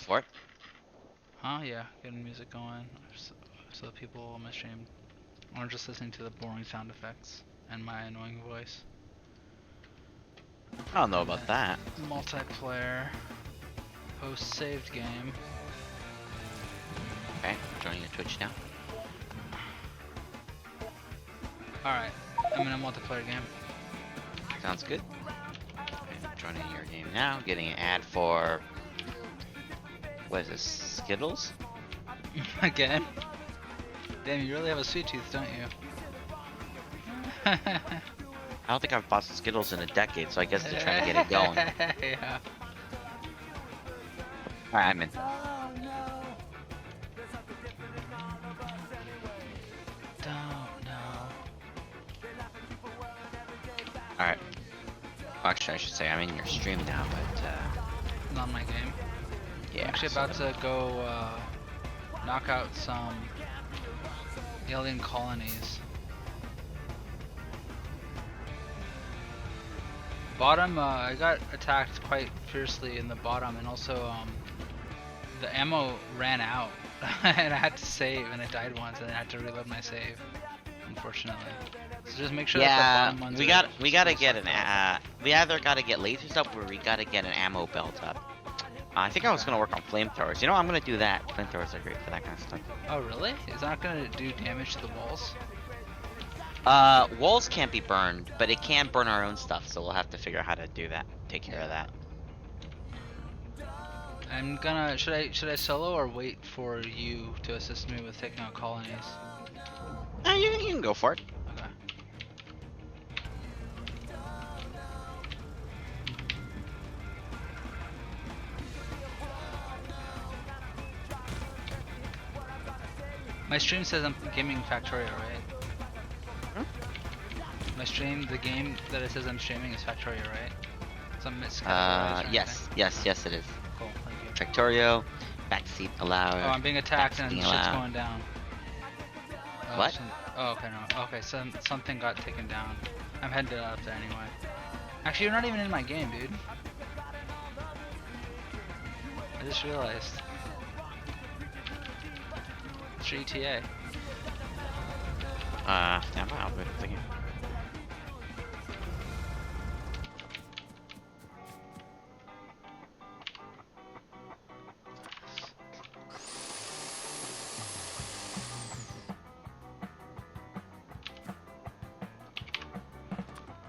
For it? Huh? Yeah, getting music going so people on my stream aren't just listening to the boring sound effects and my annoying voice. I don't know And about then that. multiplayer, post saved game. Okay, joining your Twitch now. Alright, I'm in a multiplayer game. Sounds good. Okay, joining your game now. Getting an ad for... What is this? Skittles? Again? Damn, you really have a sweet tooth, don't you? I don't think I've bought Skittles in a decade, so I guess they're trying to get it going. Yeah. Alright, I'm in. Don't know. Alright. Actually, I should say I'm in your stream now, but Not my game. yeah. I'm actually so- about to go knock out some alien colonies. Bottom, I got attacked quite fiercely in the bottom, and also the ammo ran out, and I had to save, and I died once, and I had to reload my save, unfortunately. So just make sure that the Yeah, bottom ones we gotta get an we either gotta get lasers up or we gotta get an ammo belt up. I think I was gonna work on flamethrowers. You know, I'm gonna do that. Flamethrowers are great for that kind of stuff. Oh really? Is that not gonna do damage to the walls? Walls can't be burned, but it can burn our own stuff, so we'll have to figure out how to do that. Take care of that. I'm gonna. Should I solo or wait for you to assist me with taking out colonies? You can go for it. Okay. My stream says I'm gaming Factorio, right? My stream, the game that it says I'm streaming is Factorio, right? Some Yes, yes, it is. Cool, thank you. Factorio, backseat allowed. Oh, I'm being attacked and Backseating shit's allowed. going down. Oh, What? Oh, okay, no. Okay, something got taken down. I'm headed up there anyway. Actually, you're not even in my game, dude. I just realized. It's your ETA. Stand by, I'll be thinking.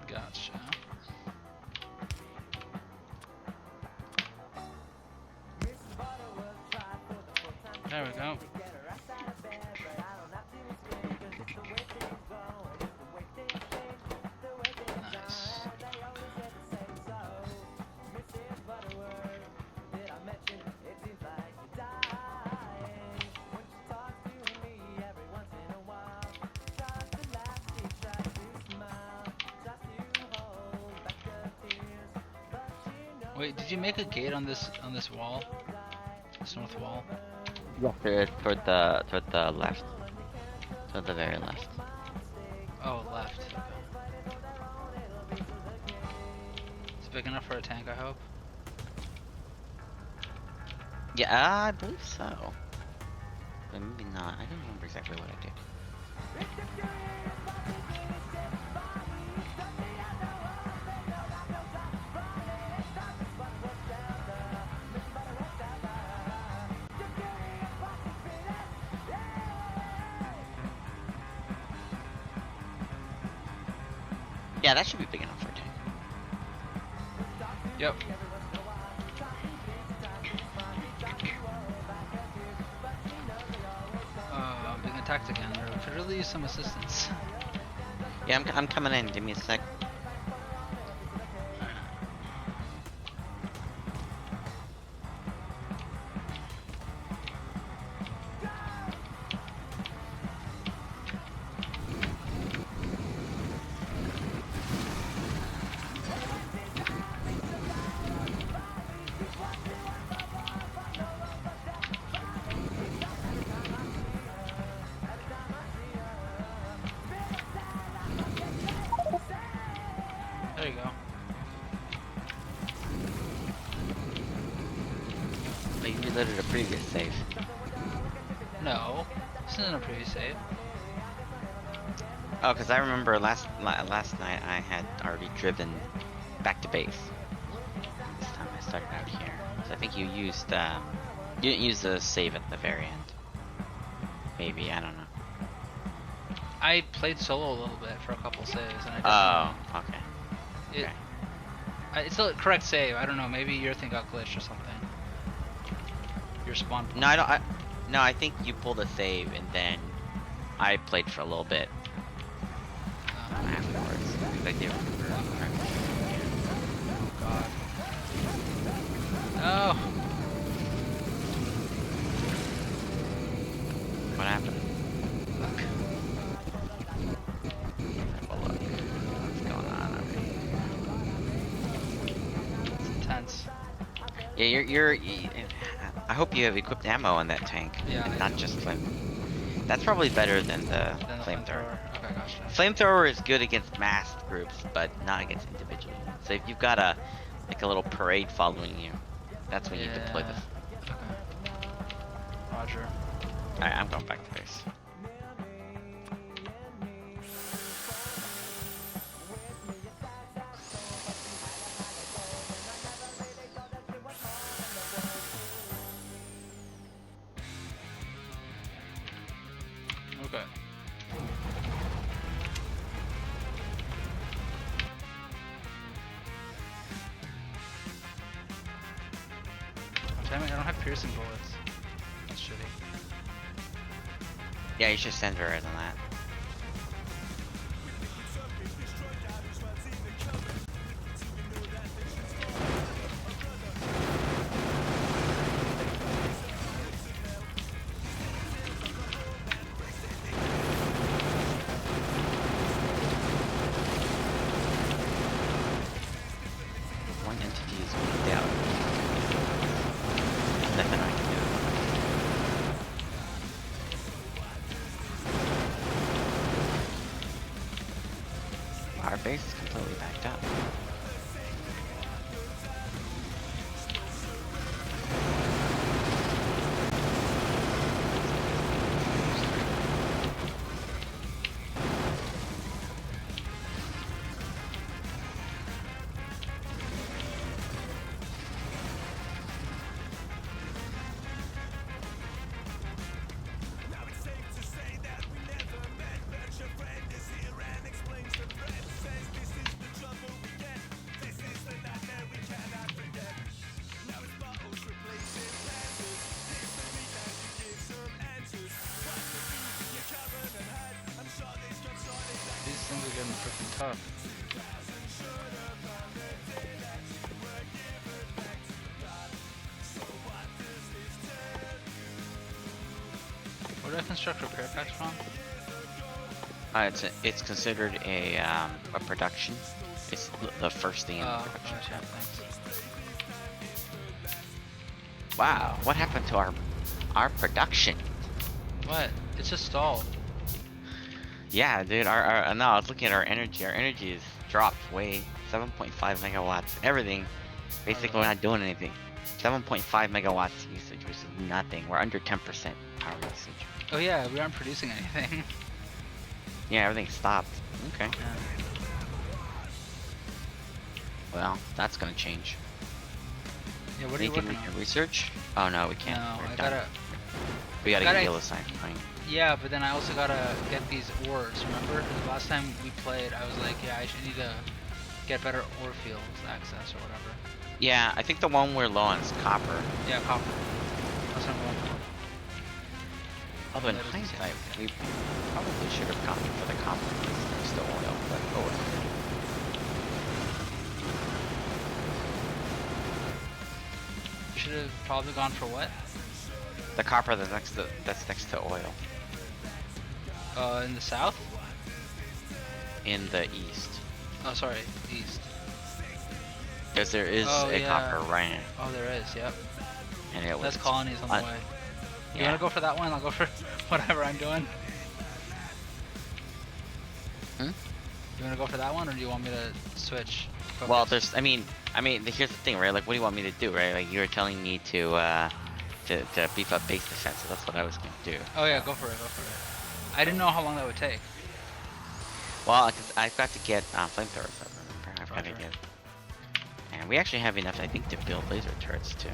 Gotcha. There we go. Nice. Wait, did you make a gate on this wall? This north wall? Toward the left. Toward the very left. Oh, left. It's big enough for a tank, I hope. Yeah, I believe so. But maybe not. I don't remember exactly what I did. Yeah, that should be big enough for a tank. Yep. I'm being attacked again. I could really use some assistance. Yeah, I'm coming in. Give me a sec. Oh, you reloaded a previous save. No, this isn't a previous save. Oh, because I remember last night I had already driven back to base. This time I started out here. So I think you used you didn't use the save at the very end. Maybe, I don't know. I played solo a little bit for a couple saves, and I Oh, okay. It, Okay. it's the correct save. I don't know. Maybe your thing got glitched or something. Your spawn point. No, I don't. No, I think you pulled a save and then I played for a little bit afterwards. Because I do remember. Oh God. No. What happened? Look. Well, look. What's going on over here? It's intense. Yeah, I hope you have equipped ammo on that tank. Yeah, And I not do. just flame. That's probably better than the Then the flamethrower. Okay, gotcha. Flamethrower is good against mass groups, but not against individual units. So if you've got a little parade following you, that's when you deploy the. Okay. Roger. Alright, I'm going back to base. Okay. Oh, damn it, I don't have piercing bullets. That's shitty. Yeah, you should send her on that. One entity is weaked out. There's nothing I can do. Our base is completely backed up. These things are getting freaking tough. Where do I construct repair packs from? It's considered a production. It's the first thing in the production. Gotcha, thanks. Wow, what happened to our production? What? It's just stalled. Yeah, dude. No, I was looking at our energy. Our energy is dropped way 7.5 megawatts. Everything. Basically, we're not doing anything. 7.5 megawatts usage, which is nothing. We're under 10% power usage. Oh yeah, we aren't producing anything. Yeah, everything stopped. Okay. Yeah. Well, that's gonna change. Yeah, what are you Anything working we on? can research? Oh no, we can't. No, We're I done. gotta. We gotta gotta- get yellow sign. Fine. Yeah, but then I also gotta get these ores. Remember, the last time we played, I was like, yeah, I should need to get better ore fields access or whatever. Yeah, I think the one we're low on is copper. Yeah, copper. That's what I'm going for. Although in That is hindsight, exactly. we probably should have gone for the copper instead of oil, but oh well. You should have probably gone for what? The copper that's next to oil In the south? in the east, Oh, sorry, east. because there is Oh, a yeah. copper right, Oh, there is. Yep. and it was. That's colonies on the way. You Yeah. wanna go for that one? I'll go for whatever I'm doing. Hmm? You wanna go for that one, or do you want me to switch? Well, focus? there's. I mean, here's the thing, right? Like, what do you want me to do, right? Like, you were telling me to to beef up base defense. So that's what I was gonna do. Oh yeah, go for it, go for it. I didn't know how long that would take. Well, cause I've got to get flamethrowers. I remember. I've got to Roger. get. And we actually have enough, I think, to build laser turrets too.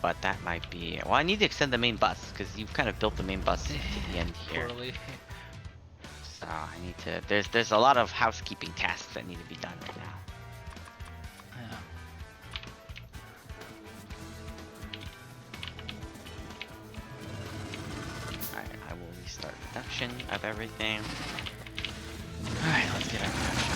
But that might be. Well, I need to extend the main bus because you've kind of built the main bus to the end here. Poorly. So I need to. There's a lot of housekeeping tasks that need to be done right now. Yeah. Alright, I will restart production of everything. Alright, let's get our production.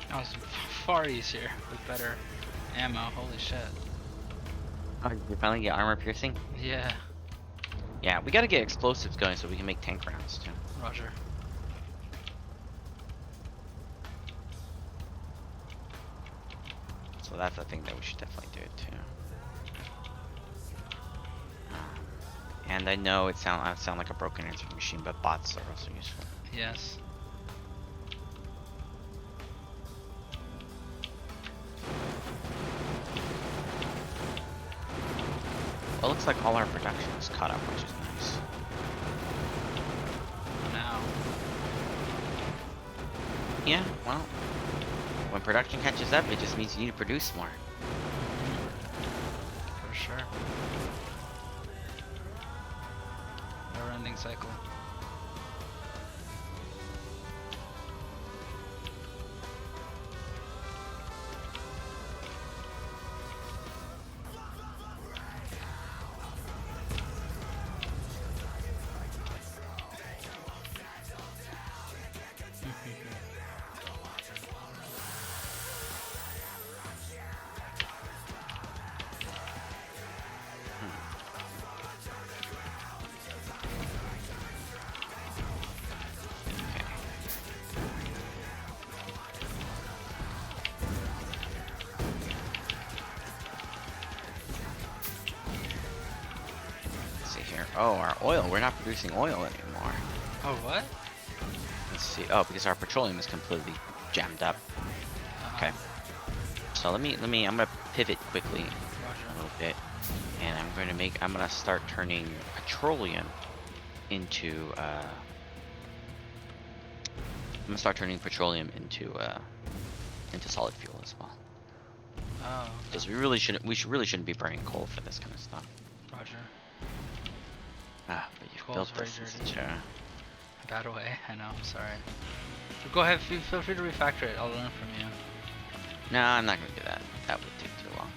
That was far easier with better ammo. Holy shit. Oh, you finally get armor piercing? Yeah. Yeah, we gotta get explosives going so we can make tank rounds too. Roger. So that's a thing that we should definitely do it too. And I know I sound like a broken answering machine, but bots are also useful. Yes. Well, it looks like all our production is caught up, which is nice. Now. Yeah, well, when production catches up, it just means you need to produce more. For sure. Never-ending cycle. Oh, our oil. We're not producing oil anymore. Oh, what? Let's see. Oh, because our petroleum is completely jammed up. Okay. So let me. I'm gonna pivot quickly a little bit, and I'm gonna start turning petroleum into. I'm gonna start turning petroleum into solid fuel as well. Oh. Because we really shouldn't be burning coal for this kind of stuff. Roger. Ah, but you've Coal's built this very in dirty. such a... Bad way. I know. I'm sorry. But go ahead. Feel free to refactor it. I'll learn from you. No, I'm not gonna do that. That would take too long.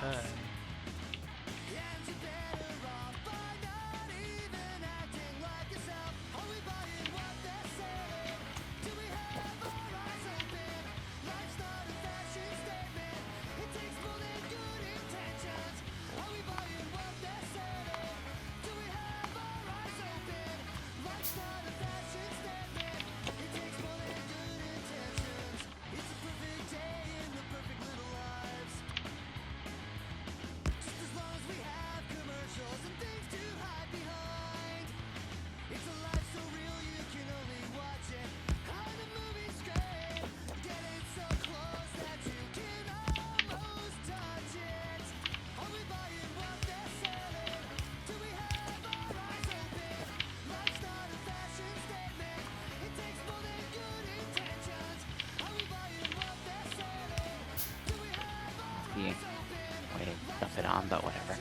Okay. The way to dump it on, but whatever.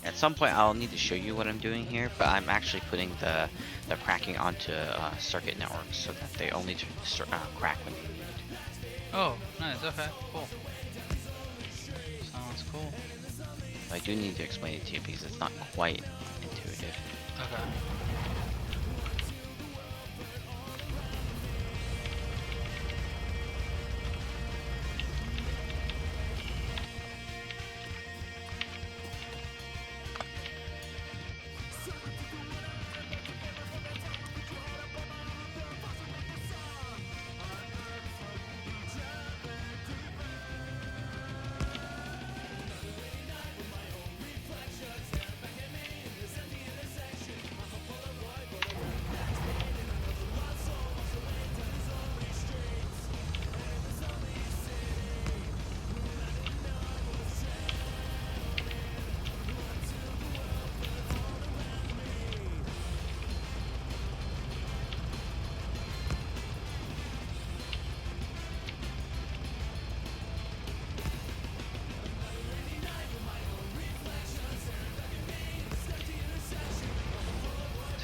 At some point, I'll need to show you what I'm doing here, but I'm actually putting the cracking onto circuit networks so that they only crack when they need it. Oh, nice. Okay, cool. Sounds cool. I do need to explain it to you because it's not quite intuitive. Okay.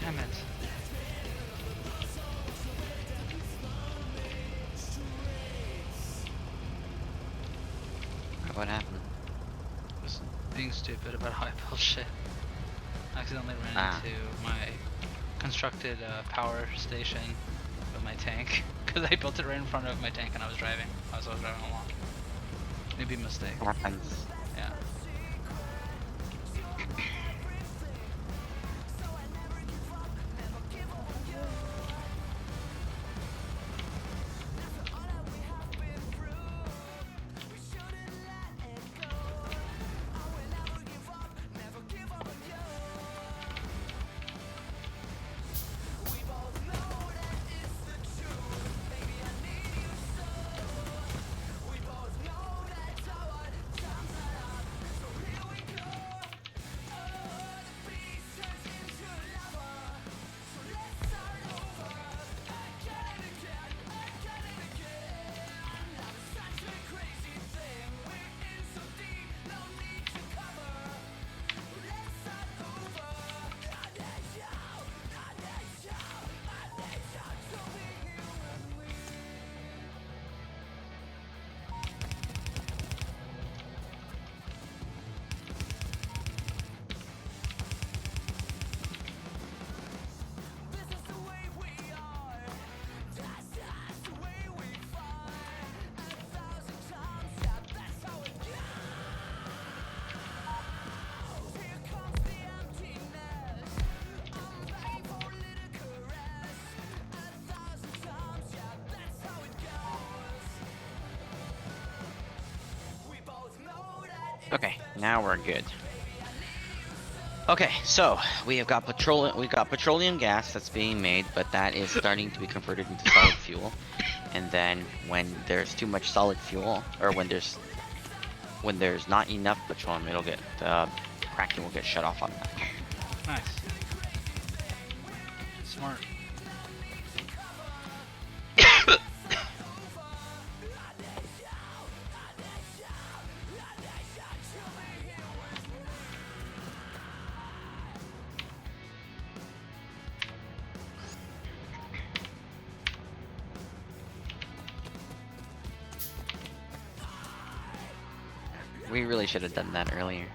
Damn it. What happened? Was being stupid about how I built shit. I accidentally ran into my constructed power station with my tank because I built it right in front of my tank and I was driving. I was driving along. Maybe a mistake. Happens. Yeah. Okay, now we're good. Okay, so we have got petroleum gas that's being made, but that is starting to be converted into solid fuel. And then when there's too much solid fuel, or when there's not enough petroleum, it'll get cracking will get shut off automatically. Nice. Smart. We really should have done that earlier.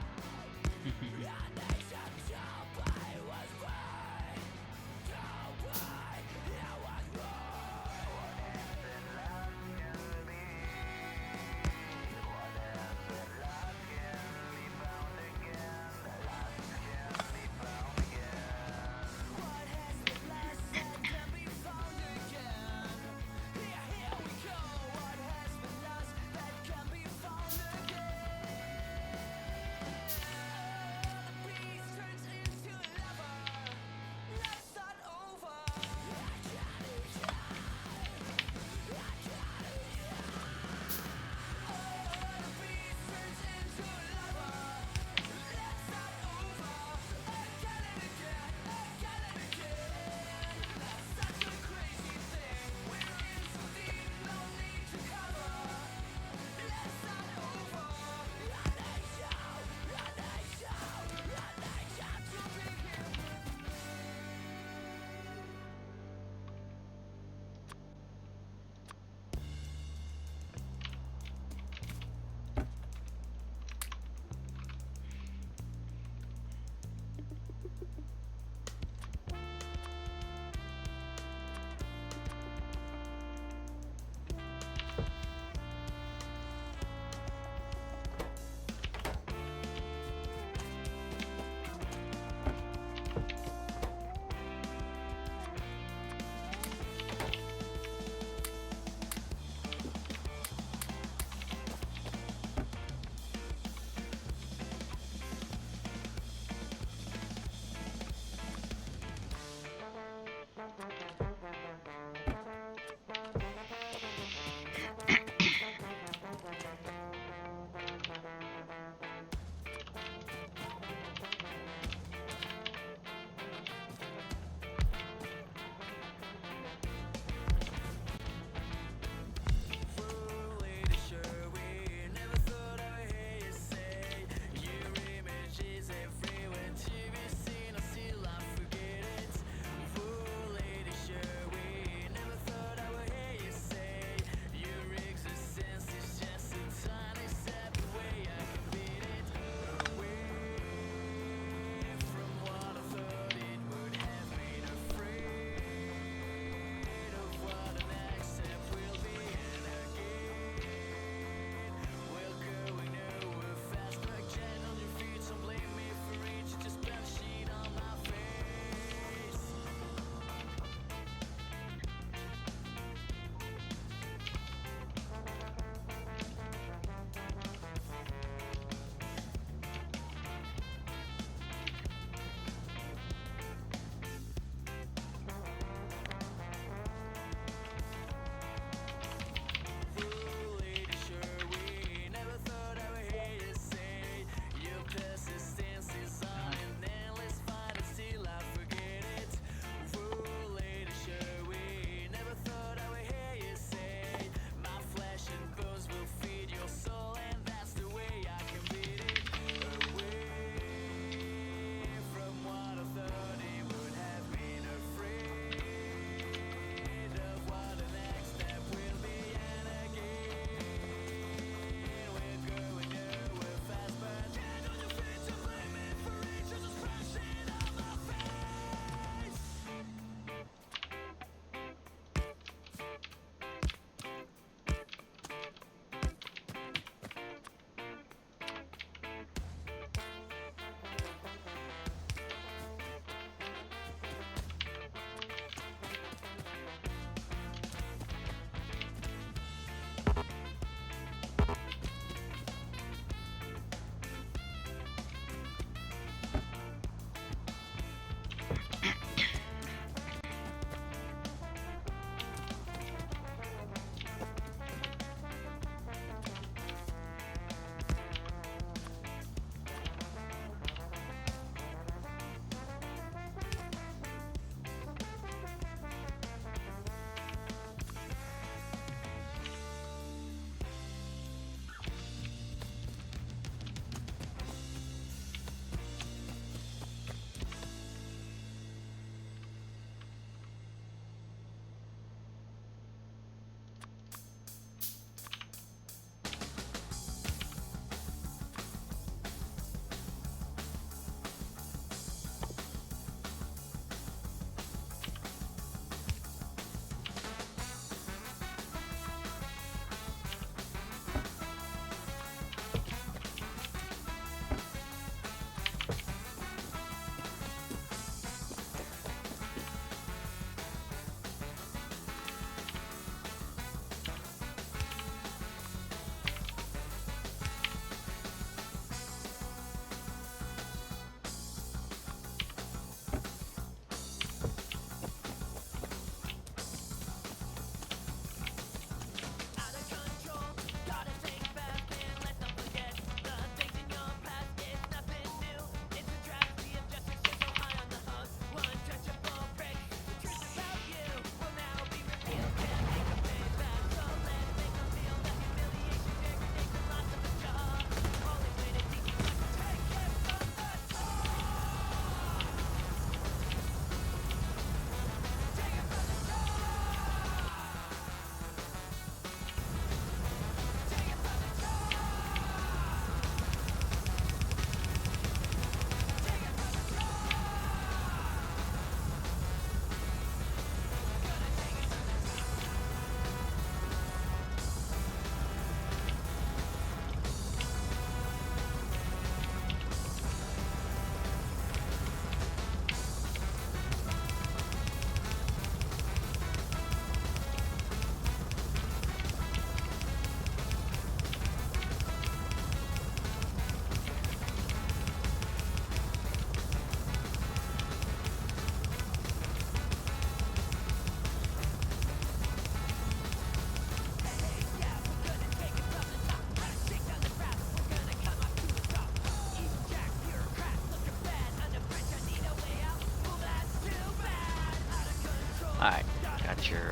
got your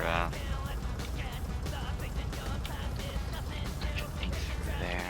thing through there.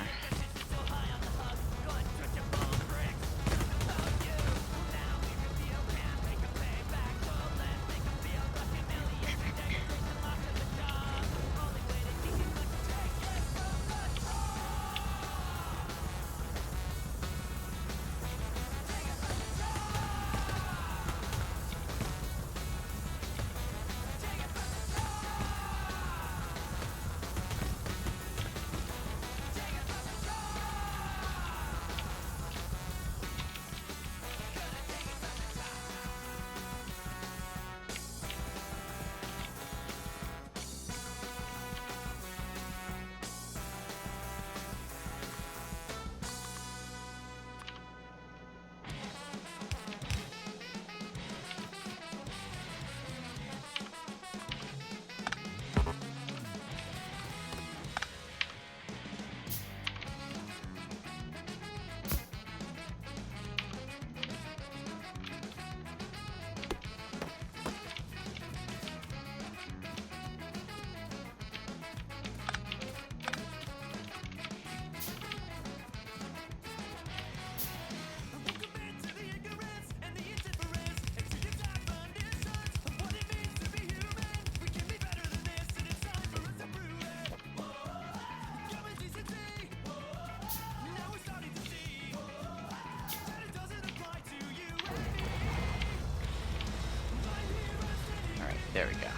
Alright, there we go.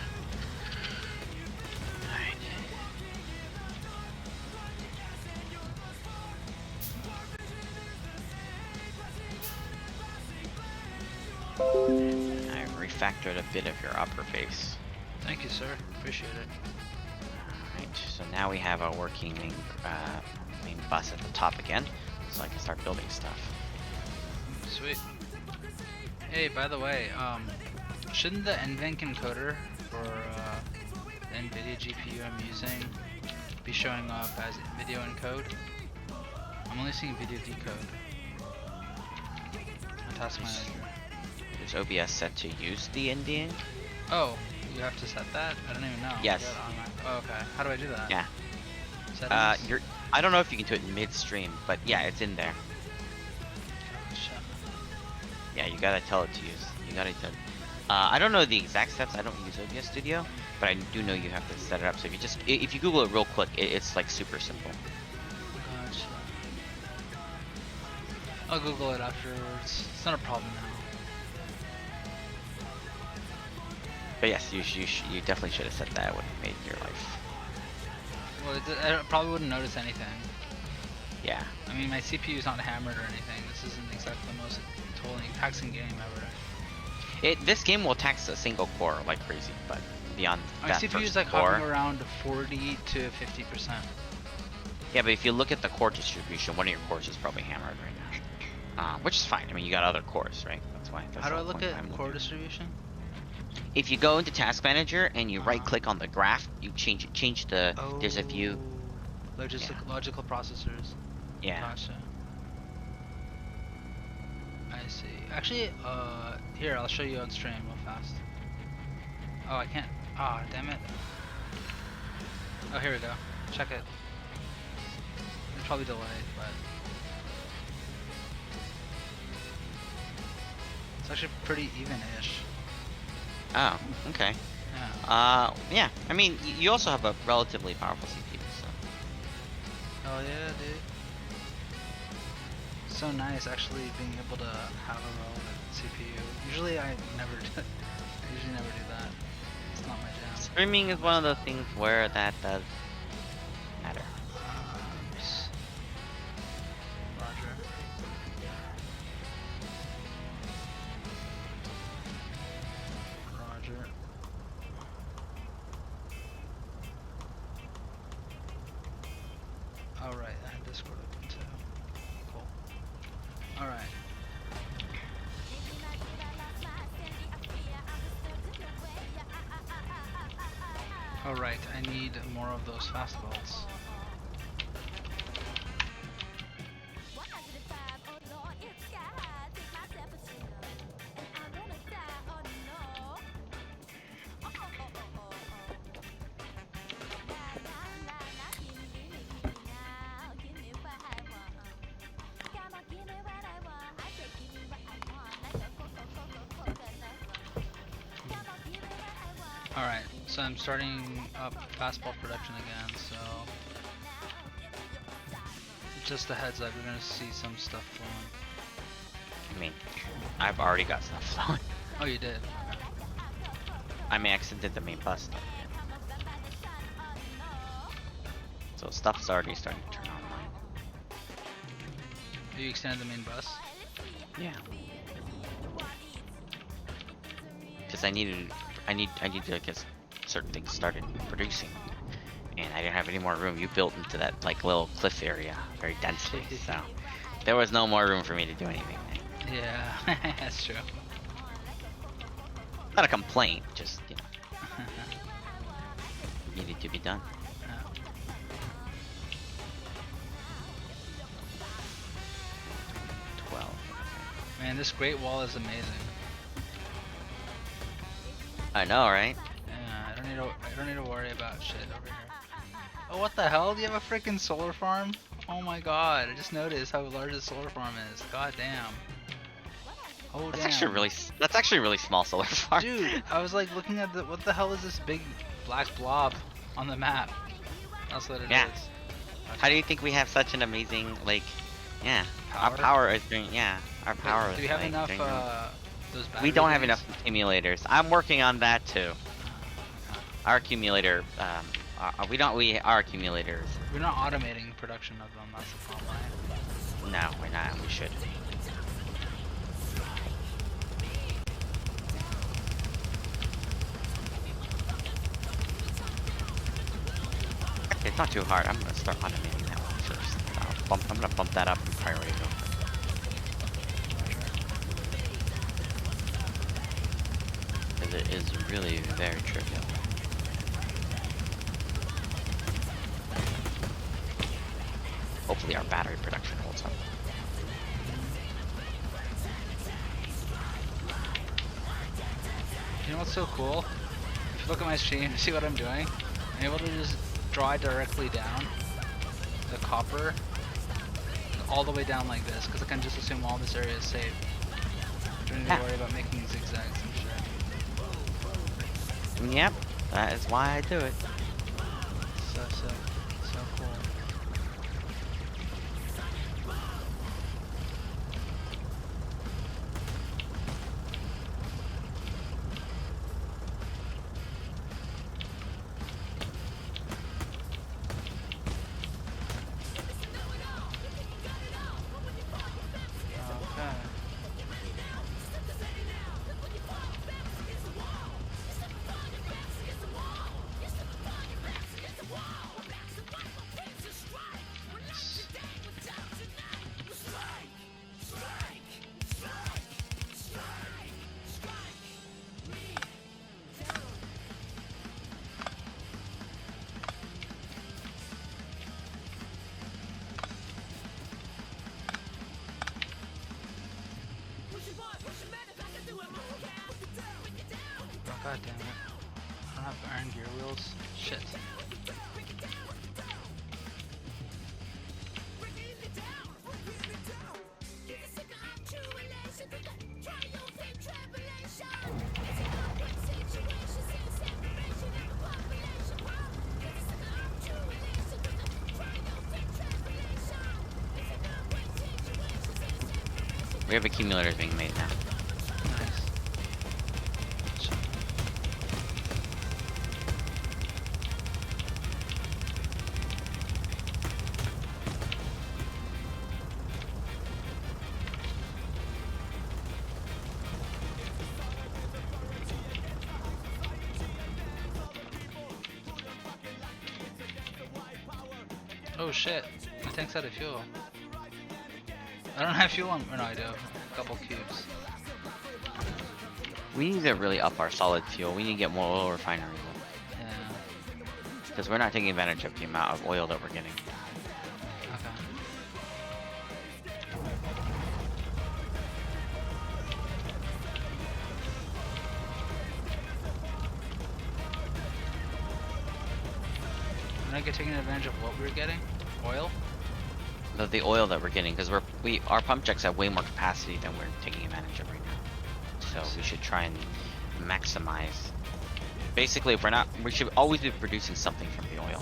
Alright. I refactored a bit of your upper face. Thank you, sir. Appreciate it. Alright, so now we have a working main bus at the top again, so I can start building stuff. Sweet. Hey, by the way, shouldn't the NVENC encoder for the NVIDIA GPU I'm using be showing up as video encode? I'm only seeing video decode on Task Manager. Is OBS set to use the ending? Oh, you have to set that? I don't even know. Yes. Oh, okay. How do I do that? Yeah. Settings? I don't know if you can do it midstream, but yeah, it's in there. Gotcha. Yeah, you gotta tell it to use. You gotta tell. I don't know the exact steps. I don't use OBS Studio, but I do know you have to set it up. So if you Google it real quick, it's like super simple. Gotcha. I'll Google it afterwards. It's not a problem now. But yes, you definitely should have said that. It would have made your life. Well, I probably wouldn't notice anything. Yeah. I mean, my CPU is not hammered or anything. This isn't exactly the most totally taxing game ever. This game will tax a single core like crazy, but beyond My that CPU first is like core, hovering around 40 to 50%. yeah, but if you look at the core distribution, one of your cores is probably hammered right now, which is fine. I mean, you got other cores, right? That's why. That's How do I the look point at I'm core looking. distribution? If you go into Task Manager and you Uh-huh. right-click on the graph, you change the. There's a view. Logical processors. Yeah. Gotcha. I see. Actually, here, I'll show you on stream real fast. Oh, I can't. Ah, damn it. Oh, here we go. Check it. It's probably delayed, but it's actually pretty even-ish. Oh, okay. Yeah. Yeah. I mean, you also have a relatively powerful CPU, so. Oh yeah, dude. So nice actually being able to have a relevant CPU. Usually I never do. I usually never do that. It's not my jam. Streaming is one of those things where that does matter. Roger. Roger. Alright, I have Discord open too. Cool. Alright. Alright, I need more of those fastballs. So I'm starting up fastball production again, so just a heads up, you're gonna see some stuff flowing. I mean, I've already got stuff flowing. Oh, you did? I mean, I exited the main bus stuff. So stuff's already starting to turn online. You extended the main bus? Yeah. Because I need to get certain things started producing, and I didn't have any more room. You built into that like little cliff area very densely, so there was no more room for me to do anything. Yeah, that's true. Not a complaint, just you know, needed to be done. Yeah. 12. Man, this Great Wall is amazing. I know, right? Yeah, I don't need to worry about shit over here. Oh, what the hell? Do you have a freaking solar farm? Oh my god, I just noticed how large the solar farm is. God damn. Oh That's damn. actually really small solar farm. Dude, I was like looking at what the hell is this big black blob on the map? That's what it is. Yeah. How do you think we have such an amazing yeah, Power? our power is doing our power. Do we have is, enough doing, those battery we don't have things? enough accumulators. I'm working on that too. Our accumulator, our accumulators. We're not automating production of them, that's the problem. No, we're not. We should. It's not too hard. I'm gonna start automating that one first. I'm gonna bump that up in priority though. Because it is really very trivial. Hopefully our battery production holds up. You know what's so cool? If you look at my stream, see what I'm doing? I'm able to just draw directly down the copper all the way down like this, because I can just assume all this area is safe. I don't need to worry about making zigzags and shit. Yep, that is why I do it. So cool. Okay. Oh, god damn it. I don't have iron gear wheels. Shit. We have accumulators being made now. Nice. Oh shit, my tank's out of fuel. I don't have fuel on. Oh, no, I do. A couple cubes. We need to really up our solid fuel. We need to get more oil refinery. Yeah. Because we're not taking advantage of the amount of oil that we're getting. Okay. We're not taking advantage of what we were getting? Oil? The oil that we're getting, because our pump jacks have way more capacity than we're taking advantage of right now. So we should try and maximize basically, if we're not, we should always be producing something from the oil.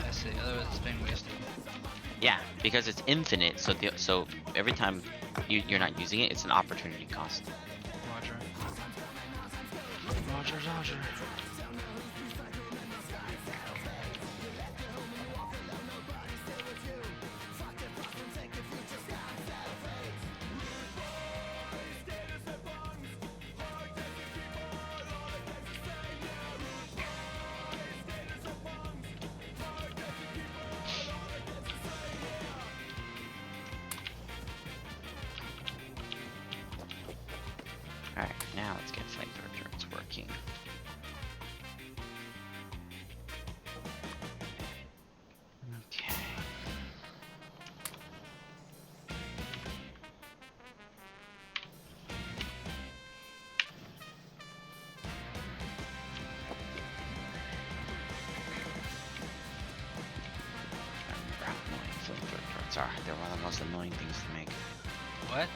I see. Otherwise, it's being wasted. Yeah, because it's infinite. So every time you're not using it, it's an opportunity cost. Roger. Roger, Roger. Alright, now let's get flamethrower turrets working. Okay. I remember how annoying flamethrower turrets are. They're one of the most annoying things to make. What?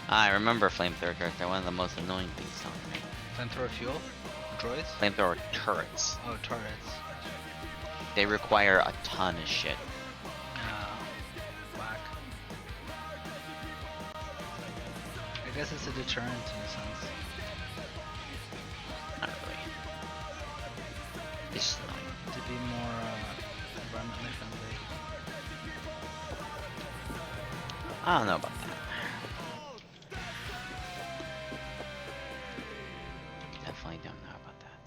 I remember flamethrower turrets. They're one of the most annoying things to make. Flamethrower fuel? Droids? Flamethrower turrets. Oh, turrets. They require a ton of shit. Whack. I guess it's a deterrent in a sense. Not really. It's just annoying. To be more environmentally friendly. I don't know about that. Definitely don't know about that.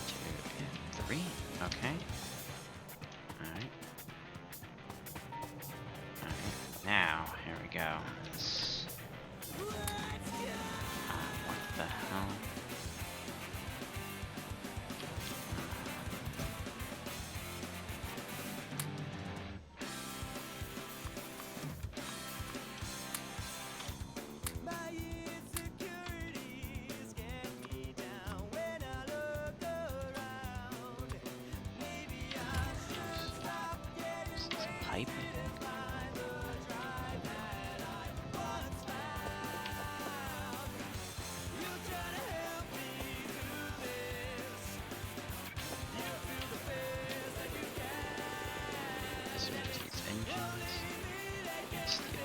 2 and 3. Okay. Alright. Alright. Now, here we go. What the hell? Pipe, I think. This one just needs engines and steel.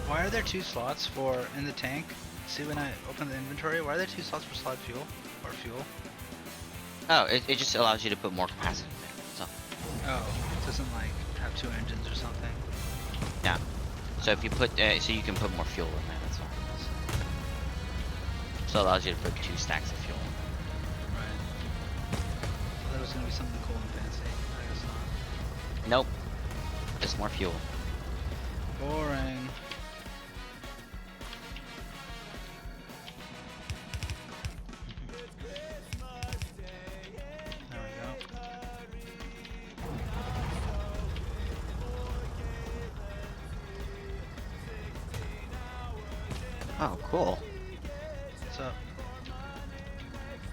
Why are there 2 slots for in the tank? See when I open the inventory, why are there 2 slots for solid fuel or fuel? Oh, it just allows you to put more capacity in there. So Oh, it doesn't like have two engines or something. yeah. So if you put, so you can put more fuel in there. That's all. So it allows you to put 2 stacks of fuel. Right. I thought it was gonna be something cool and fancy. I guess not. Nope. Just more fuel. Boring. There we go. Oh, cool. What's up?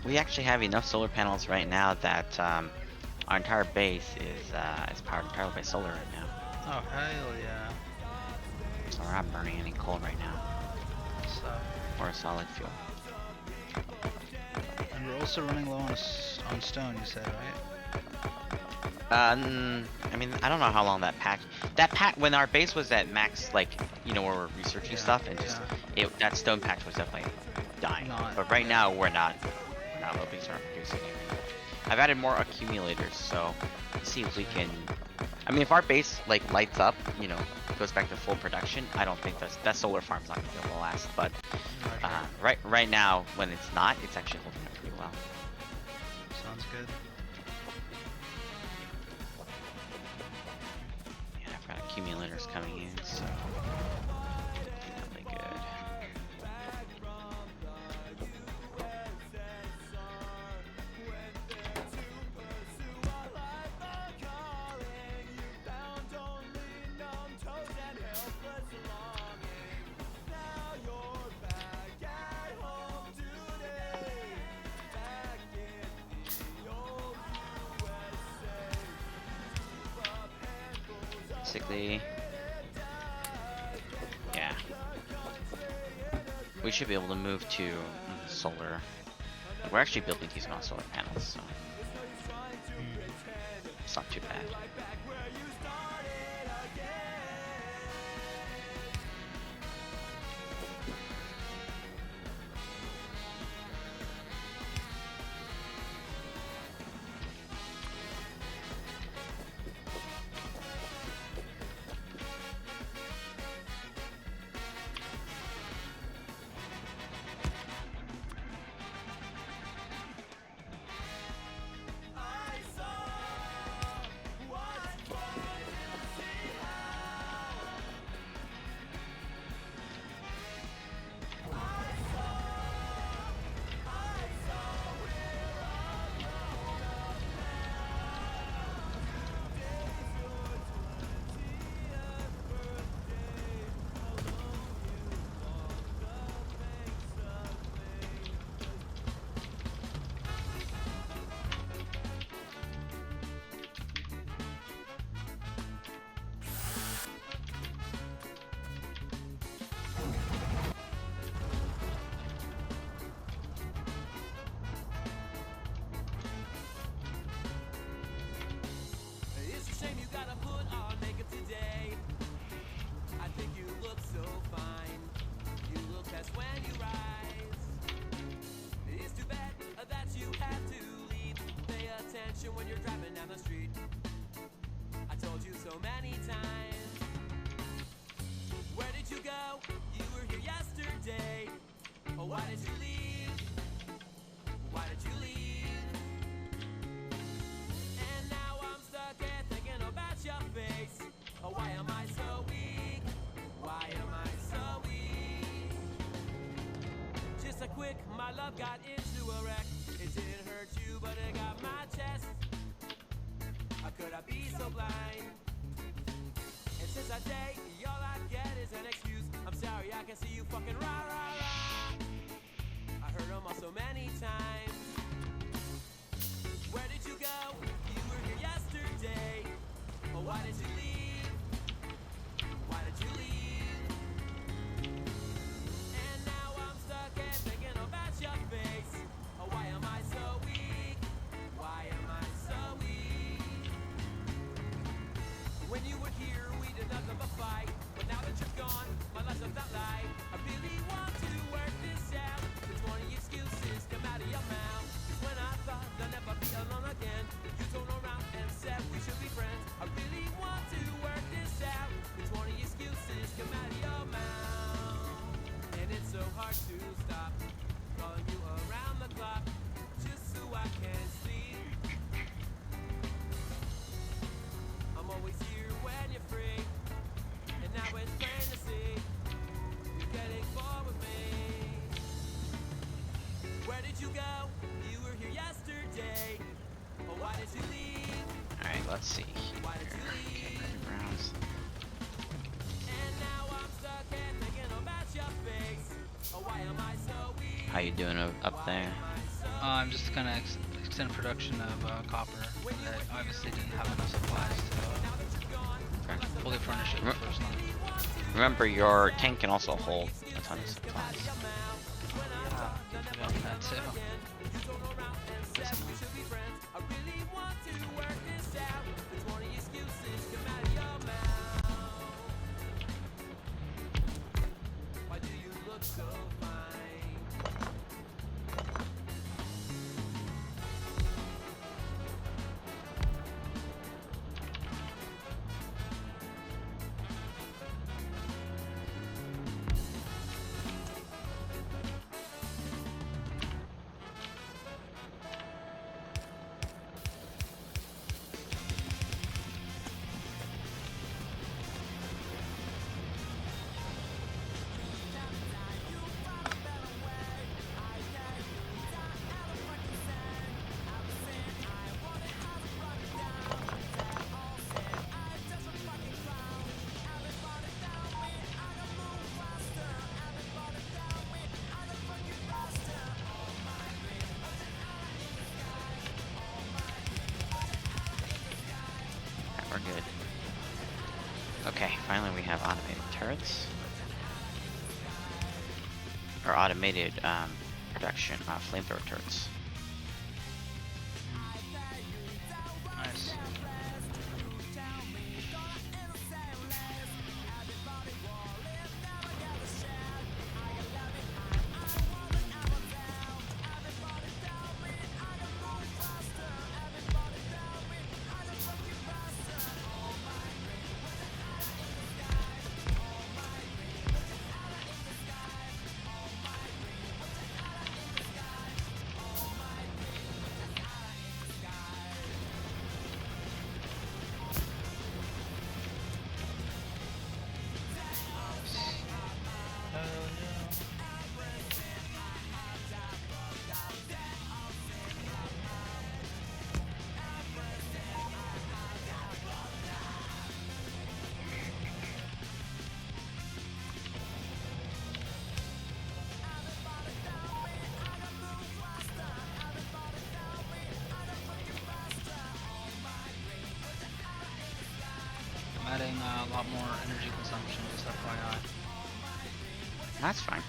We actually have enough solar panels right now that our entire base is powered entirely by solar right now. Oh hell yeah. So we're not burning any coal right now, So, or solid fuel. and we're also running low on stone. You said, right? I mean, I don't know how long that pack, when our base was at max, like, you know, where we're researching Yeah, stuff, and just, yeah. that stone patch was definitely dying. Not- But right now, we're not hoping to start producing anything. I've added more accumulators, so let's see if we can, I mean, if our base, like, lights up, you know, goes back to full production, I don't think that solar farm's not gonna be able to last, but, right now, when it's not, it's actually holding up pretty well. Sounds good. Yeah, I've got accumulators coming in, so definitely good. Basically, yeah, we should be able to move to solar. We're actually building these on solar panels, so it's not too bad. When you're driving down the street, I told you so many times. Where did you go? You were here yesterday. Oh, why did you leave? Why did you leave? And now I'm stuck here thinking about your face. Oh, why am I so weak? Why am I so weak? Just a quick, my love got into a wreck. It didn't hurt you, but it got my chest. How could I be so blind? And since that day, all I get is an excuse. I'm sorry, I can see you fucking rah, rah, rah. I heard them all so many times. Where did you go? You were here yesterday. Oh, why did you leave? Why did you leave? And now I'm stuck here thinking about your face. Oh, why am I so weak? Why am I so weak? When you were here, we did nothing but fight. But now that you're gone, my life's not that light. I really want to work this out. The 20 excuses come out of your mouth. 'Cause when I thought there'll never be How you doing up there? I'm just gonna extend production of copper. I obviously didn't have enough supplies to fully furnish it the first time. Remember, your tank can also hold a ton of supplies. Yeah, I got that too. That's enough. We're good. Okay, finally we have automated turrets. Or automated production flamethrower turrets. Nice. I'm adding a lot more energy consumption, just FYI. That's fine.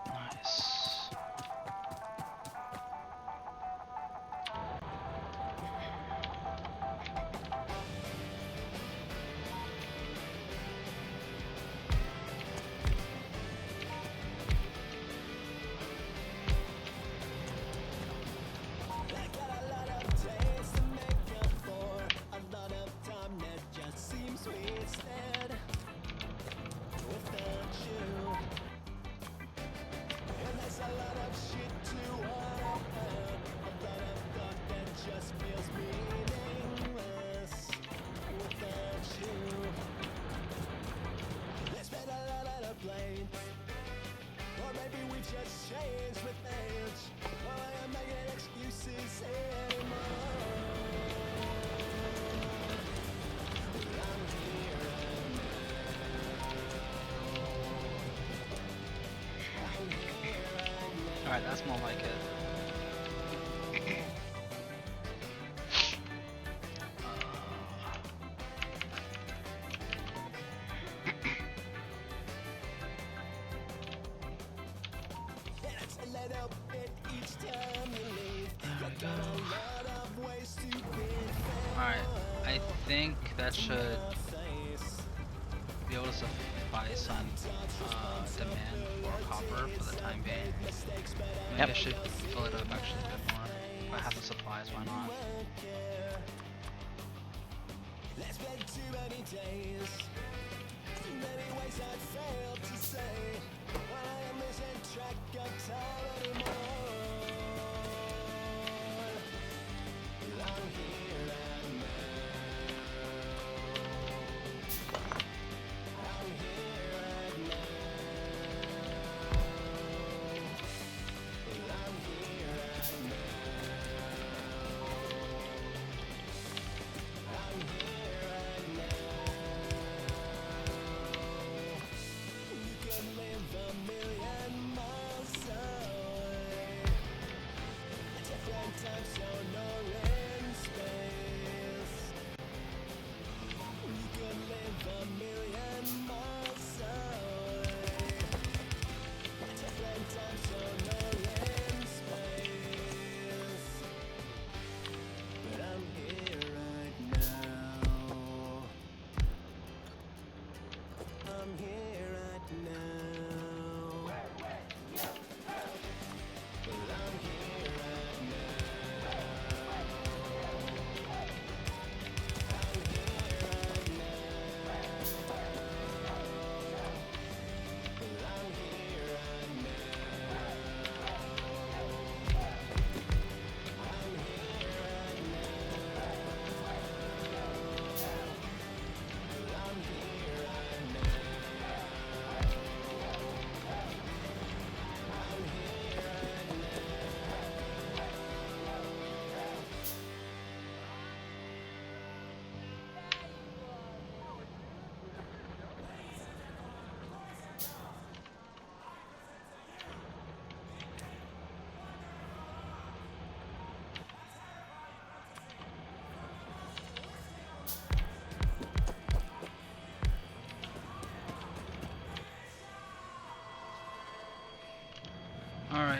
Nice. Alright, that's more like it. Alright, I think that should be able to suffice on demand for copper for the time being. Maybe Yep. I should fill it up actually a bit more. If I have the supplies, why not?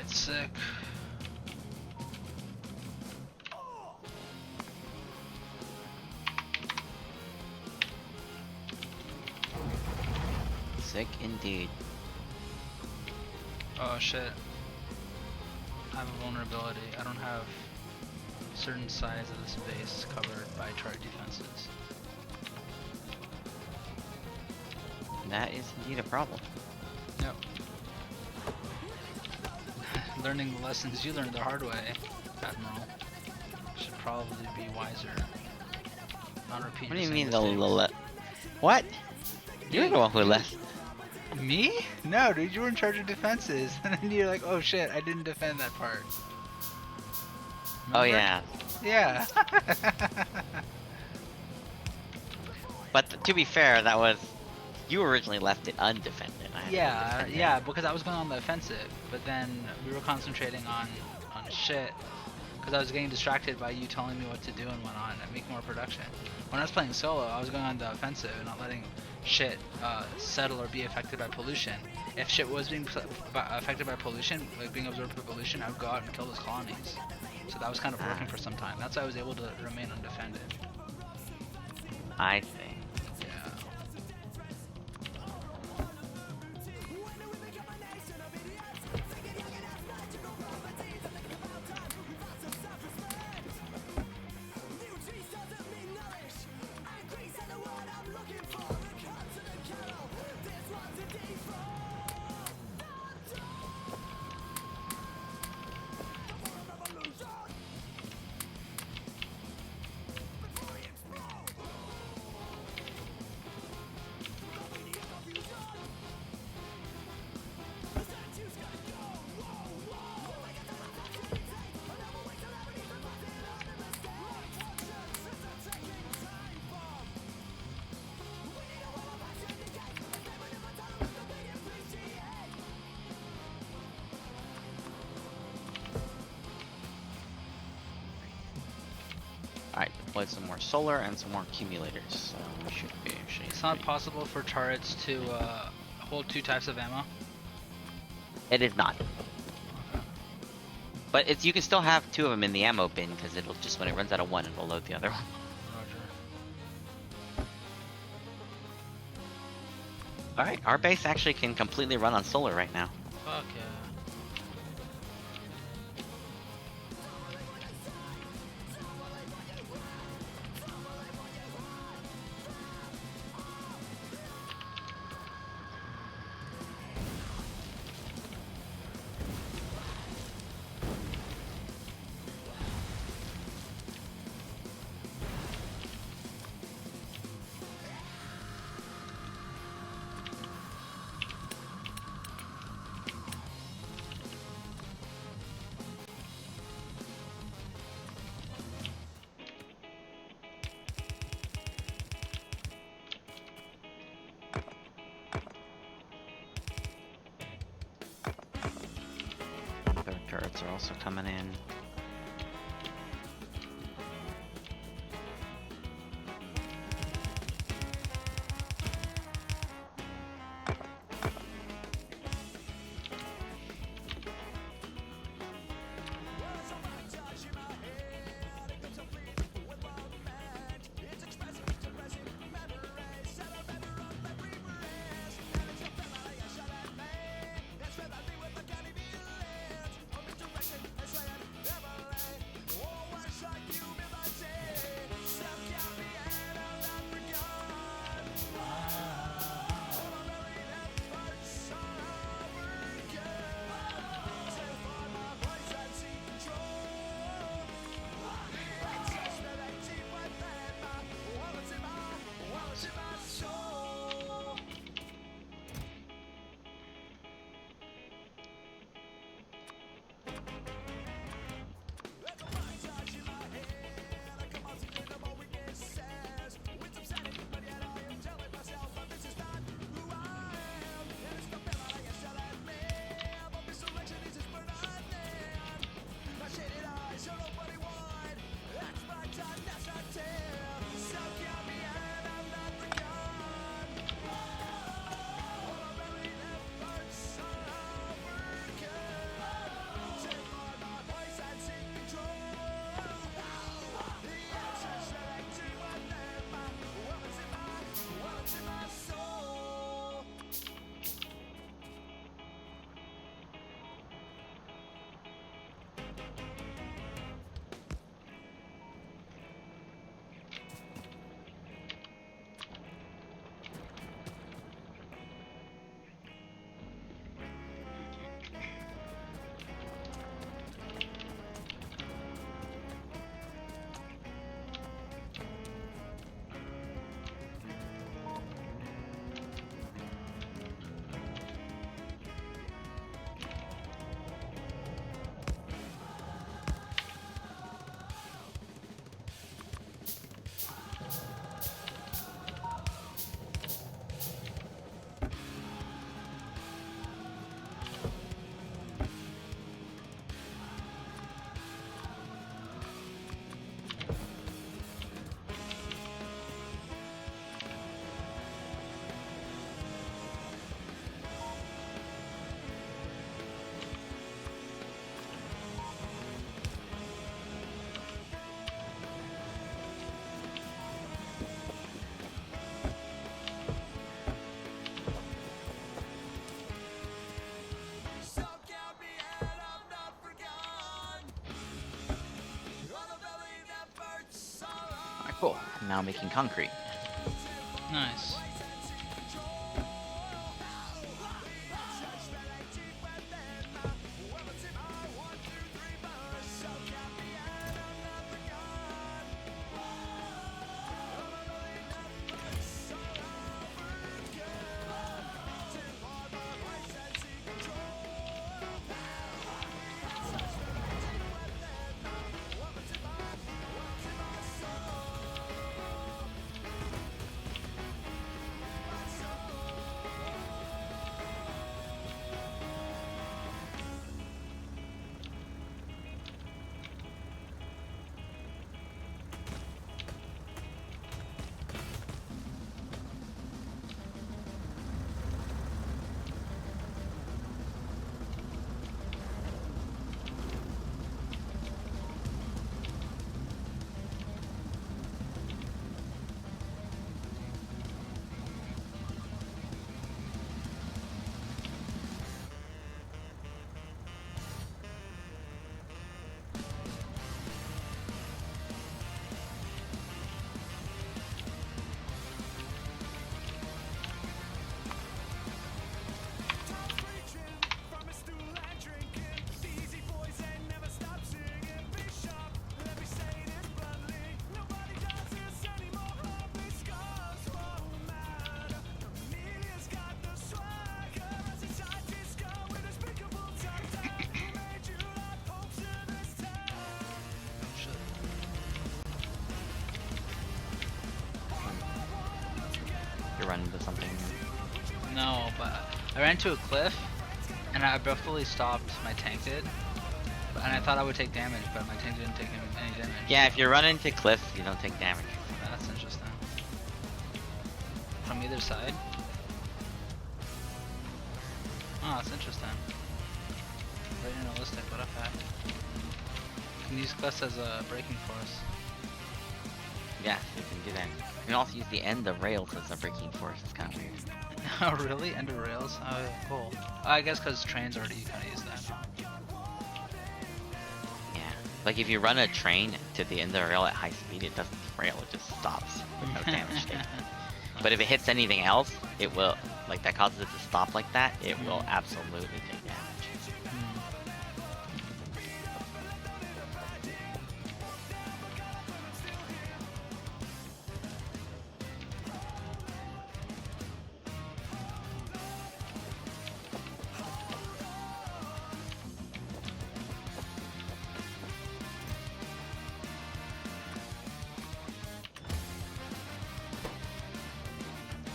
That's sick. Sick indeed. Oh shit. I have a vulnerability. I don't have certain sides of this base covered by turret defenses. That is indeed a problem. Yep. Learning the lessons you learned the hard way, Admiral. Should probably be wiser. Not repeat What do your you mean same mistakes. What? You're the one who left. Me? No, dude, you were in charge of defenses. And then you're like, oh shit, I didn't defend that part. Oh Remember? yeah. Yeah. But to be fair, that was you originally left it undefended. I had to Yeah, defend it. yeah, because I was going on the offensive, but then we were concentrating on shit, because I was getting distracted by you telling me what to do and whatnot, and make more production. When I was playing solo, I was going on the offensive and not letting shit settle or be affected by pollution. If shit was being affected by pollution, like being absorbed by pollution, I would go out and kill those colonies. So that was kind of working for some time. That's why I was able to remain undefended. I see. Yeah. Alright, deployed some more solar and some more accumulators, so we should be actually. It's not possible for turrets to hold two types of ammo. It is not. But it's you can still have two of them in the ammo bin because it'll just when it runs out of one, it'll load the other one. Roger. Alright, our base actually can completely run on solar right now. Fuck yeah. Their turrets are also coming in. Cool. Now making concrete. Nice. You're running into something. No, but I ran into a cliff, and I abruptly stopped. My tank did, and I thought I would take damage, but my tank didn't take any damage. Yeah, if you run into cliffs, you don't take damage. That's interesting. From either side? Oh, that's interesting. Very realistic, but okay. You can use cliffs as a braking force. Yes, you can do that. You can also use the end of rails as a braking force. It's kind of weird. Oh, really? End of rails? Oh, yeah, cool. I guess because trains already kind of use that. Yeah. Like if you run a train to the end of the rail at high speed, it doesn't rail, it just stops with no damage taken. But if it hits anything else, it will, like that causes it to stop like that, it will absolutely take damage.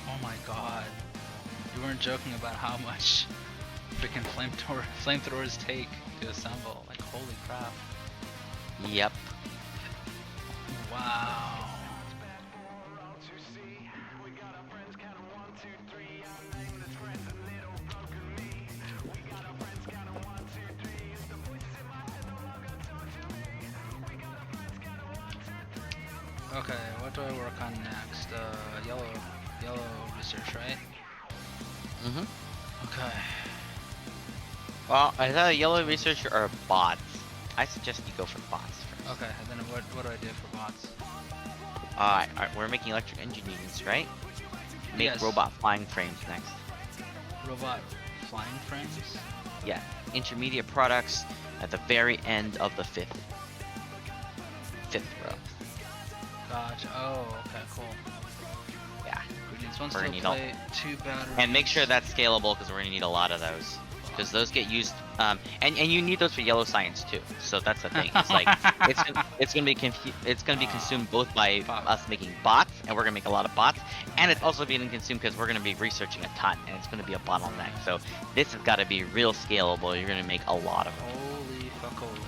Oh my god. You weren't joking about how much freaking flamethrowers take to assemble. Like, holy crap. Yep. Wow. Okay, what do I work on next? Yellow research, right? Mm-hmm. Okay. Well, either yellow researcher or bots. I suggest you go for bots first. Okay, and then what do I do for bots? Alright, we're making electric engine units, right? Make Yes. robot flying frames next. Robot flying frames? Yeah, intermediate products at the very end of the fifth row. Gotcha. Oh, okay, cool. Yeah. Needs one We're gonna steel need all- plate, 2 batteries. And make sure that's scalable because we're gonna need a lot of those. Because those get used, and you need those for yellow science too. So that's the thing. It's like it's gonna be consumed both by us making bots, and we're gonna make a lot of bots, and it's also being consumed because we're gonna be researching a ton, and it's gonna be a bottleneck. So this has got to be real scalable. You're gonna make a lot of them. Holy fuck, holy.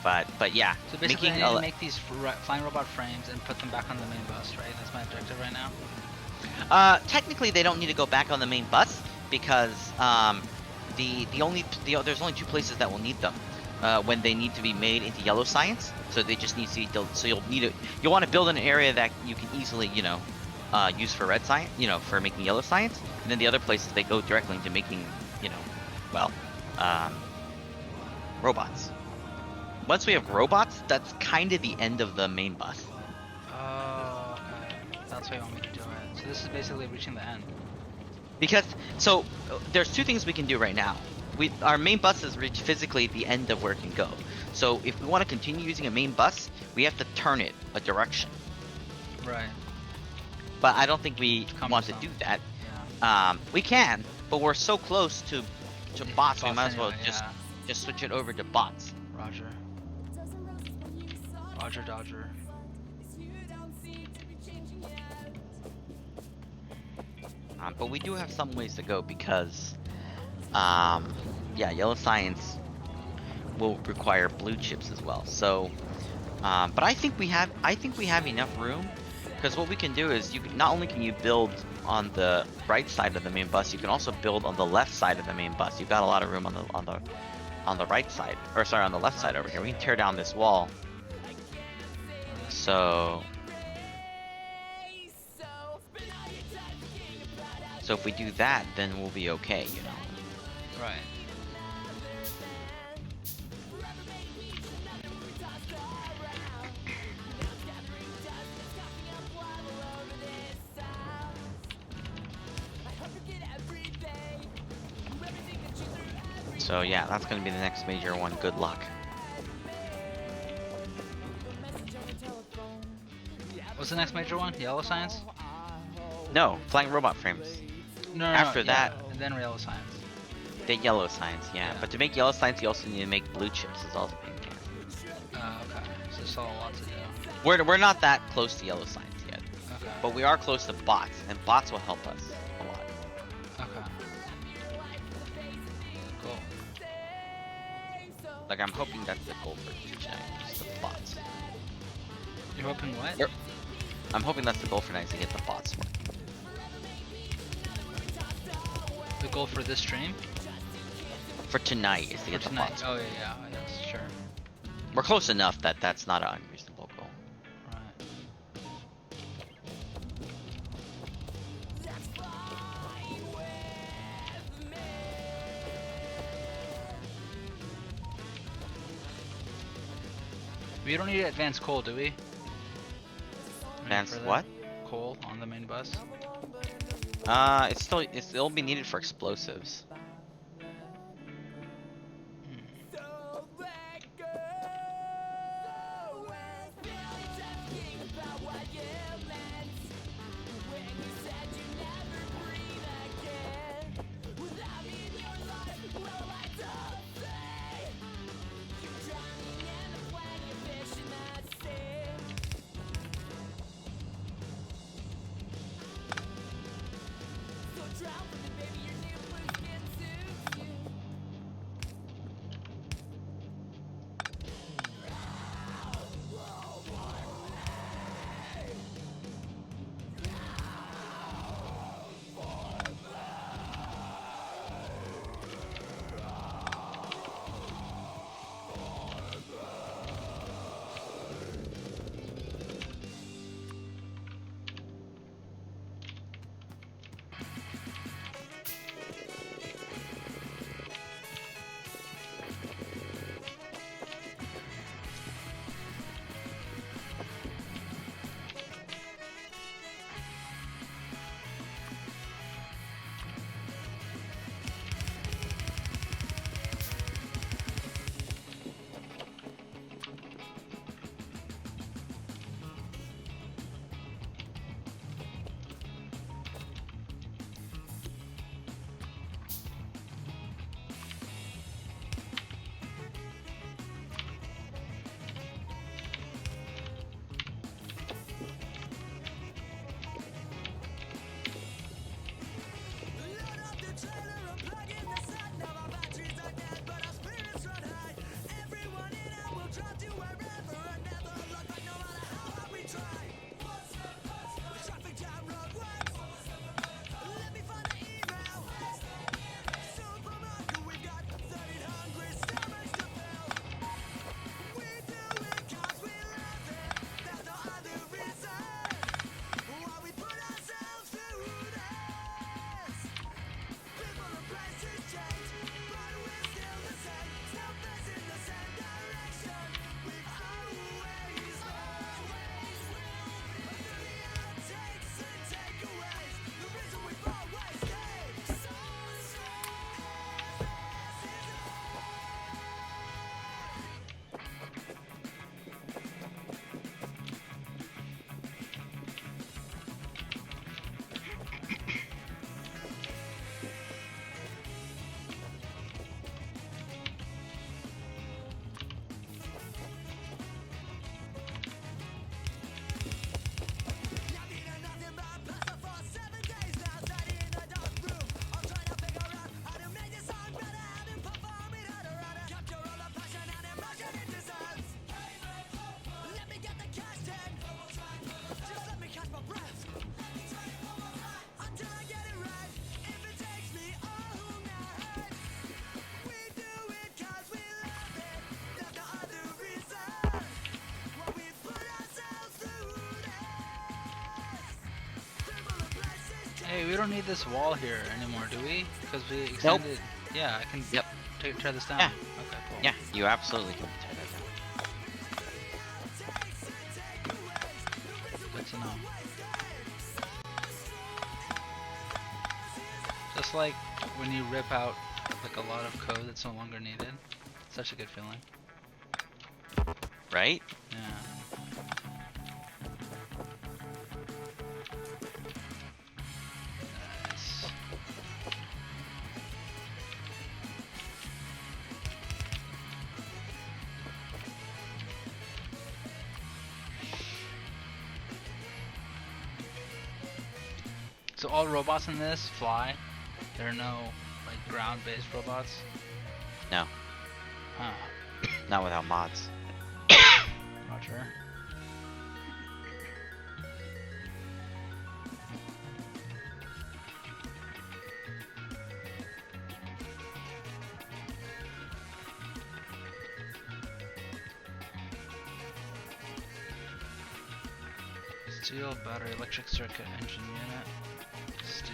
Alright. But yeah, So basically, making I need to make these flying robot frames and put them back on the main bus, right? That's my objective right now. technically they don't need to go back on the main bus because there's only 2 places that will need them when they need to be made into yellow science. So they just need to be built. So you'll want to build in an area that you can easily used for red science, for making yellow science, and then the other places they go directly into making, well, um, robots. Once we have robots, that's kind of the end of the main bus. Oh, okay. That's why you want me to do it. So this is basically reaching the end. Because there's two things we can do right now. Our main bus has reached physically the end of where it can go. So if we want to continue using a main bus, we have to turn it a direction. Right. But I don't think we want to do that. Yeah. We can, but we're so close to bots, we might as well anyway, just switch it over to bots. Roger. Roger, Dodger. But we do have some ways to go because, yeah, yellow science will require blue chips as well. So, but I think we have enough room, because what we can do is not only can you build on the right side of the main bus, you can also build on the left side of the main bus. You've got a lot of room on the right side, or sorry, on the left side over here. We can tear down this wall. So if we do that, then we'll be okay, Right. So yeah, that's gonna be the next major one. Good luck. What's the next major one? Yellow science? No, flying robot frames. No, After that, and then yellow science. the yellow science, yeah. Yeah. But to make yellow science, you also need to make blue chips. Is also being made. Okay. So there's still a lot to do. We're not that close to yellow science yet, Okay. but we are close to bots, and bots will help us a lot. Okay. Cool. Like I'm hoping that's the goal for tonight, is the bots. You're hoping what? Yep. I'm hoping that's the goal for tonight, to get the bots working. The goal for this stream? For tonight is to get For the tonight. bots. Oh yeah, yes, sure. We're close enough that that's not an unreasonable goal. Right. We don't need advanced coal, do we? Advanced For that? what? Coal on the main bus. It'll be needed for explosives. Hey, we don't need this wall here anymore, do we? Because we extended. Yeah, I can Yep. tear this down. Yeah. Okay, cool. Yeah, you absolutely can tear that down. Good to know. Just like when you rip out like a lot of code that's no longer needed. Such a good feeling. Right? Yeah. Nice. So all robots in this fly? There are no like ground-based robots? No, Huh. not without mods. Roger. Steel, battery, electric circuit, engine unit. Steel.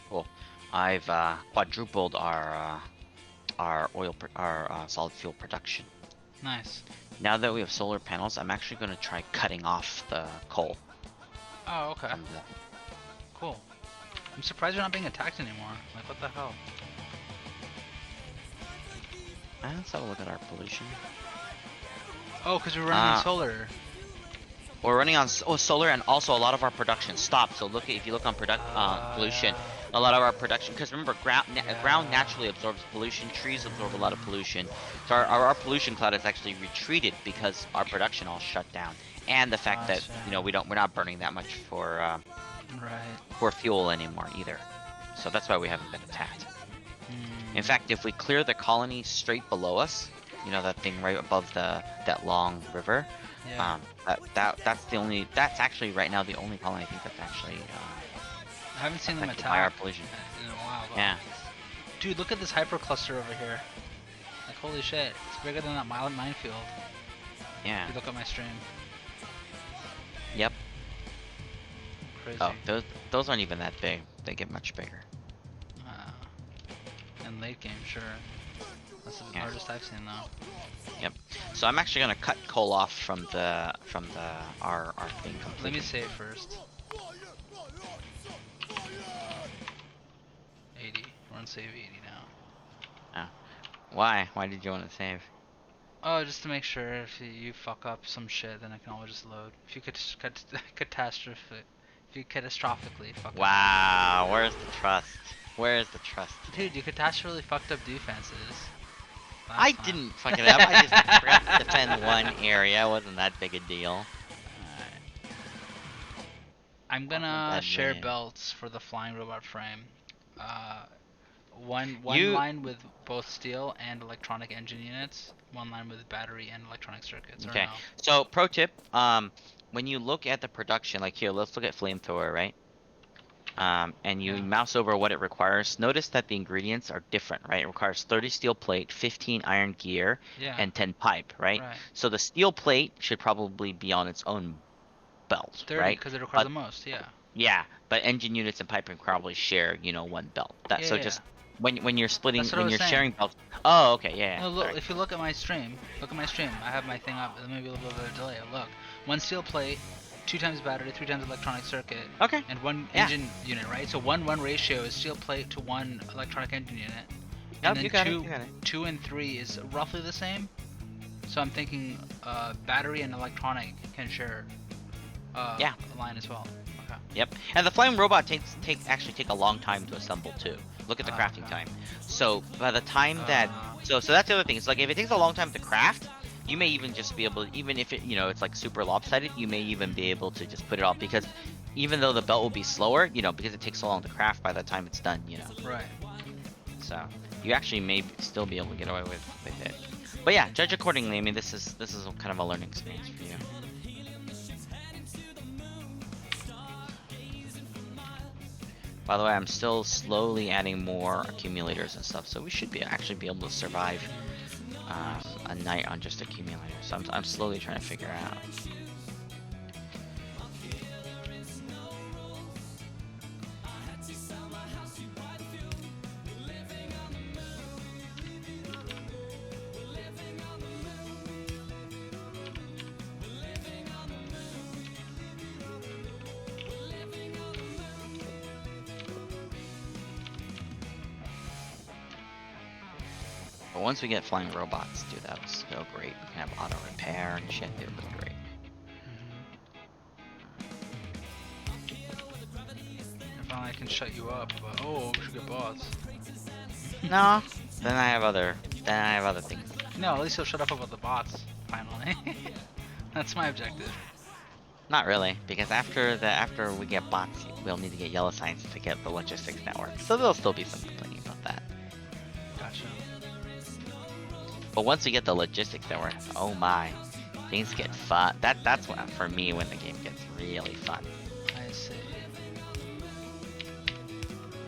Cool. I've quadrupled our solid fuel production. Nice. Now that we have solar panels, I'm actually going to try cutting off the coal. Oh, okay. from the- Cool. I'm surprised you're not being attacked anymore. Like, what the hell? Let's have a look at our pollution. Oh, because we're running on Ah. solar. We're running on solar, and also a lot of our production stopped. So if you look on pollution, a lot of our production, because remember, ground naturally absorbs pollution. Trees absorb a lot of pollution. So our pollution cloud has actually retreated because our production all shut down, and the fact that Gotcha. we're not burning that much for fuel anymore either. So that's why we haven't been attacked. Hmm. In fact, if we clear the colony straight below us, you know, that thing right above that long river. Yeah. That's actually right now the only colony I think that's actually I haven't seen them affected by our attack pollution. in a while. Though. Yeah. Dude, look at this hyper cluster over here. Like holy shit, it's bigger than that minefield. Yeah. If you look at my stream. Yep. Crazy. Oh, those aren't even that big. They get much bigger. And late game, sure. That's the largest I've seen though. Yep. So I'm actually gonna cut coal off from our thing completely. Let me save first. 80. We're on save 80 now. Why? Why did you want to save? Oh, just to make sure if you fuck up some shit, then I can always just load. If you could catastrophically fuck up. Wow, where's the trust? Where's the trust? Dude, you catastrophically fucked up defenses. I didn't fuck it up. I just forgot to defend one area. It wasn't that big a deal. I'm gonna share belts for the flying robot frame. One line with both steel and electronic engine units. One line with battery and electronic circuits. Okay. Or no? So pro tip, when you look at the production, like here, let's look at flamethrower, right? And you mouse over what it requires. Notice that the ingredients are different, right? It requires 30 steel plate, 15 iron gear, and 10 pipe, right? So the steel plate should probably be on its own belt, 30, right? because it requires the most, yeah. Yeah, but engine units and piping probably share, you know, one belt. So just when you're splitting, when you're sharing belts. Oh, okay, yeah. No, look, if you look at my stream, I have my thing up. There may be a little bit of a delay. Look, one steel plate, 2 times battery, 3 times electronic circuit. Okay. And 1 engine unit, right? So 1-1 ratio is steel plate to 1 electronic engine unit. And then you got 2 and 3 is roughly the same. So I'm thinking battery and electronic can share a line as well. Okay. Yep. And the flying robot actually take a long time to assemble too. Look at the crafting time. So by the time that so that's the other thing. It's like if it takes a long time to craft, you may even just be able to, even if it, you know, it's like super lopsided, you may even be able to just put it off, because even though the belt will be slower, you know, because it takes so long to craft, by the time it's done, you know. Right. So you actually may still be able to get away with it. But yeah, judge accordingly. I mean, this is kind of a learning experience for you. By the way, I'm still slowly adding more accumulators and stuff, so we should actually be able to survive a night on just accumulators. So I'm slowly trying to figure out. But once we get flying robots, dude, that was so great. We can have auto repair and shit. It was great. If only I can shut you up, but we should get bots. No, then I have other things. No, at least you'll shut up about the bots finally. That's my objective. Not really, because after we get bots, we'll need to get yellow signs to get the logistics network. So there'll still be some complaining about that. Gotcha. But once we get the logistics network, oh my, things get fun. That's what, for me, when the game gets really fun. I see.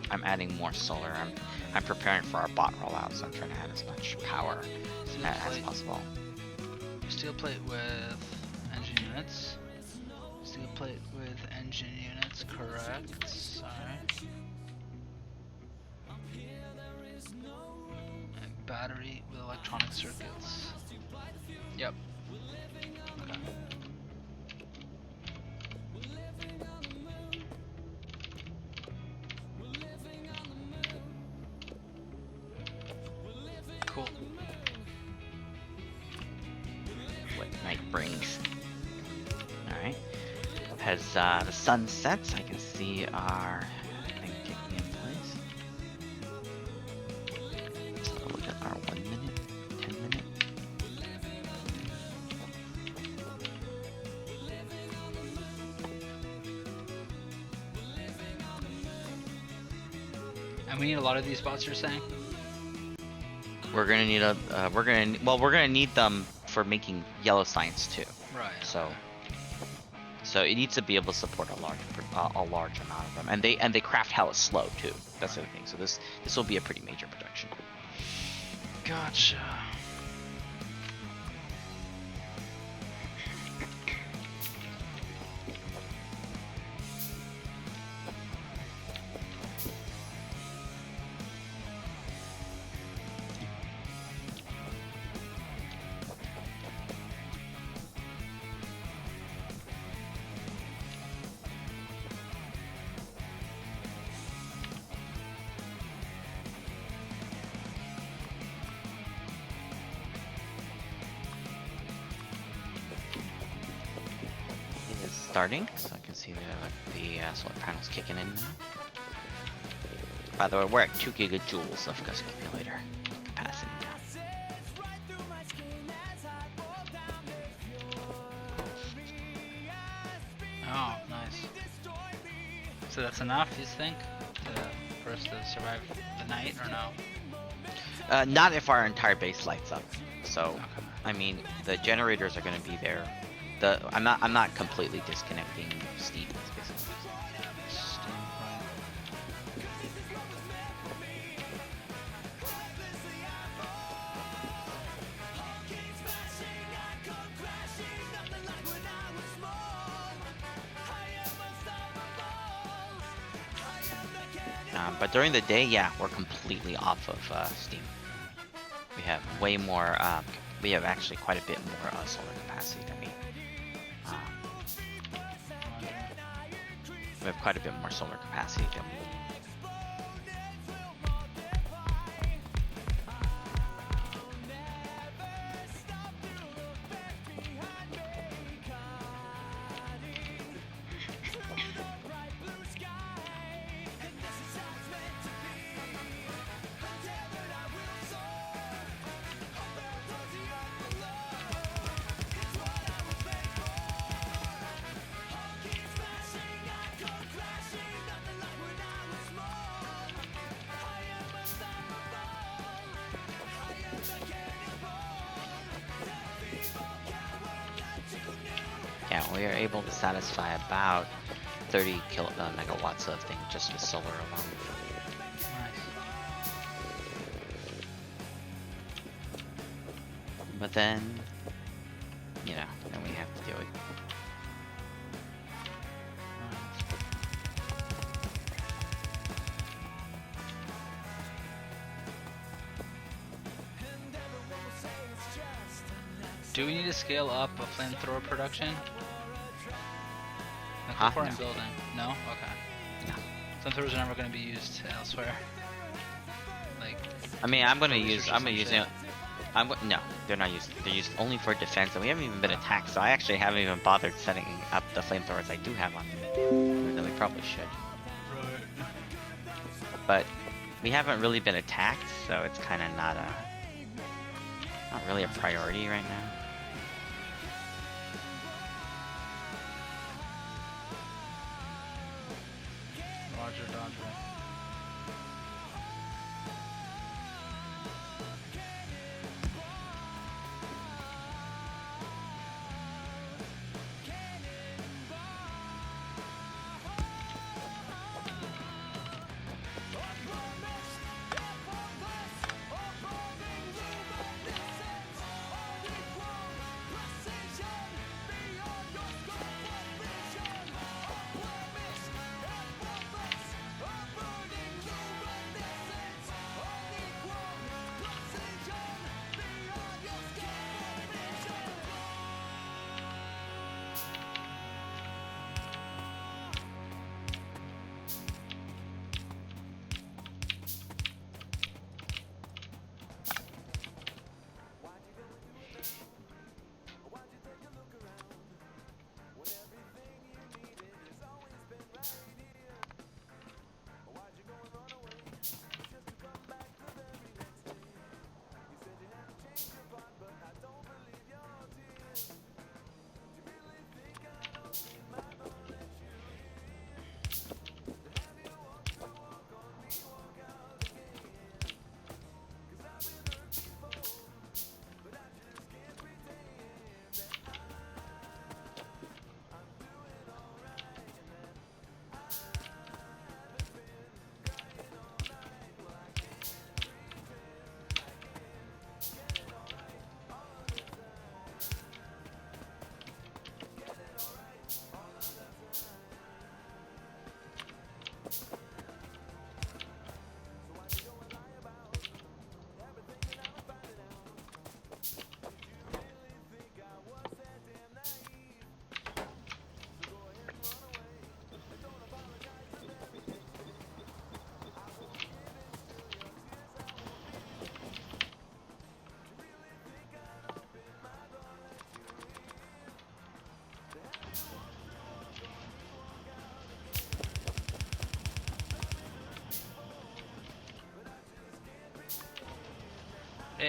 I'm adding more solar. I'm preparing for our bot rollout, so I'm trying to add as much power as possible. Steel plate with engine units. Steel plate with engine units, correct. Alright. And battery with electronic circuits. Yep. Okay. Cool. What night brings. Alright. As the sun sets, I can see our thing kicking in place. So look at our 1 minute, 10 minute. And we need a lot of these bots, you're saying? We're gonna need a. We're gonna need them for making yellow science too. Right. So. okay. So it needs to be able to support a large amount of them, and they craft hella slow too. That's the other thing. So this will be a pretty major production. Gotcha. It is starting, so I can see the solar panels kicking in now. By the way, we're at 2 gigajoules of gust accumulator capacity now. Oh, nice. So that's enough, you think, for us to survive the night, or no? Not if our entire base lights up. So, Okay. I mean, the generators are going to be there. I'm not completely disconnecting steam. Basically. But during the day, yeah, we're completely off of steam. We have way more. We have actually quite a bit more solar capacity than we. We have quite a bit more solar capacity than we. Yeah, we are able to satisfy about 30 megawatts of thing just with solar alone. Nice. But then, you know, then we have to do it. Do we need to scale up a flamethrower production? Like Huh? before I'm No. building? No? Okay. No. Flamethrowers are never going to be used elsewhere. Like, I mean, I'm gonna For research use. or I'm gonna some use shit? it. No, they're not used. They're used only for defense, and we haven't even been attacked. So I actually haven't even bothered setting up the flamethrowers I do have on me. Even though we probably should. But we haven't really been attacked, so it's kind of not really a priority right now. Roger, Dodger.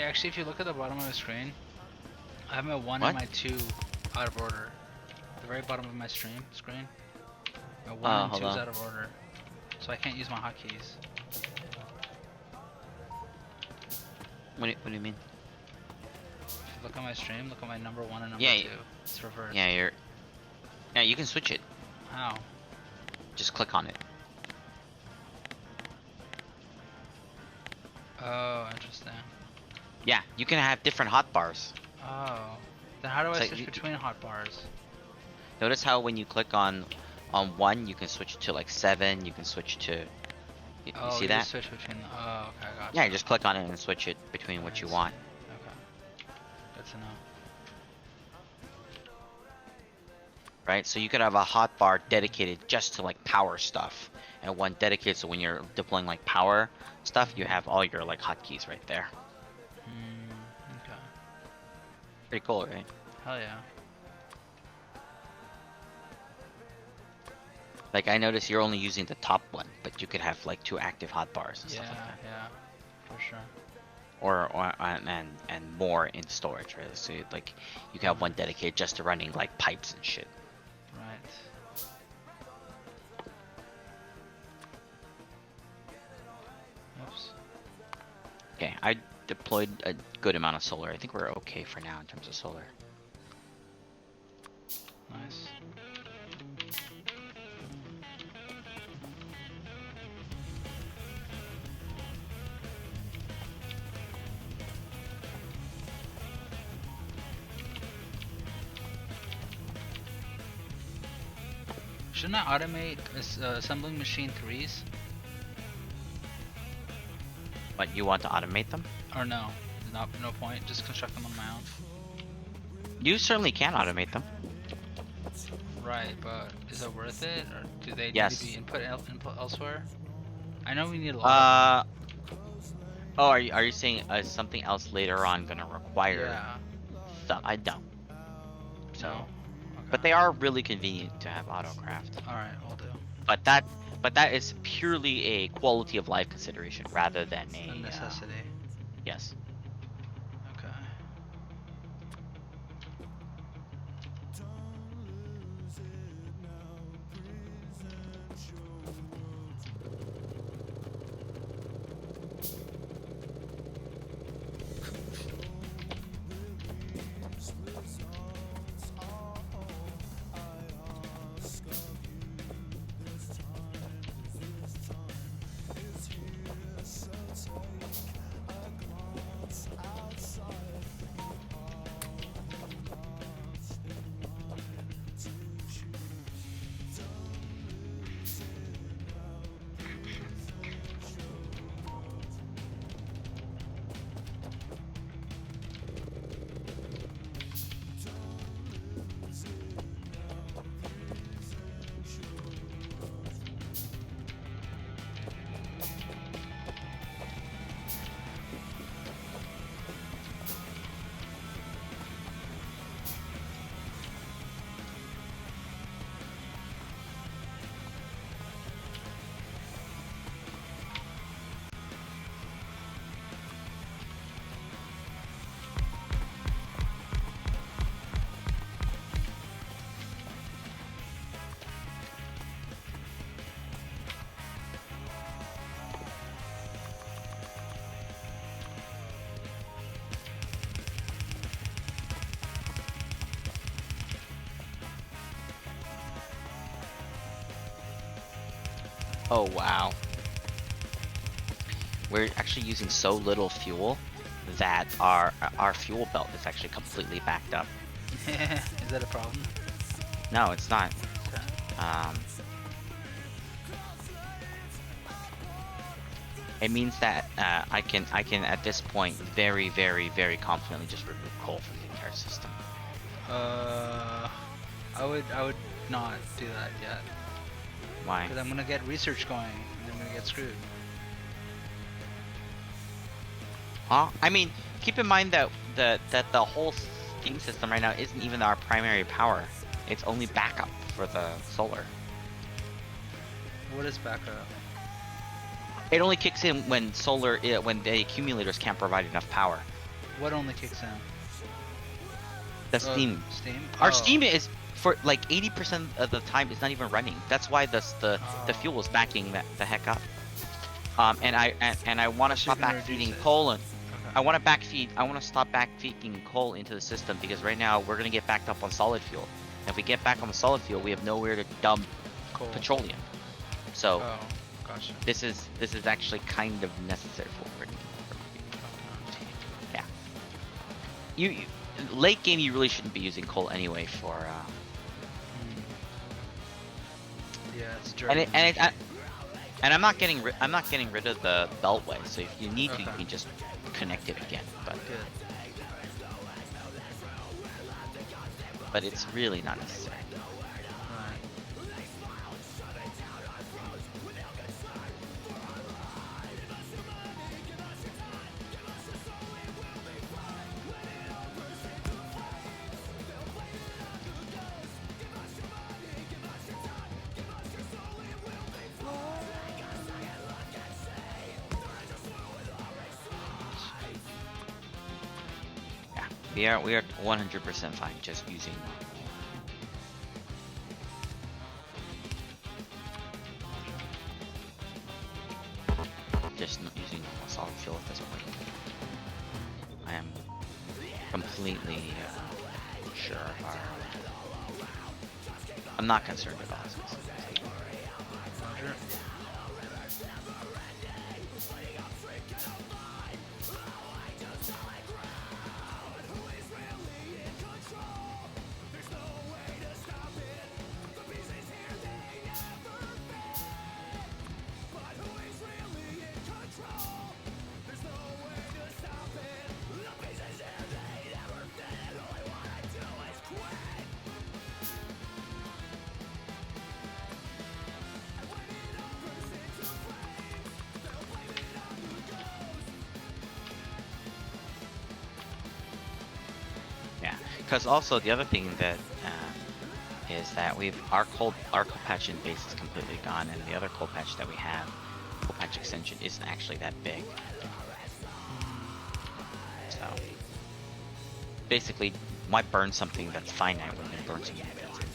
actually, if you look at the bottom of the screen, I have my 1 What? and my 2 out of order. The very bottom of my stream screen. My 1 and hold 2 is on. out of order. So I can't use my hotkeys. What do you mean? If you look at my stream, look at my number 1 and number Yeah, 2. It's reversed. Yeah, yeah, you can switch it. How? Just click on it. Oh, interesting. Yeah, you can have different hotbars. Oh. Then how do I It's like switch you- between hotbars? Notice how when you click on 1, you can switch to like 7. You can switch to. You Oh, see you that? just switch between. Oh, okay, I gotcha. Yeah, you just click on it and switch it between what you Nice. want. Okay. Good to know. Right? So you could have a hotbar dedicated just to like power stuff, and one dedicated so when you're deploying like power stuff, you have all your like hotkeys right there. Okay. Pretty cool, right? Hell yeah. Like I noticed you're only using the top one, but you could have like 2 active hotbars and Yeah, stuff like that. yeah. For sure. And more in storage, right? So like you can have one dedicated just to running like pipes and shit. Right. Oops. Okay, I deployed a good amount of solar. I think we're okay for now in terms of solar. Nice. Shouldn't I automate assembling machine 3s? But you want to automate them? Or no? No point. Just construct them on my own. You certainly can automate them. Right, but is it worth it, or do they need Yes. to be input elsewhere? I know we need a lot. Oh, are you saying something else later on gonna require Yeah. stuff? I don't. So, No. Okay. but they are really convenient to have autocraft. All right, we'll do. But that is purely a quality of life consideration rather than A a necessity. yes. Okay. Oh wow. We're actually using so little fuel that our fuel belt is actually completely backed up. Is that a problem? No, it's not. Okay. It means that I can at this point very confidently just remove coal from the entire system. I would not do that yet. Why? Because I'm gonna get research going, and I'm gonna get screwed. Huh? I mean, keep in mind that the whole steam system right now isn't even our primary power. It's only backup for the solar. What is backup? It only kicks in when when the accumulators can't provide enough power. What only kicks in? The steam. Steam. Our Oh. steam is for like 80% of the time it's not even running. That's why the fuel is backing the heck up. And I want to So you stop can back reduce feeding it. coal and Okay. I want to stop back feeding coal into the system because right now we're gonna get backed up on solid fuel. And if we get back on the solid fuel, we have nowhere to dump Cool. petroleum. So Oh, gotcha. this is actually kind of necessary for me. Yeah. You late game you really shouldn't be using coal anyway for Yeah, it's dirty. and I'm not getting rid of the beltway. So if you need to, you Okay. can just connect it again. Good. But it's really not necessary. Right. Yeah, we are 100% fine just using. Just using solid fuel at this point. I am completely sure of our. I'm not concerned at all. Roger. Yeah, because also the other thing that is that our coal patch in base is completely gone, and the other coal patch that we have, coal patch extension, isn't actually that big. So basically, why burn something that's finite when you burn something that's infinite?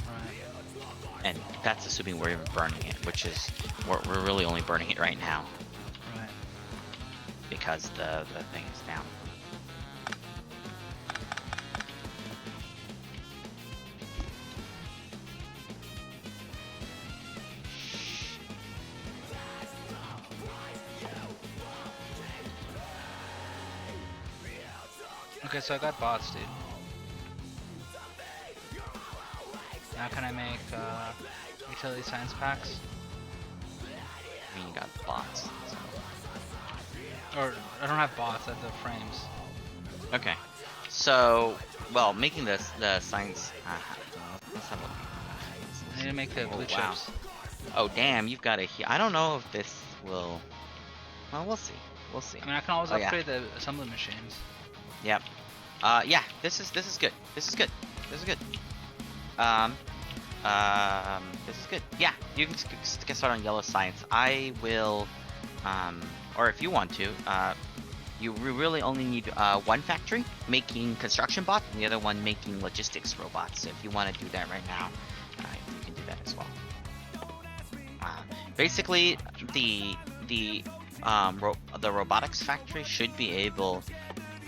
Right. And that's assuming we're even burning it, which is we're really only burning it right now Right. because the thing is down. Okay, so I got bots, dude. Now can I make utility science packs? I mean, you got bots. So. Or I don't have bots. I have the frames. Okay, so well, making the science. Let's have a look. I need to make the blue Wow. chips. Oh damn, you've got a. I don't know if this will. Well, we'll see. We'll see. I mean, I can always Oh, yeah. upgrade the assembly machines. Yep. Yeah. This is good. This is good. This is good. This is good. Yeah, you can get started on yellow science. I will, or if you want to, you really only need one factory making construction bots, and the other one making logistics robots. So if you want to do that right now, you can do that as well. Basically, the robotics factory should be able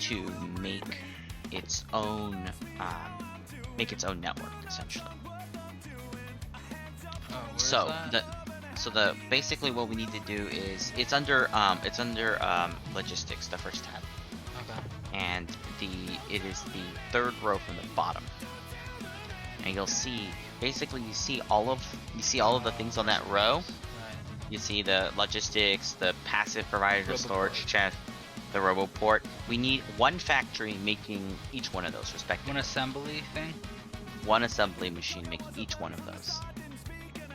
to make its own network essentially. Oh, where's So that? basically what we need to do is it's under logistics, the first tab, Okay. and it is the third row from the bottom, and you'll see basically you see all of the things on that row. Right. You see the logistics, the passive provider, the storage Roboport. chest, the roboport. We need one factory making each one of those respectively. One assembly thing. One assembly machine making each one of those. Okay.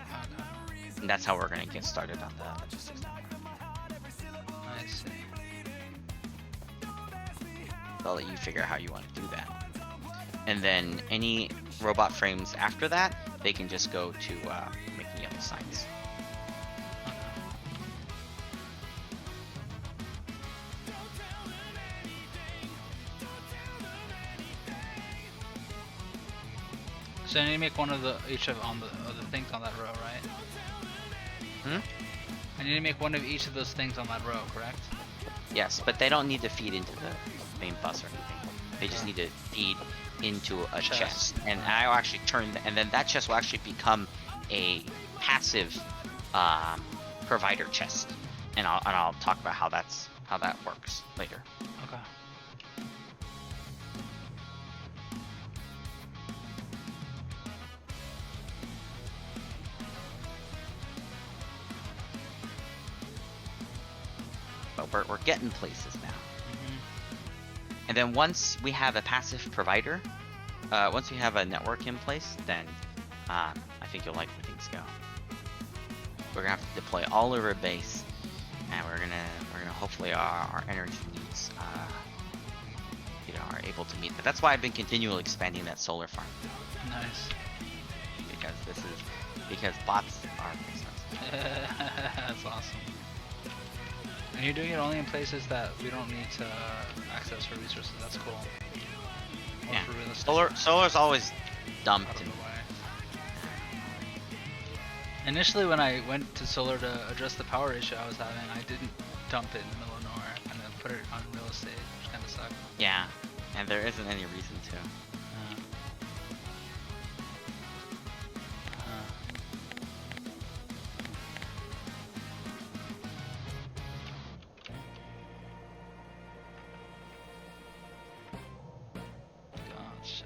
And that's how we're going to get started on the logistics. I see. I'll let you figure out how you want to do that. And then any robot frames after that, they can just go to making yellow signs. Okay. So I need to make one of the each of the things on that row, right? Hmm? I need to make one of each of those things on that row, correct? Yes, but they don't need to feed into the main bus or anything. They just need to feed into a chest. And I'll actually and then that chest will actually become a passive provider chest. And I'll talk about how that works later. Okay. But we're getting places now. Mm-hmm. And then once we have a passive provider, once we have a network in place, then I think you'll like where things go. We're gonna have to deploy all over base, and we're gonna hopefully our energy needs, are able to meet that. That's why I've been continually expanding that solar farm, Nice. because bots are expensive. That's awesome. And you're doing it only in places that we don't need to access for resources. That's cool. Or Yeah. for real estate. Solar's always dumped. Out of the way. Initially, when I went to solar to address the power issue I was having, I didn't dump it in the middle of nowhere and then put it on real estate, which kind of sucked. Yeah, and there isn't any reason to. Gotcha.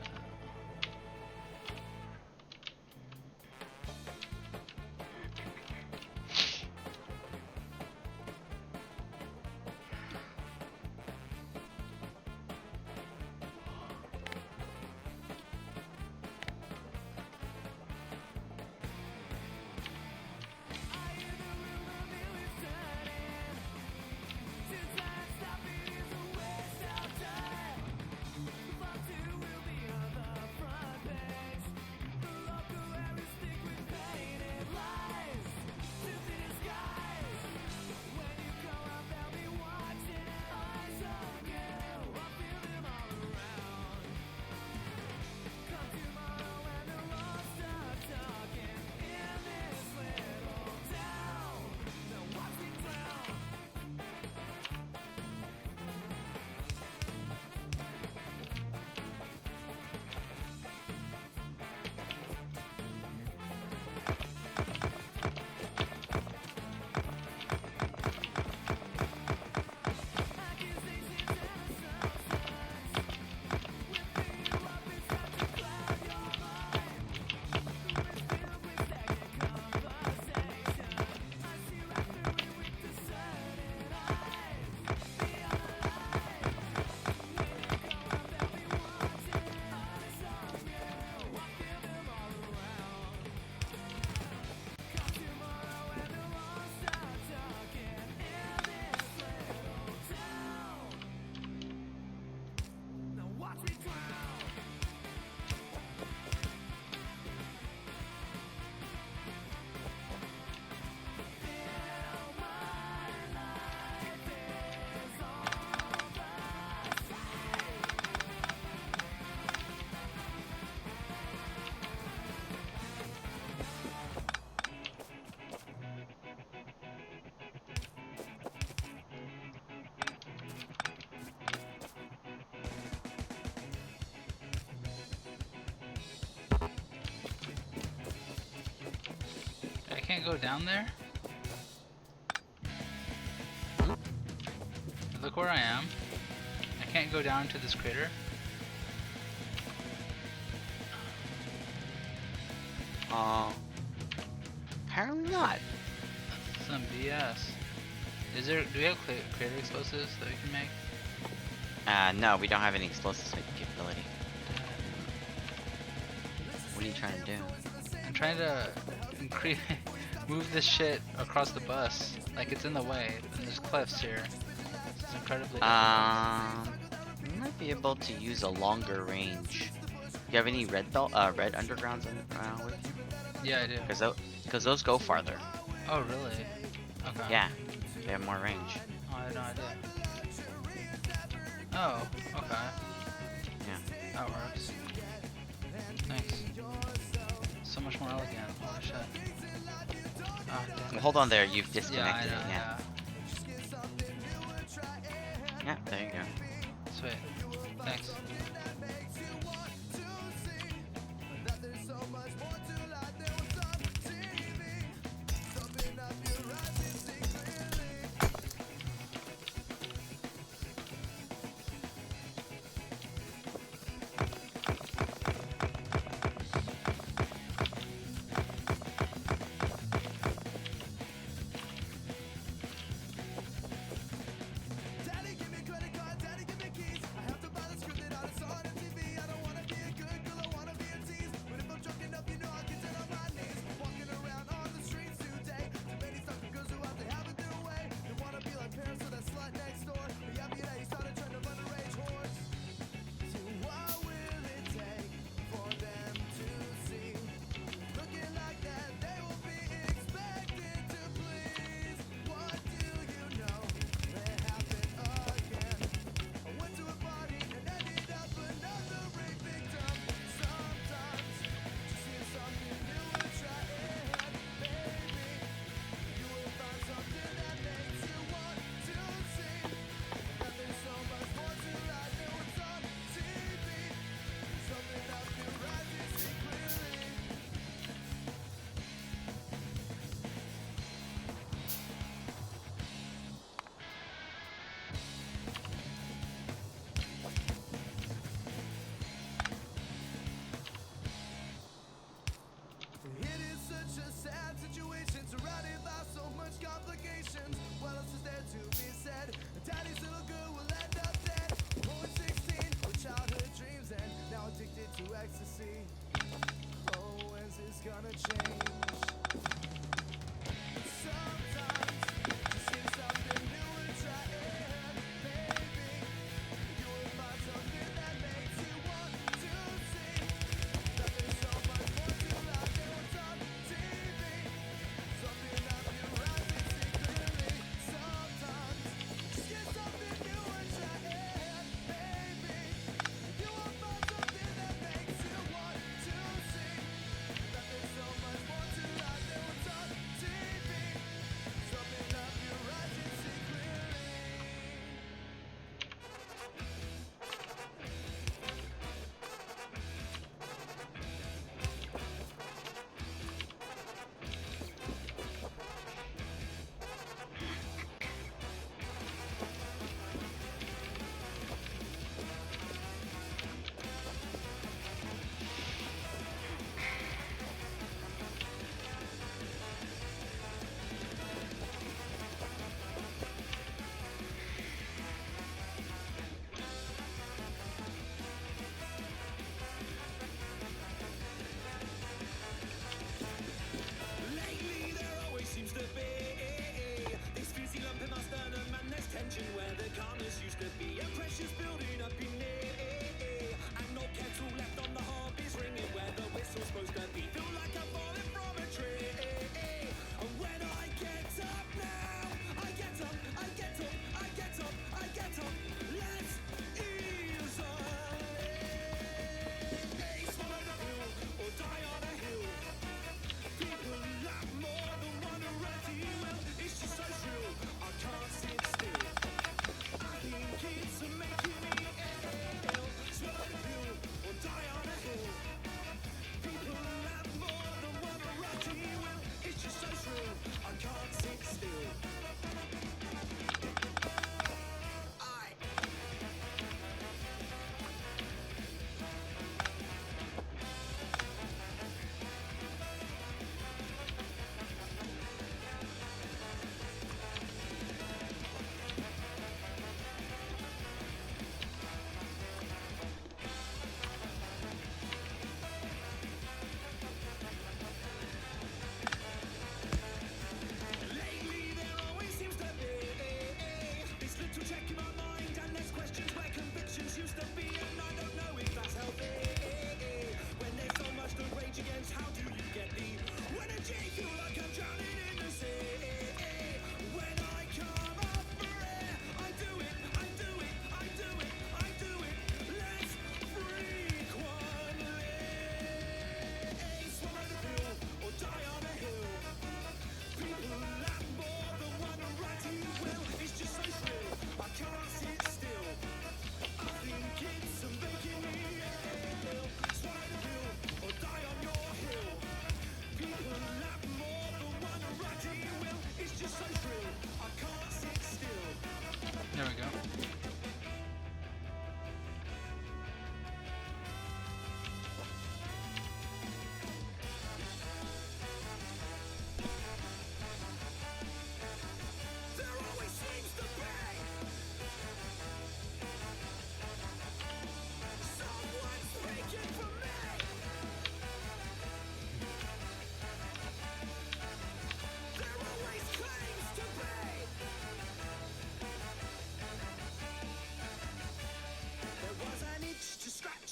I can't go down there? Look where I am. I can't go down to this crater. Apparently not. That's some BS. Do we have crater explosives that we can make? No, we don't have any explosives making capability. What are you trying to do? I'm trying to move this shit across the bus. Like it's in the way. And there's cliffs here. It's incredibly difficult. You might be able to use a longer range. Do you have any red undergrounds with you? Yeah, I do. Because those go farther. Oh, really? Okay. Yeah, they have more range. Oh, I had no idea. Oh, okay. Yeah. That works. Thanks. much more elegant. Holy shit. Ah, damn it. Hold on there, you've Yeah, I disconnected know, it. Yeah. Yeah, there you go. Sweet. Thanks.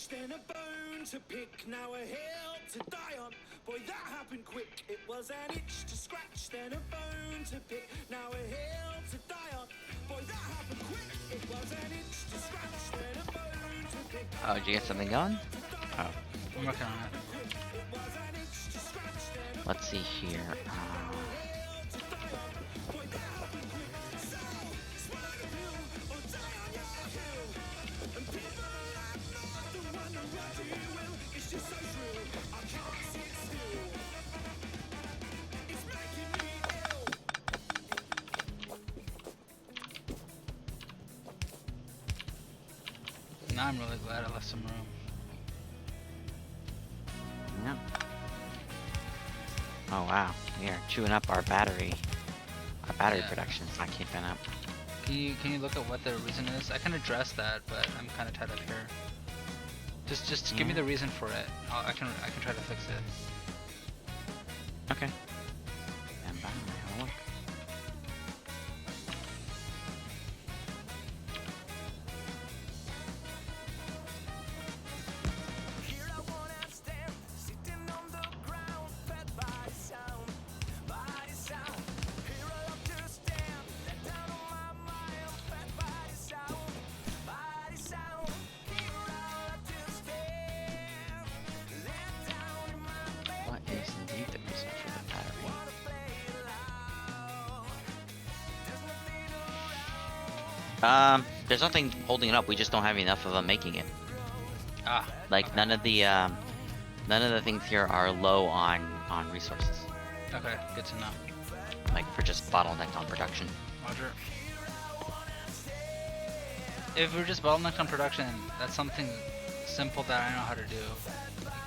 scratch, then a bone to pick, now a hill to die on. Boy, that happened quick. It was an itch to scratch, then a bone to pick, now a hill to die on. Boy, that happened quick. It was an itch to scratch, then a bone to pick. Oh, did you get something going? Oh, I'm working on it. let's see here. Now I'm really glad I left some room. Yep. Oh wow, we are chewing up our battery. Our battery Yeah. production's not keeping up. Can you look at what the reason is? I can address that, but I'm kind of tied up here. Just give me the reason for it. I can try to fix it. Okay. And bye. Have a look. Here I wanna stand, sitting on the ground, fed by sound, by sound. Here I love to stand, let down on my mind, fed by sound, by sound. Here I love to stand, let down in my bed. What is indeed the reason for the battery? Wanna play it loud. There's nothing around. There's nothing holding it up. We just don't have enough of them making it. Ah, Like none of the things here are low on resources. okay, good to know. Like we're just bottlenecked on production. Roger. If we're just bottlenecked on production, that's something simple that I know how to do.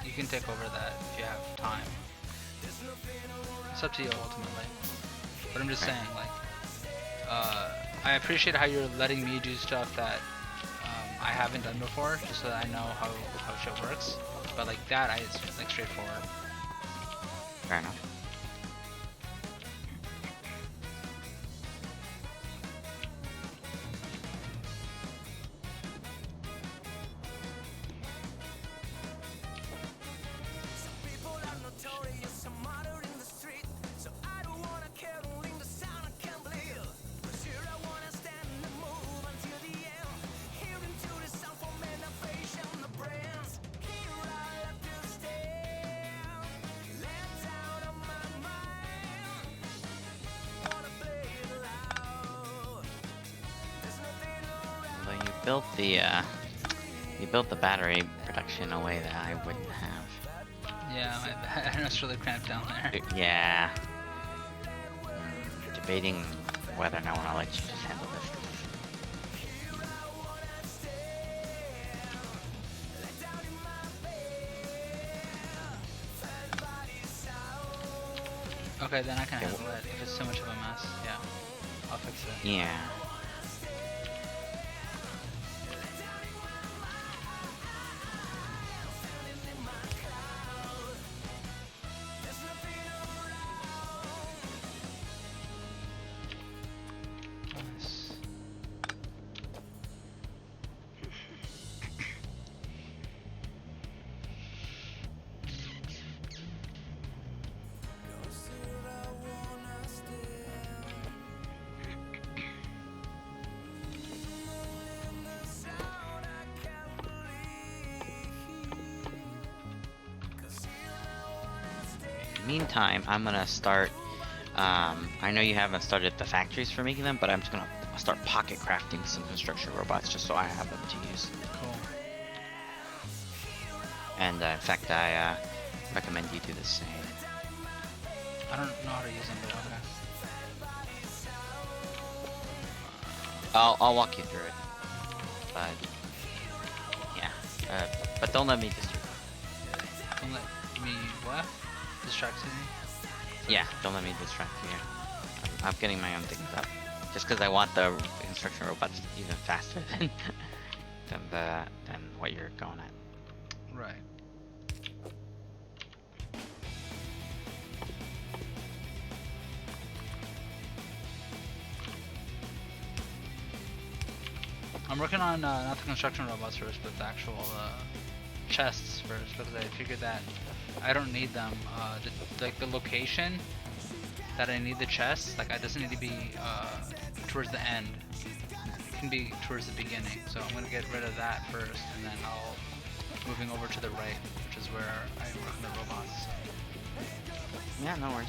You can take over that if you have time. It's up to you ultimately. But I'm just Right. saying, like, I appreciate how you're letting me do stuff that I haven't done before, just so that I know how shit works. But like that, it's like straightforward. Fair enough. People are notorious, I'm murder in the street. So I don't wanna care, only the sound I can't believe. But here I wanna stand and move until the end. Here into the sound from innovation, the brands. Here I have to stand. Let down on my mind. Wanna play it loud. There's nothing around. Although you built the battery production in a way that I wouldn't have. Yeah, my bad. I know it's really cramped down there. Yeah. Debating whether or not I want to let you just handle this. Okay, then I can Okay, handle it. If it's too much of a mess, yeah, I'll fix it. Yeah. Nice. Meantime, I'm gonna start. I know you haven't started the factories for making them, but I'm just gonna start pocket crafting some construction robots just so I have them to use. Cool. And in fact, I recommend you do the same. I don't know how to use them, but okay. I'll walk you through it. But yeah, but don't let me distract. Don't let me what? Distract me? Yeah, don't let me distract you. I'm getting my own things up. Just because I want the construction robots even faster than what you're going at. Right. I'm working on not the construction robots first, but the actual chests first because I figured that I don't need them. Like the location that I need the chests, like it doesn't need to be towards the end. It can be towards the beginning. So I'm gonna get rid of that first, and then I'll moving over to the right, which is where I work on the robots. Yeah, no worries.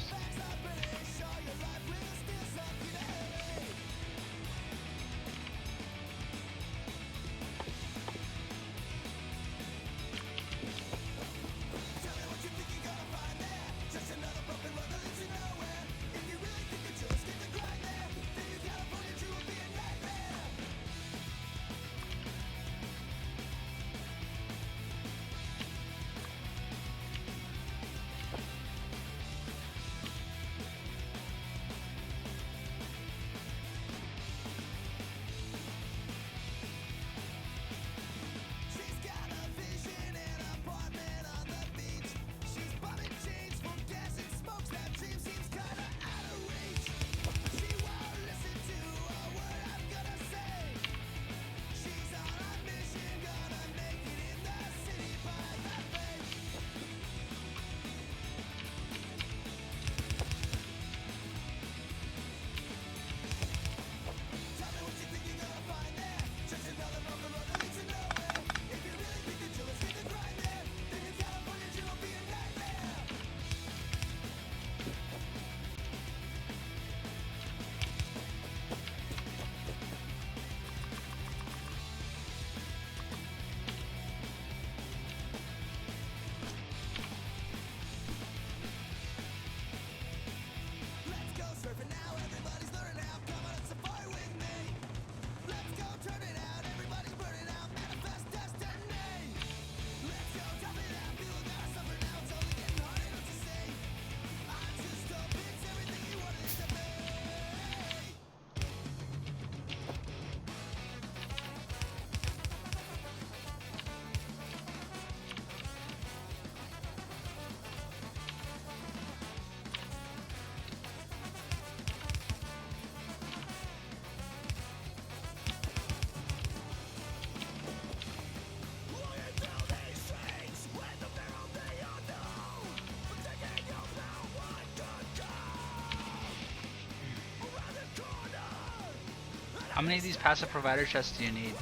How many of these passive provider chests do you need?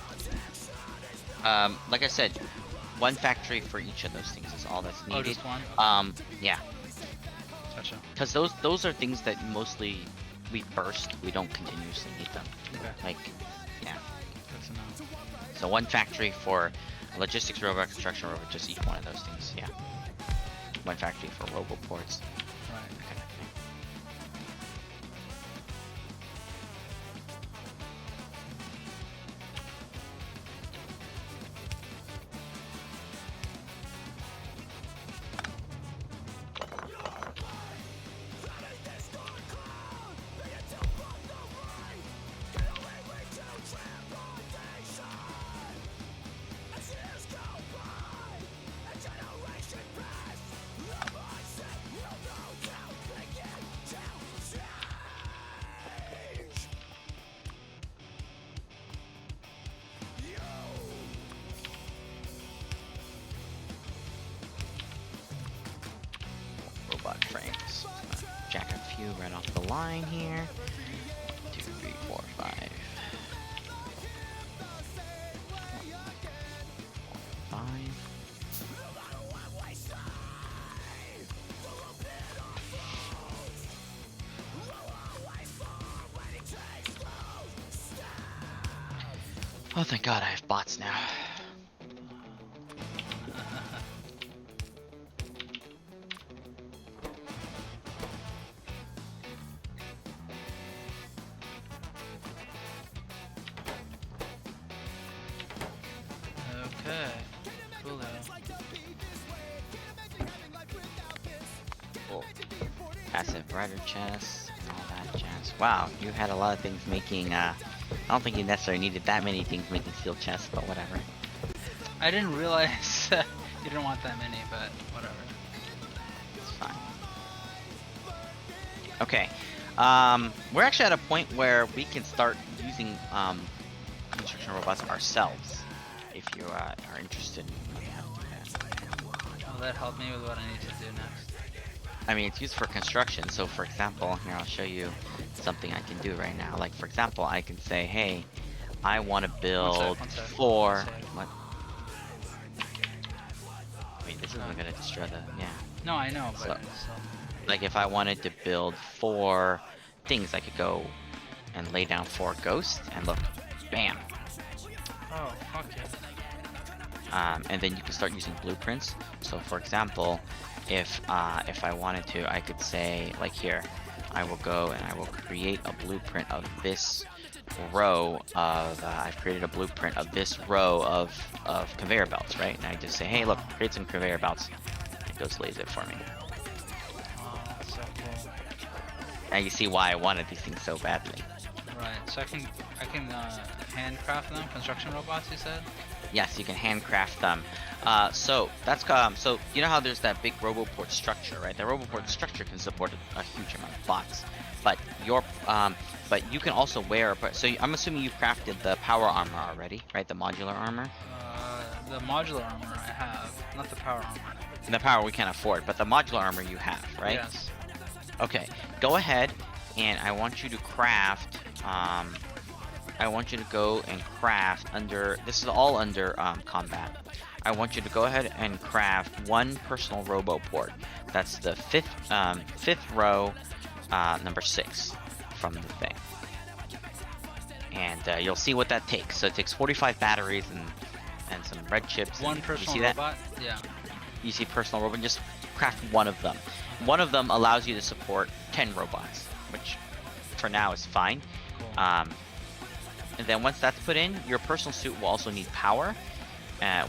Like I said, one factory for each of those things is all that's needed. Oh, just one? Yeah. Gotcha. Because those are things that mostly we burst. We don't continuously need them. Okay. Like, yeah. Good to know. So one factory for logistics robot, construction robot, just each one of those things. Yeah. One factory for roboports. Right. Okay. Robot frames. Jack a few right off the line here. 2, 3, 4, 5. 5. Oh, thank God I have bots now. Okay. Cool. Cool. Passive rider chest and all that jazz. Wow, you had a lot of things making, I don't think you necessarily needed that many things making steel chests, but whatever. I didn't realize you didn't want that many, but whatever. It's fine. Okay. We're actually at a point where we can start using, construction robots ourselves. If you are interested in learning how to do that. Will that help me with what I need to do next? I mean, it's used for construction. So, for example, here I'll show you something I can do right now. Like, for example, I can say, hey, I want to build One sec. 4. What? Wait, this isn't gonna destroy the. Yeah. No, I know, but So- it's, Like, if I wanted to build 4 things, I could go and lay down 4 ghosts, and look, bam. oh, fuck yeah. And then you can start using blueprints. So, for example, if I wanted to, I could say, like here, I will go and I will create a blueprint of this row of. I've created a blueprint of this row of conveyor belts, right? And I just say, hey, look, create some conveyor belts. It goes lays it for me. Oh, that's so cool. Now you see why I wanted these things so badly. Right, so I can handcraft them, construction robots, you said? Yes, you can handcraft them. So that's so you know how there's that big Roboport structure, right? The Roboport structure can support a huge amount of bots, but but you can also wear. So I'm assuming you crafted the power armor already, right? The modular armor. The modular armor I have, not the power armor. The power we can't afford, but the modular armor you have, right? Yes. Okay, go ahead, and I want you to craft. I want you to go and craft under. This is all under combat. I want you to go ahead and craft 1 personal Roboport. That's the fifth row, number 6 from the thing. And you'll see what that takes. So it takes 45 batteries and some red chips. One and, personal you see robot? Yeah. You see personal robot, just craft 1 of them. One of them allows you to support 10 robots, which for now is fine. Cool. And then once that's put in, your personal suit will also need power.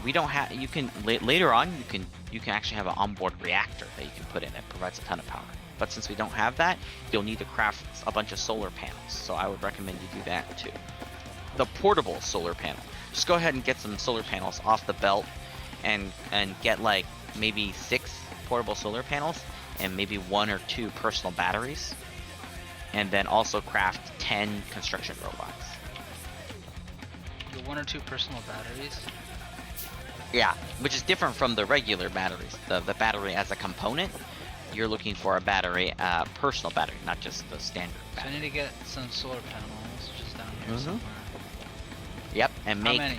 We don't have. You can later on. You can actually have an onboard reactor that you can put in that provides a ton of power. But since we don't have that, you'll need to craft a bunch of solar panels. So I would recommend you do that too. The portable solar panel. Just go ahead and get some solar panels off the belt, and get like maybe 6 portable solar panels and maybe 1 or 2 personal batteries, and then also craft 10 construction robots. The 1 or 2 personal batteries? Yeah, which is different from the regular batteries. The battery as a component, you're looking for a battery, personal battery, not just the standard So I battery. need to get some solar panels just down here Mhm. somewhere. Yep, and make many?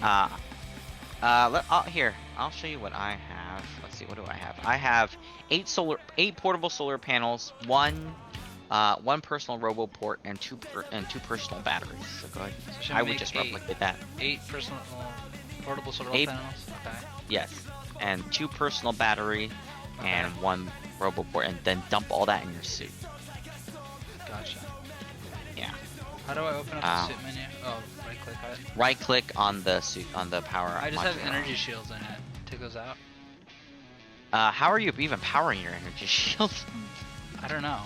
here, I'll show you what I have. Let's see, what do I have? I have 8 portable solar panels, 1 personal Roboport, and 2 personal batteries. So go ahead. So should I we would make just 8? replicate that. 8 personal portable solar 8 panels? Okay. Yes, and 2 personal battery, and 1 Roboport, and then dump all that in your suit. Gotcha. Yeah. How do I open up the suit menu? Oh, right click on it. Right click on the suit, on the power. I just have module. energy shields in it. Take those out? How are you even powering your energy shields? I don't know.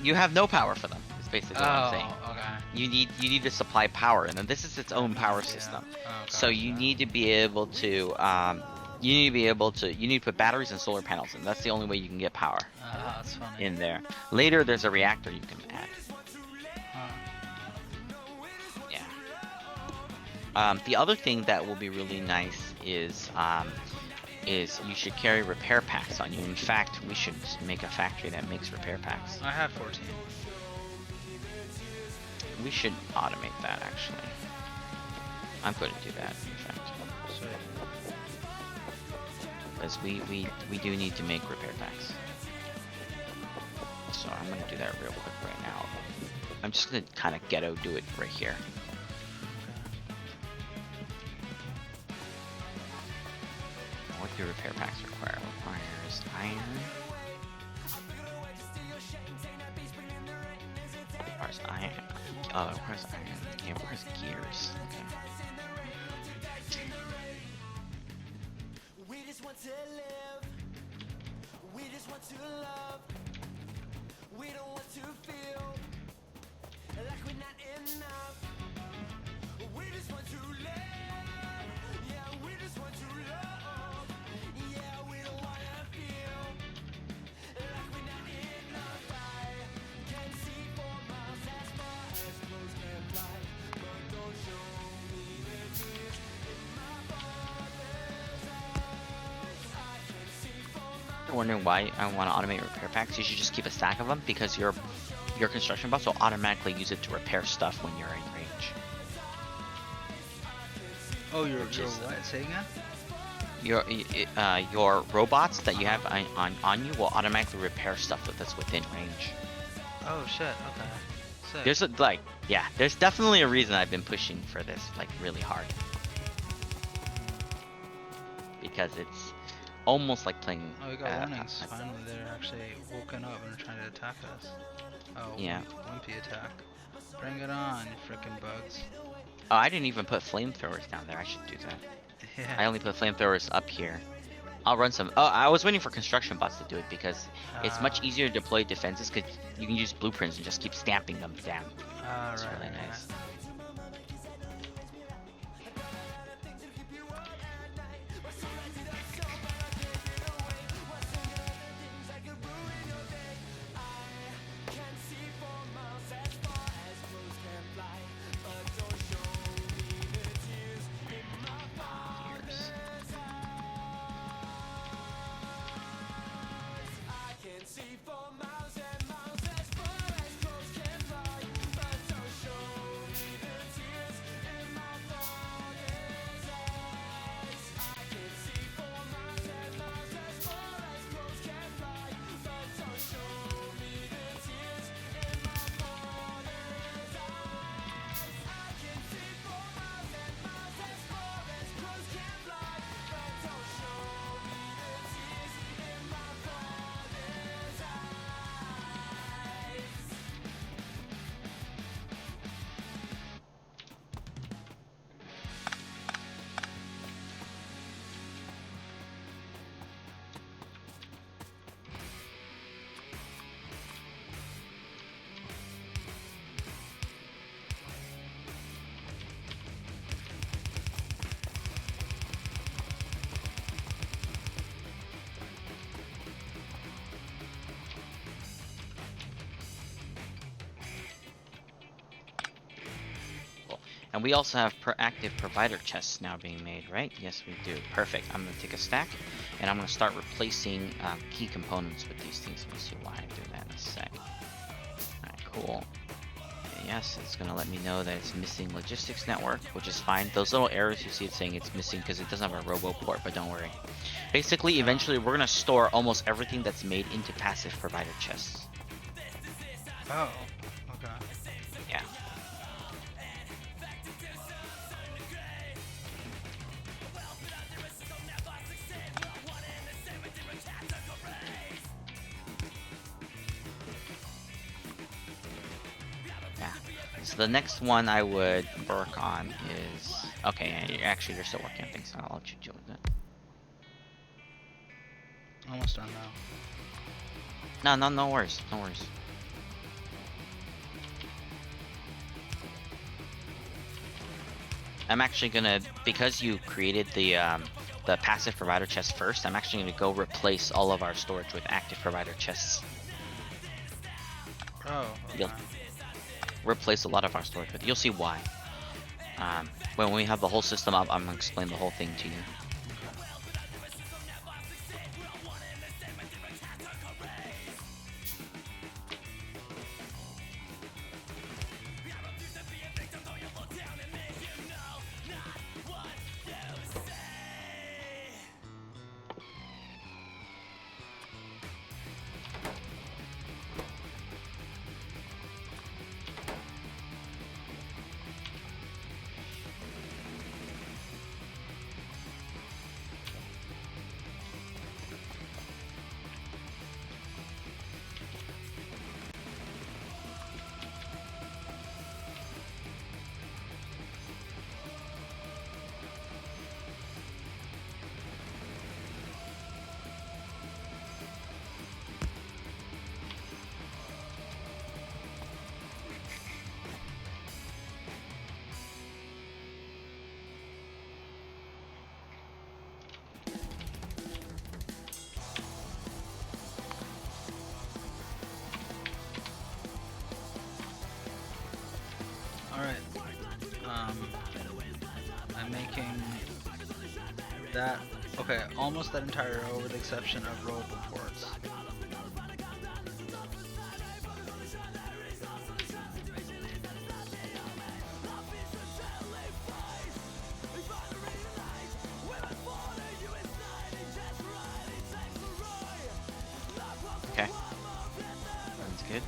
You have no power for them. Is basically what I'm saying. Okay. You need to supply power, and then this is its own power system. Oh, So you need to be able to you need to put batteries and solar panels in. That's the only way you can get power That's funny. in there. Later, there's a reactor you can add. Yeah. The other thing that will be really nice is you should carry repair packs on you. In fact, we should make a factory that makes repair packs. I have 14. We should automate that, actually. I'm going to do that, in fact. Sweet. Because we do need to make repair packs. So I'm going to do that real quick right now. I'm just going to kind of ghetto do it right here. What do repair packs require? Requires iron. Requires iron. Oh, it requires iron. Yeah, it requires gears. Okay. We just want to live. We just want to love. We don't want to feel like we're not enough. We just want to live. Yeah, we just want to love. Yeah, we don't want to feel like we're not enough. I can see for miles as far as close can fly, but don't show me the tears in my father's eyes. I can you're wondering why I want to automate repair packs, you should just keep a stack of them because your construction bots will automatically use it to repair stuff when you're in range. Oh, your Which is, what? Say again? Your robots that you have on you will automatically repair stuff that's within range. Oh shit. Okay. Sick. There's there's definitely a reason I've been pushing for this like really hard. Because it's almost like playing. Oh, we got warnings. Finally, they're actually woken up and are trying to attack us. Oh, yeah. Wimpy attack. Bring it on, you frickin' bugs. Oh, I didn't even put flamethrowers down there. I should do that. Yeah. I only put flamethrowers up here. I'll run some. Oh, I was waiting for construction bots to do it because it's much easier to deploy defenses because you can use blueprints and just keep stamping them down. It's right, really nice. And we also have active provider chests now being made, right? Yes, we do. Perfect. I'm going to take a stack, and I'm going to start replacing key components with these things. Let me see why I do that in a sec. Alright, cool. Okay, yes, it's going to let me know that it's missing logistics network, which is fine. Those little errors you see it saying it's missing because it doesn't have a robo port, but don't worry. Basically, eventually, we're going to store almost everything that's made into passive provider chests. Oh, okay. Yeah. So the next one I would work on is... Okay, actually you're still working on things, so I'll let you deal with it. Almost done now. No worries, no worries. I'm actually gonna, because you created the passive provider chest first, I'm actually gonna go replace all of our storage with active provider chests. Oh, okay. You'll replace a lot of our storage with. You'll see why. When we have the whole system up, I'm gonna explain the whole thing to you. Okay, almost that entire row with the exception of row of reports. Okay. Sounds good.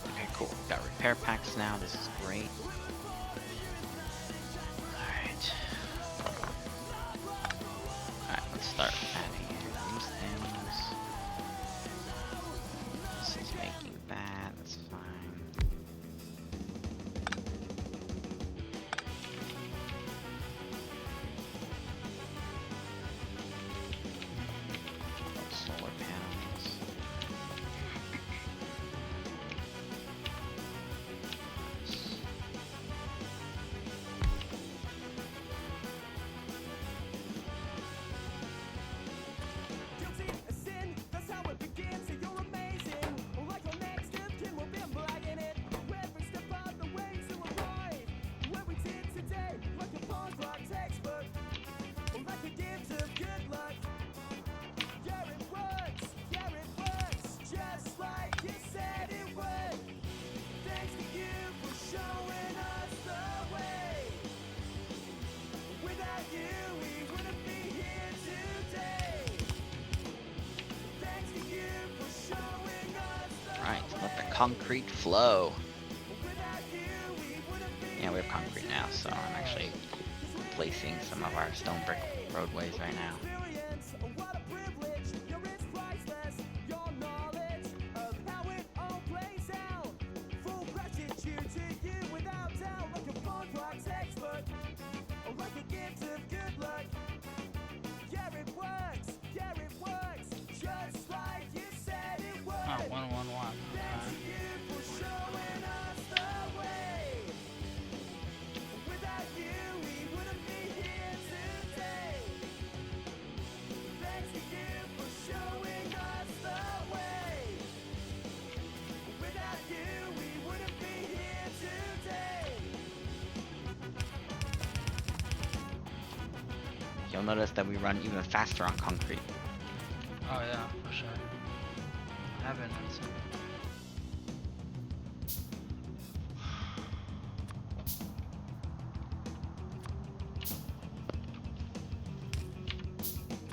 Okay, cool. Got repair packs now. This is great. Alright. Alright, let's start adding these things. This is making that. That's fine. Solar panels. Guilty as sin, that's how it begins. So you're amazing. Like your next of kin, we'll be bragging it. Every step of the way to arrive where we did today, like a punk rock textbook, like a gift of good luck. Yeah, it works, just like you said it would. Thanks to you for showing us the way. Without you, we wouldn't be here today. Thanks to you for showing us the Alright, let the concrete flow. Without you, we wouldn't be Yeah, we have concrete now, so I'm actually replacing some of our stone brick roadways right now. experience. What a privilege. Your it's priceless. Your knowledge of how it all plays out. Full gratitude to you without doubt. Like a punk rock textbook. Like a gift of good luck. Yeah, it works, just like you said it would. Oh, 111. Thanks to you for showing us the way. Without you, we wouldn't be here today. you'll notice that we run even faster on concrete. Oh yeah, for sure. I haven't noticed it.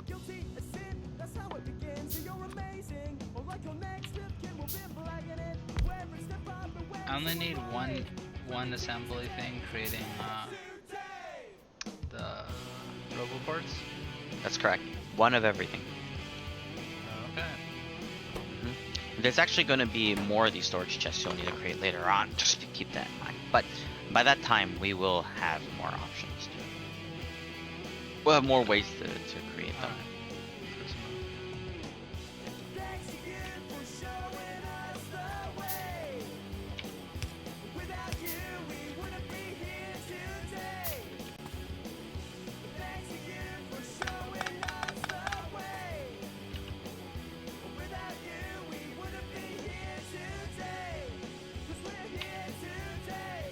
Guilty as sin, that's how it begins. So you're amazing. Or like your next trip, kid, we've been flagging it. Every step of the way. I only need one assembly thing creating the roboports. That's correct. One of everything. Okay. There's actually going to be more of these storage chests you'll need to create later on, just to keep that in mind. But by that time, we will have more options. We'll have more ways to create them. Alright. Thanks again for showing us the way. Without you, we wouldn't be here today. Thanks again for showing us the way. Without you, we wouldn't be here today. 'Cause we're here today.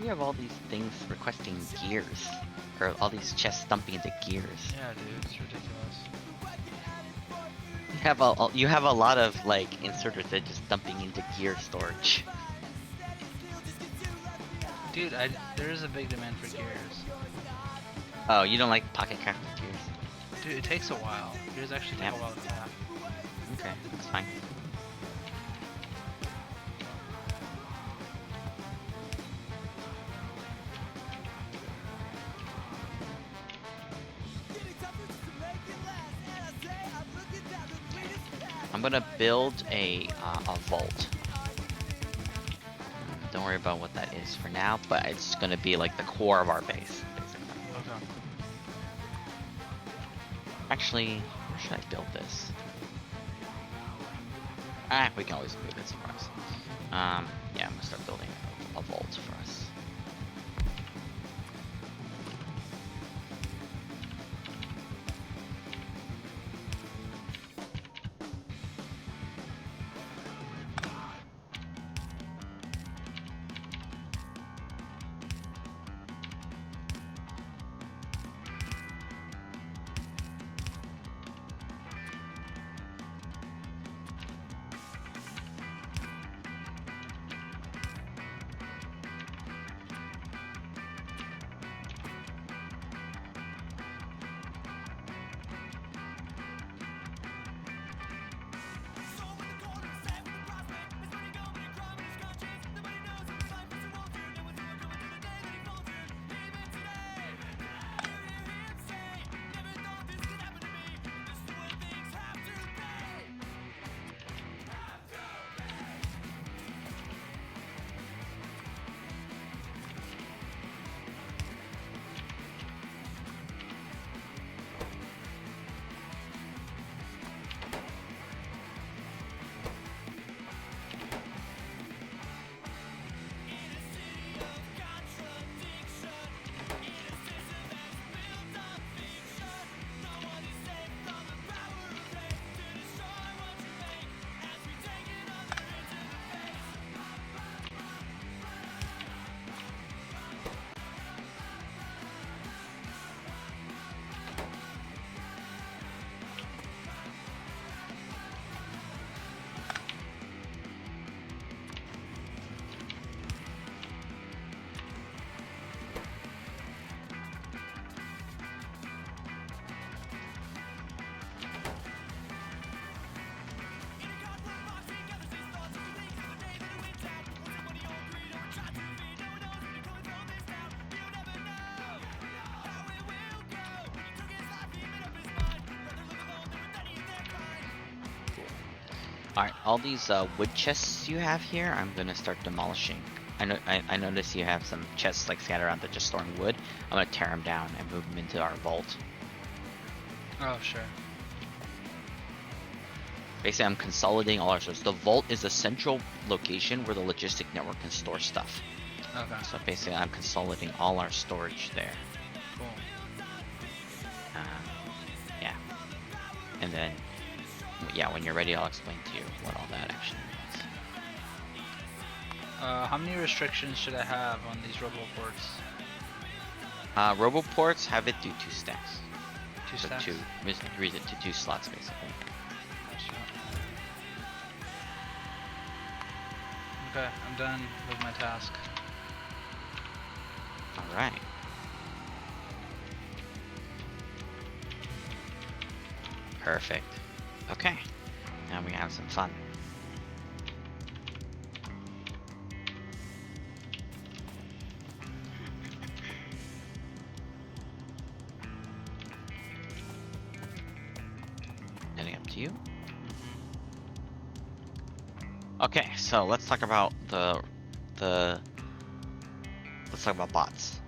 We have all these things requesting gears, or all these chests dumping into gears. Yeah, dude, it's ridiculous. You have a lot of like inserters that are just dumping into gear storage. Dude, there is a big demand for gears. Oh, you don't like pocket crafted gears? Dude, it takes a while. Gears actually take Yep. a while to craft. Okay, that's fine. I'm gonna build a vault. Don't worry about what that is for now, but it's gonna be like the core of our base, basically. Okay. Actually, where should I build this? We can always move it somewhere else. Yeah, I'm gonna start building a vault for us. Alright, all these wood chests you have here, I'm gonna start demolishing. I notice you have some chests like scattered around that just storing wood. I'm gonna tear them down and move them into our vault. Oh, sure. Basically, I'm consolidating all our stores. The vault is a central location where the logistic network can store stuff. Okay. So basically, I'm consolidating all our storage there. Cool. Yeah. And then yeah, when you're ready, I'll explain to you what all that actually means. How many restrictions should I have on these roboports? Roboports have it do 2 stacks. Two So stacks? read it to 2 slots basically. Okay, I'm done with my task. All right. Perfect. Okay. Now we have some fun. Heading up to you. Okay, so let's talk about let's talk about bots.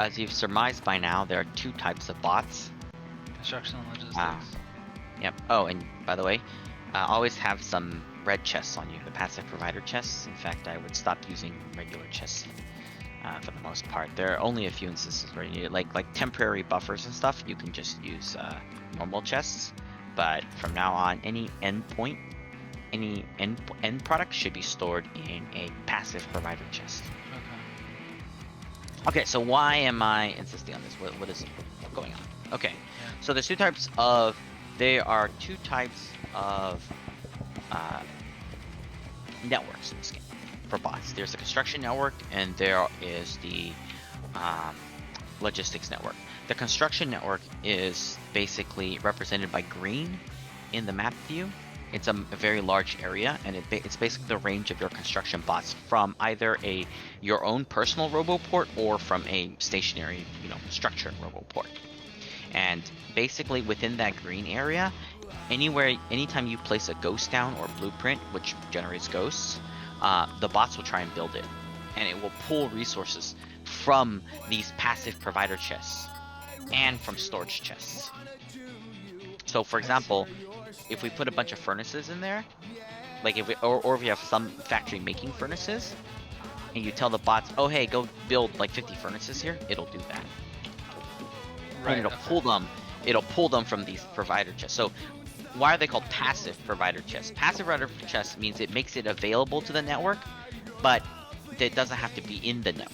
As you've surmised by now, there are 2 types of bots. Construction and logistics. Yep. Oh, and by the way, always have some red chests on you, the passive provider chests. In fact, I would stop using regular chests for the most part. There are only a few instances where you like temporary buffers and stuff. You can just use normal chests. But from now on, any endpoint, any end product should be stored in a passive provider chest. Okay. Okay, so why am I insisting on this? What is going on? Okay, so there's 2 types of. There are 2 types of networks in this game for bots. There's the construction network, and there is the logistics network. The construction network is basically represented by green in the map view. It's a very large area, and it's basically the range of your construction bots from either your own personal roboport or from a stationary, structured roboport. And basically within that green area, anytime you place a ghost down or blueprint, which generates ghosts, the bots will try and build it, and it will pull resources from these passive provider chests and from storage chests. So for example, if we put a bunch of furnaces in there, like if we have some factory making furnaces, and you tell the bots, oh hey, go build like 50 furnaces here, it'll do that. Right. And it'll pull them from these provider chests. So why are they called passive provider chests? Passive provider chests means it makes it available to the network, but it doesn't have to be in the network.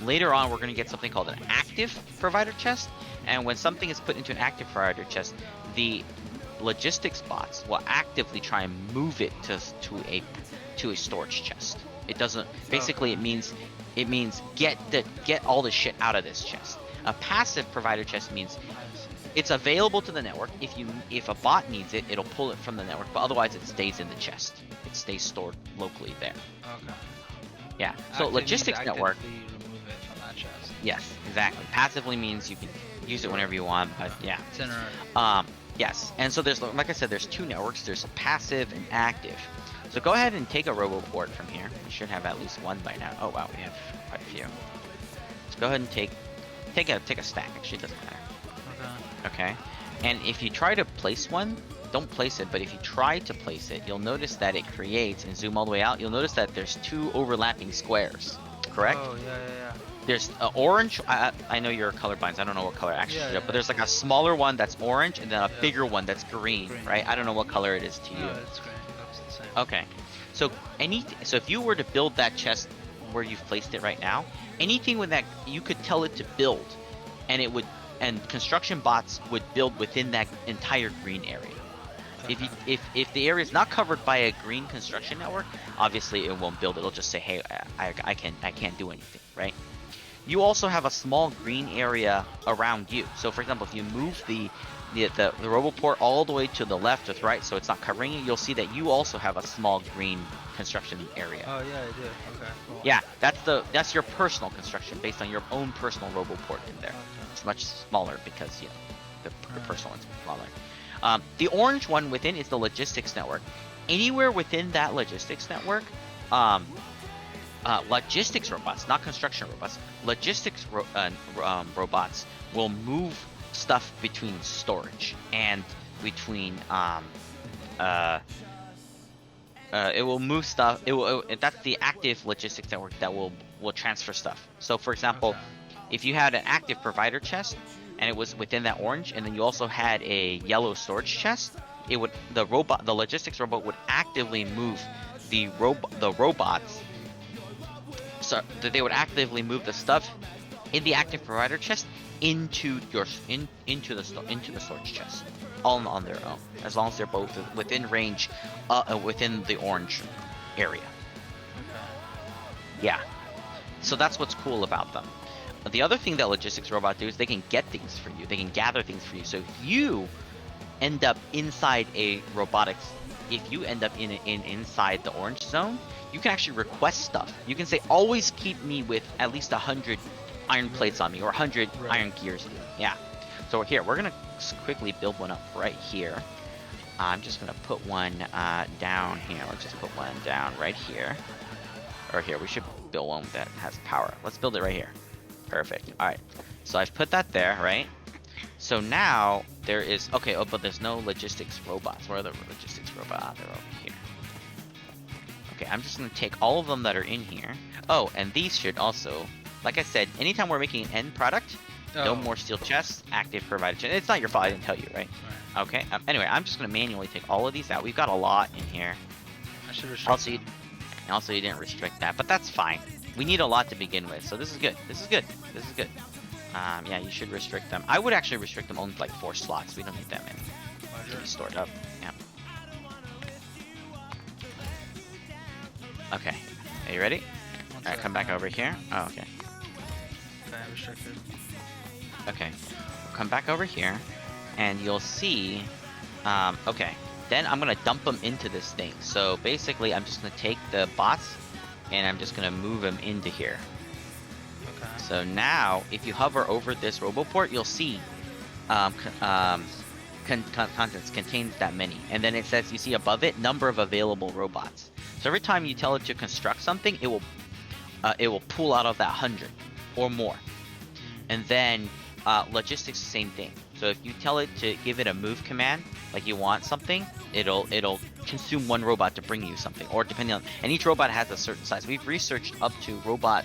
Later on, we're going to get something called an active provider chest, and when something is put into an active provider chest, the logistics bots will actively try and move it to a storage chest. It doesn't. Basically, it means get all the shit out of this chest. A passive provider chest means it's available to the network. If a bot needs it, it'll pull it from the network, but otherwise it stays in the chest. It stays stored locally there. Okay. Yeah. So logistics network. Remove it from that chest. Yes, exactly. Passively means you can use it whenever you want, but yeah. It's in a... Yes. And so there's, like I said, there's 2 networks. There's passive and active. So go ahead and take a roboport from here. We should have at least 1 by now. Oh wow, we have quite a few. Let's go ahead and take a stack. Actually, it doesn't matter. Okay. And if you try to place one, don't place it, but if you try to place it, you'll notice that it creates, and zoom all the way out, you'll notice that there's 2 overlapping squares, correct? Oh, yeah. There's orange, I know you're colorblind, so I don't know what color actually, but there's like a smaller one that's orange, and then a bigger one that's green, right? I don't know what color it is to you. No, it's green. It looks the same. Okay. So if you were to build that chest where you've placed it right now, anything with that, you could tell it to build, and construction bots would build within that entire green area. Okay. If the area is not covered by a green construction network, obviously it won't build. It'll just say, hey, I can't do anything, right? You also have a small green area around you. So for example, if you move the roboport all the way to the left or the right, so it's not covering it, you'll see that you also have a small green construction area. Oh yeah, I do. Okay, cool. Yeah, that's your personal construction based on your own personal roboport in there. Okay. It's much smaller because the personal one's smaller. The orange one within is the logistics network. Anywhere within that logistics network, logistics robots, not construction robots, logistics robots will move stuff between storage and between it will move stuff. That's the active logistics network that will transfer stuff. So for example, if you had an active provider chest and it was within that orange, and then you also had a yellow storage chest, the logistics robot would actively move the robots. So they would actively move the stuff in the active provider chest into the storage chest, all on their own, as long as they're both within range, within the orange area. Yeah. So that's what's cool about them. The other thing that logistics robot do is they can get things for you. They can gather things for you. So if you end up inside if you end up inside the orange zone, you can actually request stuff. You can say, always keep me with at least 100 iron plates on me, or 100 iron gears. Yeah. So here, we're gonna quickly build one up right here. I'm just gonna put one down here. Let's just put one down right here. Or here, we should build one that has power. Let's build it right here. Perfect. All right. So I've put that there, right? So now there is, okay, oh, but there's no logistics robots. Where are the logistics robots? They're over here. Okay, I'm just gonna take all of them that are in here. Oh, and these should also, like I said, anytime we're making an end product, no more steel chests, active provided chest. It's not your fault, I didn't tell you, right? Okay, anyway, I'm just gonna manually take all of these out. We've got a lot in here. I should restrict them. Also, you didn't restrict that, but that's fine. We need a lot to begin with, so this is good. This is good. This is good. Yeah, you should restrict them. I would actually restrict them only to like 4 slots. We don't need that many to be stored up. Yeah. Okay. Are you ready? Alright, come back over here. Oh, okay. Okay, restricted. Okay. We'll come back over here, and you'll see... okay. Then I'm gonna dump them into this thing. So basically, I'm just gonna take the bots, and I'm just gonna move them into here. Okay. So now, if you hover over this RoboPort, you'll see contents contains that many, and then it says, you see above it, number of available robots. So every time you tell it to construct something, it will pull out of that 100 or more. And then logistics, same thing. So if you tell it to give it a move command, like you want something, it'll consume 1 robot to bring you something, or depending on, and each robot has a certain size. We've researched up to robot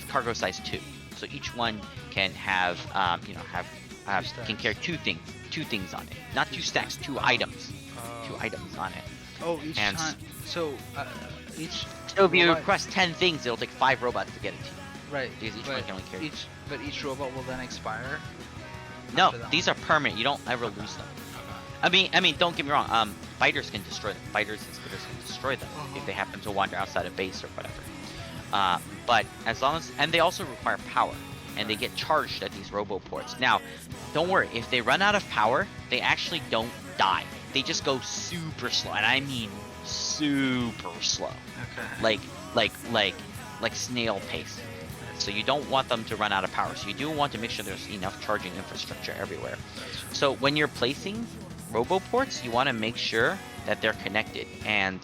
cargo size 2. So each one can have can carry 2 things on it, not 2 stacks, 2 items, 2 items on it. Oh, each and time. So each. So if you robot- request 10 things, it'll take 5 robots to get it to you. Right. Because each one can only carry. Each robot will then expire. No, after that these are permanent. You don't ever lose them. I mean, don't get me wrong. Fighters can destroy them. Fighters and spitters can destroy them if they happen to wander outside a base or whatever. But as long as, and they also require power, and they get charged at these RoboPorts. Now, don't worry. If they run out of power, they actually don't die. They just go super slow, and I mean super slow. Okay. Like snail pace. So you don't want them to run out of power. So you do want to make sure there's enough charging infrastructure everywhere. So when you're placing RoboPorts, you want to make sure that they're connected. And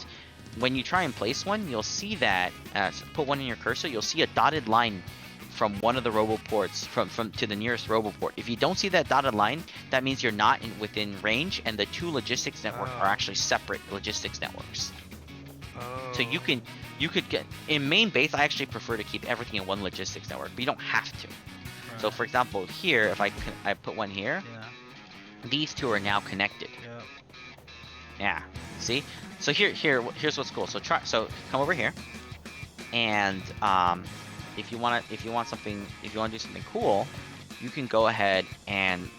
when you try and place one, you'll see that, so put one in your cursor, you'll see a dotted line from one of the RoboPorts, from to the nearest RoboPort. If you don't see that dotted line, that means you're not within range, and the 2 logistics networks are actually separate logistics networks. So you could get, in main base, I actually prefer to keep everything in one logistics network, but you don't have to. Right. So for example, here, if I put one here, these 2 are now connected. Yeah. See? So here's what's cool. So come over here, and if you want to do something cool, you can go ahead and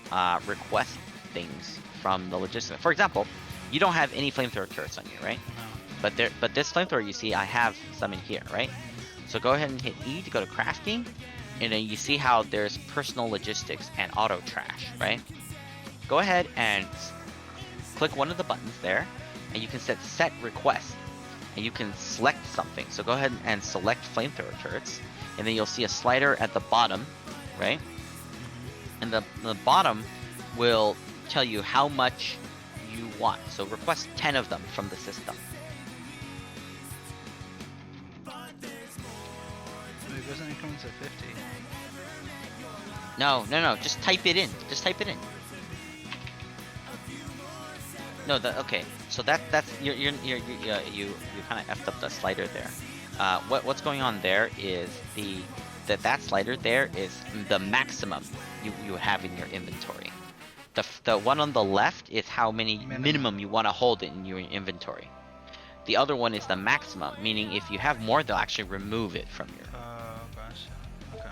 request things from the logistics. For example, you don't have any flamethrower turrets on you, right? No. But this flamethrower, you see, I have some in here, right? So go ahead and hit E to go to crafting, and then you see how there's personal logistics and auto trash, right? Go ahead and click one of the buttons there, and you can set request, and you can select something. So go ahead and select flamethrower turrets, and then you'll see a slider at the bottom, right? And the bottom will tell you how much you want. So request 10 of them from the system. It wasn't increments of 50. No. Just type it in. No, okay. So that's you kind of effed up the slider there. What's going on there is that slider there is the maximum you have in your inventory. The one on the left is how many minimum you want to hold in your inventory. The other one is the maximum, meaning if you have more, they'll actually remove it from your. Oh, gotcha. Okay.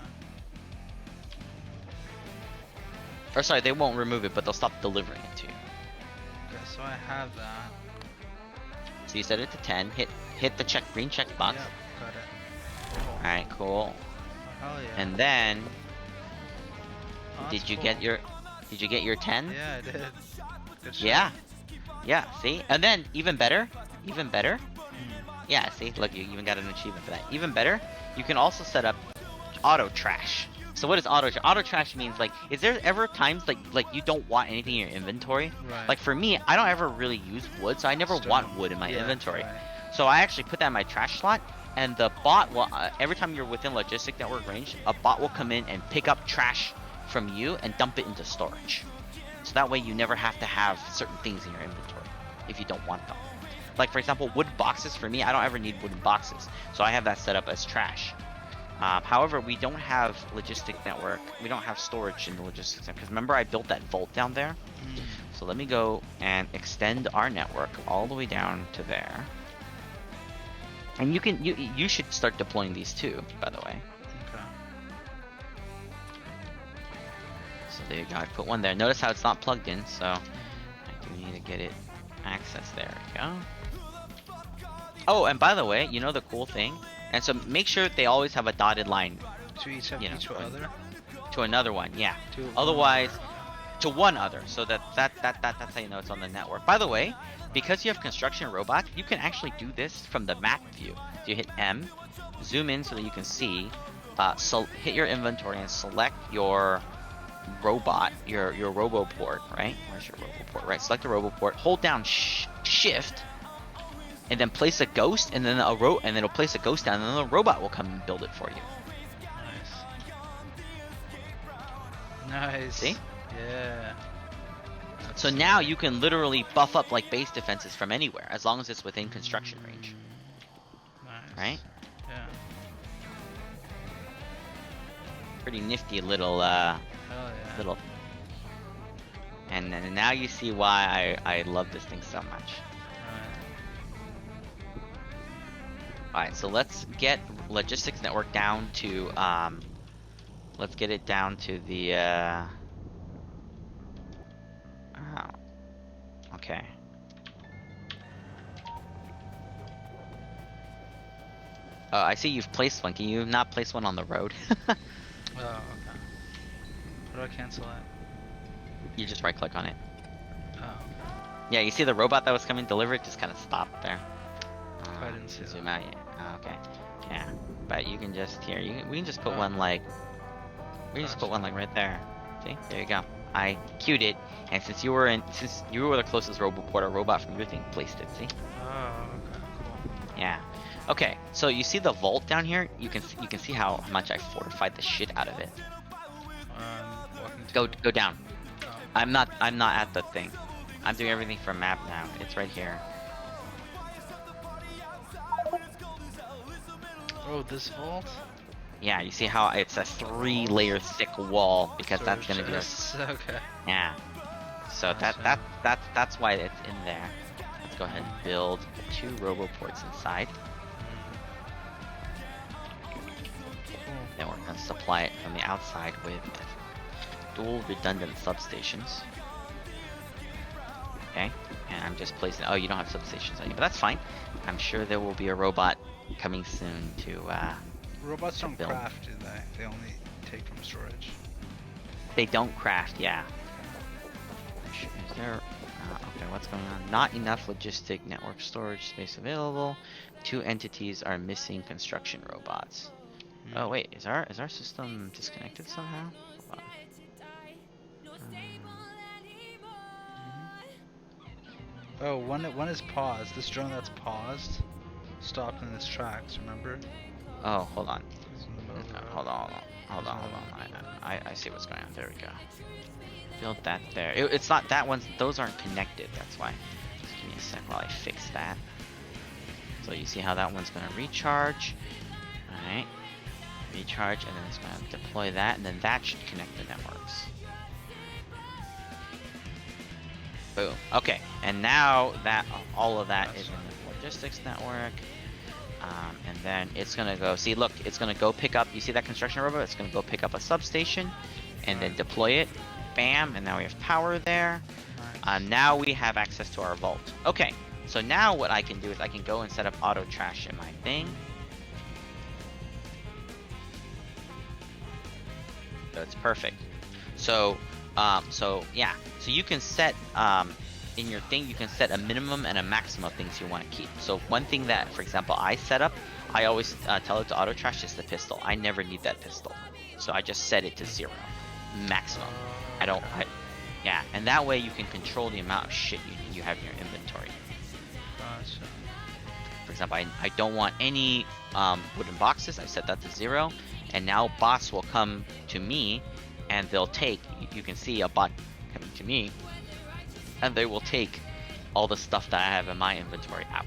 Or sorry, they won't remove it, but they'll stop delivering it to you. Okay, so I have that. So you set it to 10. Hit the green check box. Yep, got it. Cool. All right, cool. Oh, hell yeah. And then, Oh, did that's you cool. get your 10? Yeah, I did. Good shot. Yeah. Yeah, see? And then, even better. Yeah, see? Look, you even got an achievement for that. Even better, you can also set up auto trash. So what is auto trash? Auto trash means, like, is there ever times, like you don't want anything in your inventory? Right. Like, for me, I don't ever really use wood, so I never Stone. want wood in my Yeah, inventory. right. So I actually put that in my trash slot, and the bot will, every time you're within logistic network range, a bot will come in and pick up trash from you and dump it into storage. So that way you never have to have certain things in your inventory if you don't want them. Like, for example, wood boxes, for me, I don't ever need wooden boxes. So I have that set up as trash. However, we don't have logistic network. We don't have storage in the logistics network. Because remember I built that vault down there? So let me go and extend our network all the way down to there. And you should start deploying these too, by the way. Okay. So there you go. I put one there. Notice how it's not plugged in, so I do need to get it access. There we go. Oh, and by the way, you know the cool thing? And so make sure they always have a dotted line To each of You know, each other? to another one. Yeah. To Otherwise, one to one other. So that's how you know it's on the network. By the way, because you have construction robots, you can actually do this from the map view. So you hit M, zoom in so that you can see. So hit your inventory and select your robot, your roboport, right? Where's your roboport? Right. Select the roboport. Hold down Shift, and then place a ghost, and then and then it'll place a ghost down, and then the robot will come and build it for you. Nice. See? Yeah. So now you can literally buff up like base defenses from anywhere, as long as it's within construction range. Nice. Right? Yeah. Pretty nifty little Hell yeah. little. And then now you see why I love this thing so much. Alright, so let's get logistics network down to let's get it down to the oh. Okay. Oh, I see you've placed one. Can you not place one on the road? Oh, okay. How do I cancel it? You just right click on it. Oh, okay. Yeah, you see the robot that was coming delivered just kind of stopped there. I didn't see Zoom that. out yet. Oh, okay. Yeah, but you can just here. We can just put Oh. one like. We can just put one like right there. See, there you go. I queued it, and since you were the closest roboport, a robot from your thing placed it. See? Oh, okay, cool. Yeah. Okay. So you see the vault down here? You can see how much I fortified the shit out of it. Walking to Go down. Oh. I'm not at the thing. I'm doing everything from map now. It's right here. Oh, this vault? Yeah, you see how it's a 3-layer thick wall because that's gonna be a, Okay. yeah. So Gotcha. that's why it's in there. Let's go ahead and build 2 roboports inside. Then we're gonna supply it from the outside with dual redundant substations. Okay, and I'm just placing. Oh, you don't have substations on you, but that's fine. I'm sure there will be a robot coming soon to. Robots don't build. craft, do they? They only take from storage. They don't craft, yeah. Is there? Okay, what's going on? Not enough logistic network storage space available. 2 entities are missing construction robots. Oh wait, is our system disconnected somehow? Hold on. Oh, one is paused. This drone that's paused stopped in its tracks, remember? Oh, hold on. It's in the middle of the road. Hold on. I see what's going on. There we go. Build that there. It's not that one's. Those aren't connected. That's why. Just give me a sec while I fix that. So you see how that one's gonna recharge. All right. recharge, and then it's gonna deploy that, and then that should connect the networks. Boom. Okay, and now that all of that is in the logistics network, and then it's gonna go. See, look, it's gonna go pick up. You see that construction robot? It's gonna go pick up a substation, and then deploy it. Bam, and now we have power there. Now we have access to our vault. Okay, so now what I can do is I can go and set up auto trash in my thing. So it's perfect. So, yeah. So you can set in your thing, you can set a minimum and a maximum of things you want to keep. So one thing that, for example, I set up, I always tell it to auto trash is the pistol. I never need that pistol, so I just set it to 0, maximum. Yeah, and that way you can control the amount of shit you have in your inventory. Gotcha. For example, I don't want any wooden boxes. I set that to 0, and now bots will come to me, and they'll take. You can see a bot coming to me, and they will take all the stuff that I have in my inventory out.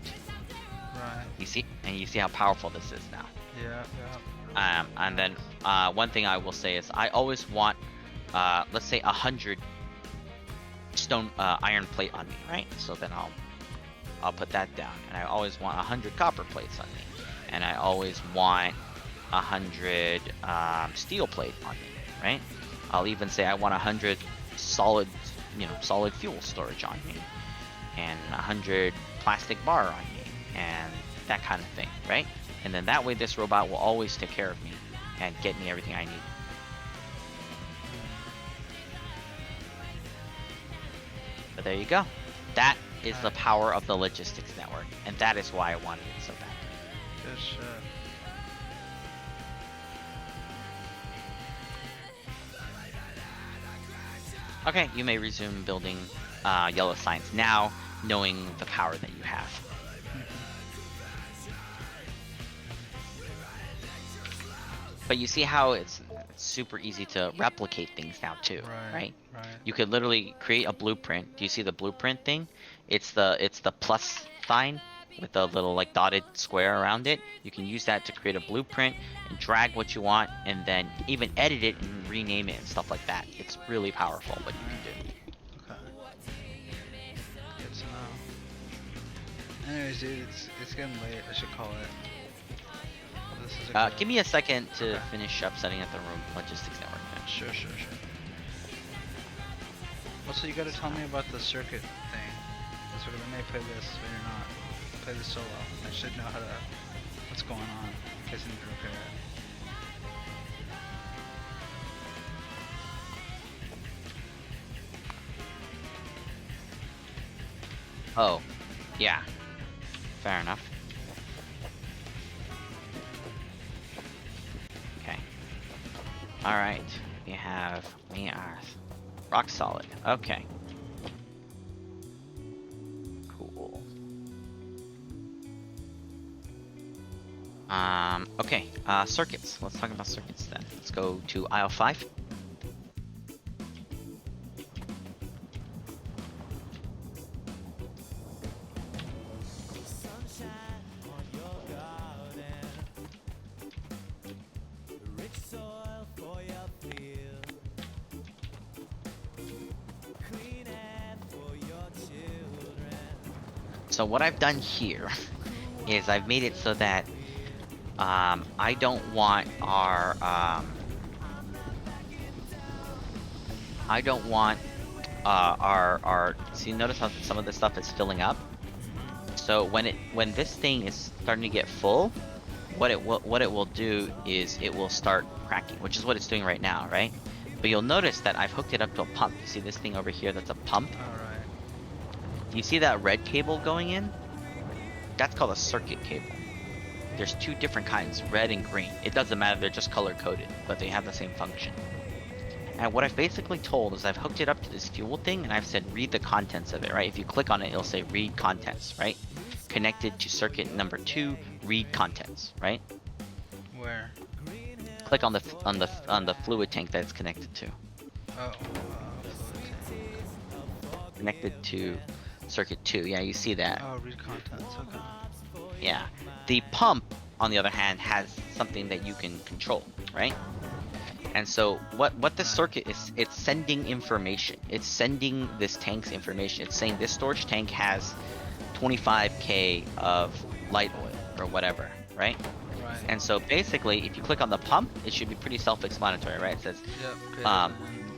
Right. You see, and you see how powerful this is now. Yeah. And then one thing I will say is I always want, let's say 100 stone iron plate on me, right? So then I'll put that down, and I always want 100 copper plates on me, and I always want 100 steel plate on me, right? I'll even say I want 100 solid fuel storage on me, and 100 plastic bar on me, and that kind of thing, right? And then that way this robot will always take care of me and get me everything I need. But there you go. That is the power of the logistics network, and that is why I wanted it so bad. Good shit. Okay, you may resume building yellow signs now, knowing the power that you have. But you see how it's super easy to replicate things now too, right? Right. You could literally create a blueprint. Do you see the blueprint thing? It's the plus sign with the little like dotted square around it. You can use that to create a blueprint and drag what you want, and then even edit it and rename it and stuff like that. It's really powerful what you can do. Okay. Good to know. Anyways, dude, it's getting late. I should call it. This is a Give me a second to finish up setting up the room logistics network then. Sure. Also, you gotta tell me about the circuit thing. So I may play this, but you're not. Play this solo. I should know what's going on in case I need to repair it. Oh, yeah. Fair enough. Okay. Alright. We are rock solid. Okay. Cool. Okay. Circuits. Let's talk about circuits then. Let's go to aisle 5. So what I've done here is I've made it so that I don't want our see, notice how some of this stuff is filling up. So when this thing is starting to get full, what it will do is it will start cracking, which is what it's doing right now, right? But you'll notice that I've hooked it up to a pump. You see this thing over here that's a pump? Alright. You see that red cable going in? That's called a circuit cable. There's 2 different kinds, red and green. It doesn't matter, they're just color coded, but they have the same function. And what I've basically told is I've hooked it up to this fuel thing, and I've said read the contents of it, right? If you click on it, it'll say read contents, right? Connected to circuit number 2, read contents, right? Where? Click on the fluid tank that it's connected to. Oh. Connected to circuit 2. Yeah, you see that. Oh, read contents. Okay. Yeah. The pump, on the other hand, has something that you can control. right? And so what the circuit is, it's sending information. It's sending this tank's information. It's saying this storage tank has 25k of light oil or whatever, right? Right. And so basically, if you click on the pump, it should be pretty self-explanatory, right? It says Yep.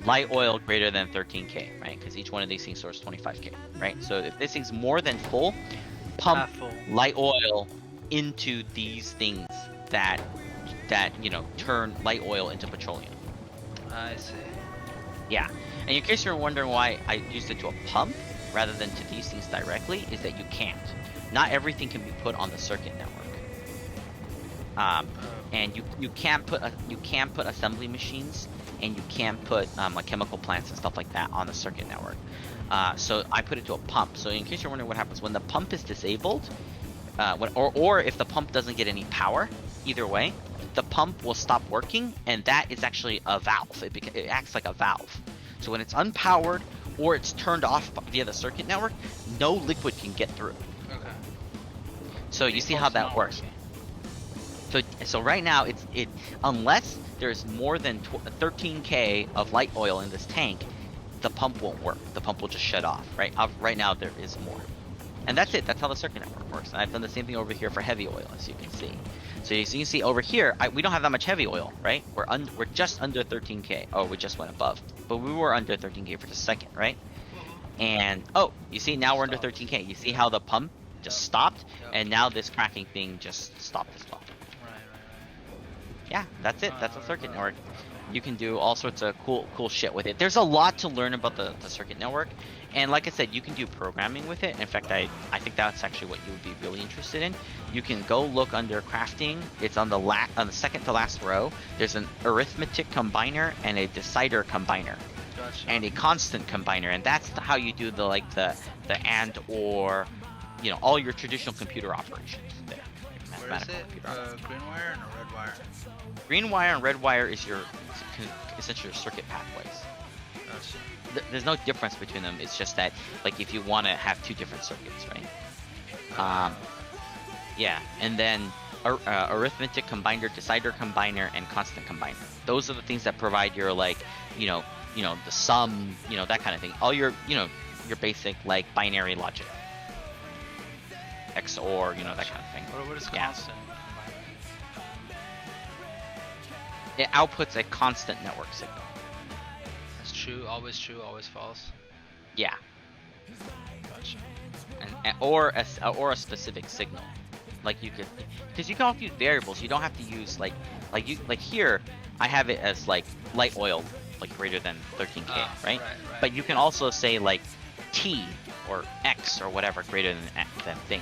light oil greater than 13k, right? Because each one of these things stores 25k, right? So if this thing's more than full, pump Half full. light oil into these things that turn light oil into petroleum. I see. Yeah. And in case you're wondering why I used it to a pump rather than to these things directly, is that you can't. Not everything can be put on the circuit network. And you can put assembly machines, and you can put like chemical plants and stuff like that on the circuit network. So I put it to a pump. So in case you're wondering what happens when the pump is disabled, or if the pump doesn't get any power, either way, the pump will stop working, and that is actually a valve. It acts like a valve. So when it's unpowered or it's turned off via the circuit network, no liquid can get through. Okay. So you see how that works. So right now it unless there's more than 13k of light oil in this tank, the pump won't work. The pump will just shut off. Right now there is more. And that's it. That's how the circuit network works. And I've done the same thing over here for heavy oil, as you can see. So you can see over here, we don't have that much heavy oil, right? We're just under 13k. Oh, we just went above, but we were under 13k for just a second, right? And oh, you see now we're under 13k. You see how the pump just stopped, and now this cracking thing just stopped as well. Right. Yeah, that's it. That's a circuit network. You can do all sorts of cool shit with it. There's a lot to learn about the circuit network, and like I said, you can do programming with it. In fact, I think that's actually what you would be really interested in. You can go look under crafting. It's on the second to last row. There's an arithmetic combiner and a decider combiner. Gotcha. And a constant combiner, and that's how you do the and or, all your traditional computer operations there. Where is it? Green wire and a red wire. Green wire and red wire is essentially your circuit pathways. Gotcha. There's no difference between them. It's just that, like, if you want to have two different circuits, right? Yeah, and then arithmetic combiner, decider combiner, and constant combiner. Those are the things that provide your, like, the sum, that kind of thing. All your basic, like, binary logic. XOR, that kind of thing. What is Yeah. constant? It outputs a constant network signal. That's true, always false. Yeah, Gotcha. or a specific signal. Like you could, because you can also use variables. You don't have to use like here. I have it as like light oil, like greater than 13k, right? But you can also say like T or X or whatever greater than thing,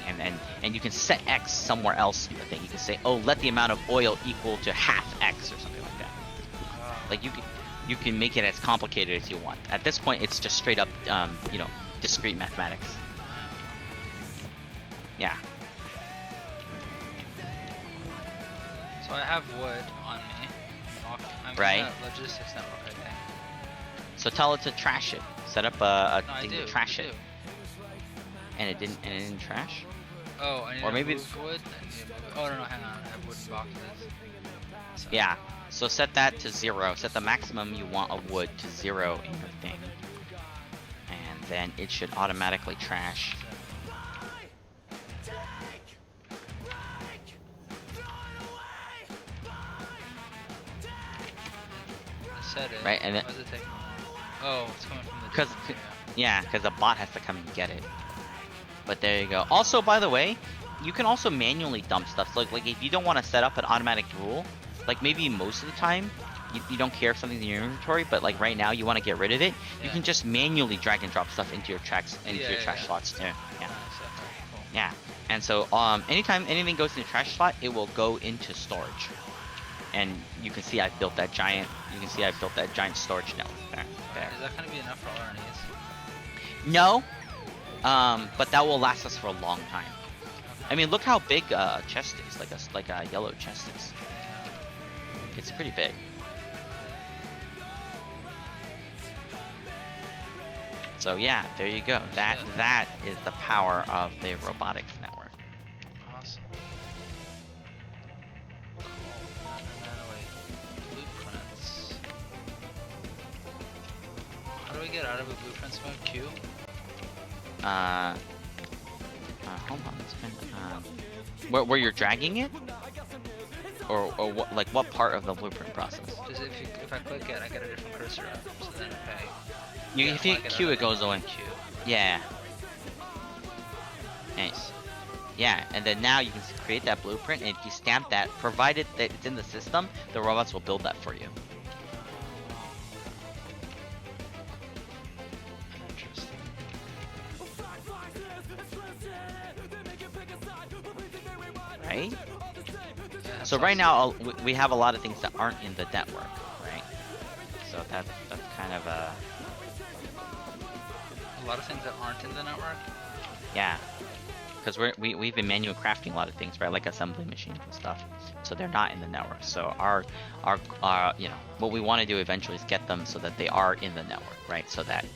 and you can set X somewhere else in the thing. You can say, oh, let the amount of oil equal to half X or something like that. Like you can make it as complicated as you want. At this point, it's just straight up, discrete mathematics. Yeah. So I have wood on me. I'm Right. in that logistics network, I think. So tell it to trash it. Set up a No, I thing do. to trash I it, do. and it didn't trash. Oh, I need Or to maybe move wood. I need to move it. Oh no, hang on. I have wooden boxes. So, Yeah. So set that to 0. Set the maximum you want of wood to 0 in your thing, and then it should automatically trash. I said it. Right, and then- Why is it taking long? Oh, it's coming from the. Because yeah. because the bot has to come and get it. But there you go. Also, by the way, you can also manually dump stuff. So like if you don't want to set up an automatic rule, like maybe most of the time you don't care if something's in your inventory, but like right now you want to get rid of it, you Yeah. can just manually drag and drop stuff into your trash Yeah. slots too. Yeah. Nice, okay, cool. Yeah. And so anytime anything goes in the trash slot, it will go into storage. And you can see I've built that giant storage network there. Is that gonna be enough for all our needs? No, but that will last us for a long time. I mean, look how big a chest is, like a yellow chest is. It's pretty big. So yeah, there you go. That is the power of the robotics network. Awesome. Cool. And then wait. start of a blueprints mode? Q? Hold on. It's been where you're dragging it, or what? Like what part of the blueprint process? Just if I click it, I get a different cursor up. So then okay. If you hit Q, it goes away. Q. Yeah. Nice. Yeah, and then now you can create that blueprint, and if you stamp that, provided that it's in the system, the robots will build that for you. Interesting. Right? Yeah, So right now we have a lot of things that aren't in the network, right? So that's kind of a lot of things that aren't in the network. yeah. Because we've been manual crafting a lot of things, right? Like assembly machines and stuff. So they're not in the network. So our you know, what we want to do eventually is get them so that they are in the network, right? So that,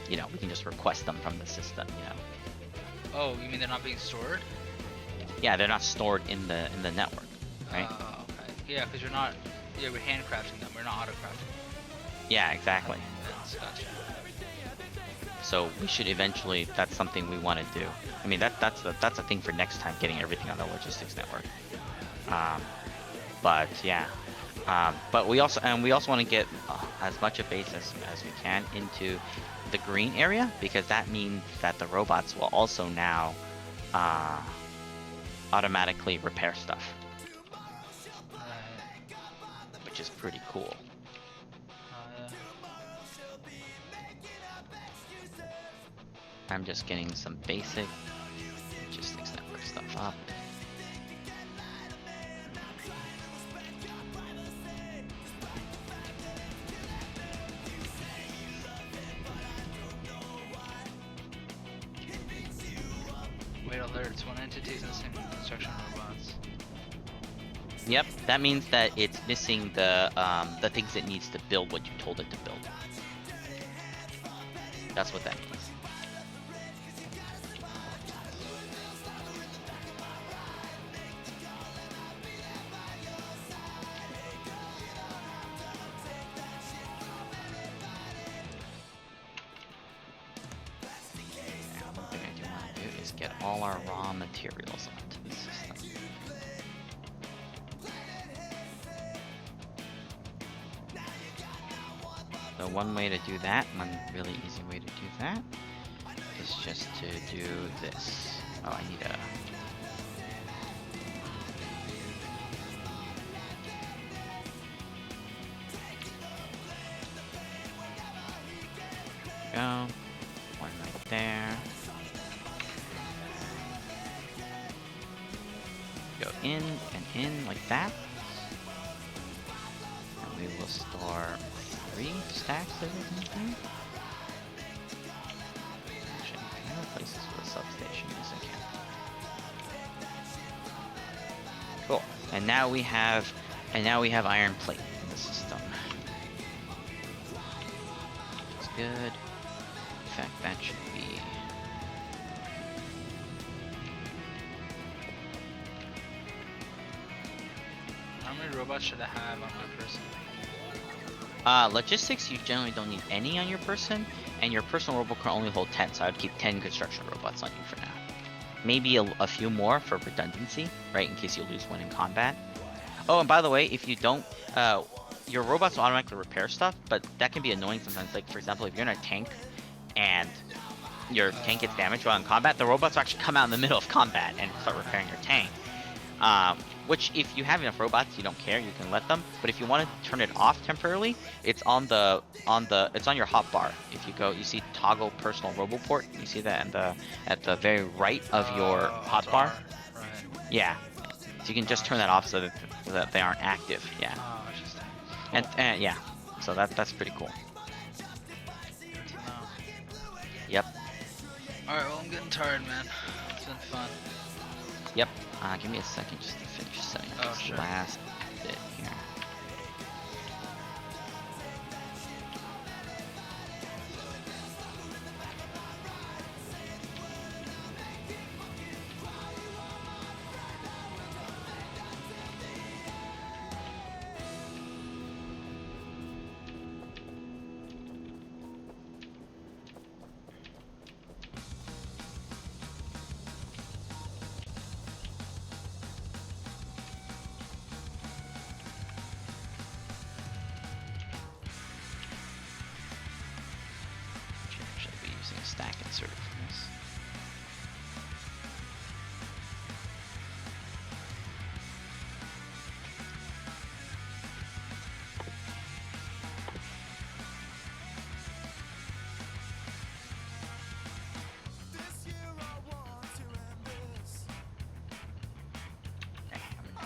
you know, we can just request them from the system, you know. Oh, you mean they're not being stored? Yeah, they're not stored in the network, right? Okay. Yeah, because we're handcrafting them. We're not auto-crafting them. Yeah, exactly. Gotcha. So we should eventually. That's something we want to do. I mean, that's a thing for next time, getting everything on the logistics network. But yeah. But we also want to get as much of base as we can into the green area, because that means that the robots will also now automatically repair stuff, which is pretty cool. I'm just getting some basic logistics network stuff up. Wait alerts. One entity is missing from construction robots. Yep, that means that it's missing the things it needs to build what you told it to build. That's what that means. Get all our raw materials onto the system. So one way to do that, one really easy way to do that, is just to do this. Oh, I need a... Go. One right there. Go in and in like that. And we will store 3 stacks of everything. Actually, can I replace this with a substation? Yes, I can. Cool. And now we have iron plate in the system. That's good. In fact, that should be... How many robots should I have on my person? Logistics, you generally don't need any on your person, and your personal robot can only hold 10, so I would keep 10 construction robots on you for now. Maybe a few more for redundancy, right, in case you lose one in combat. Oh, and by the way, if you don't, your robots will automatically repair stuff, but that can be annoying sometimes. Like, for example, if you're in a tank, and your tank gets damaged while in combat, the robots will actually come out in the middle of combat and start repairing your tank. Which, if you have enough robots, you don't care, you can let them. But if you want to turn it off temporarily, it's on your hotbar. If you go, you see toggle personal roboport. You see that at the very right of your hotbar. Right. Yeah. So you can just turn that off so that they aren't active. Yeah. Oh, interesting. And yeah. So that's pretty cool. Good to know. Yep. Alright, well, I'm getting tired, man. It's been fun. Yep. Give me a second just to finish setting up this last bit here. stack inserted from this.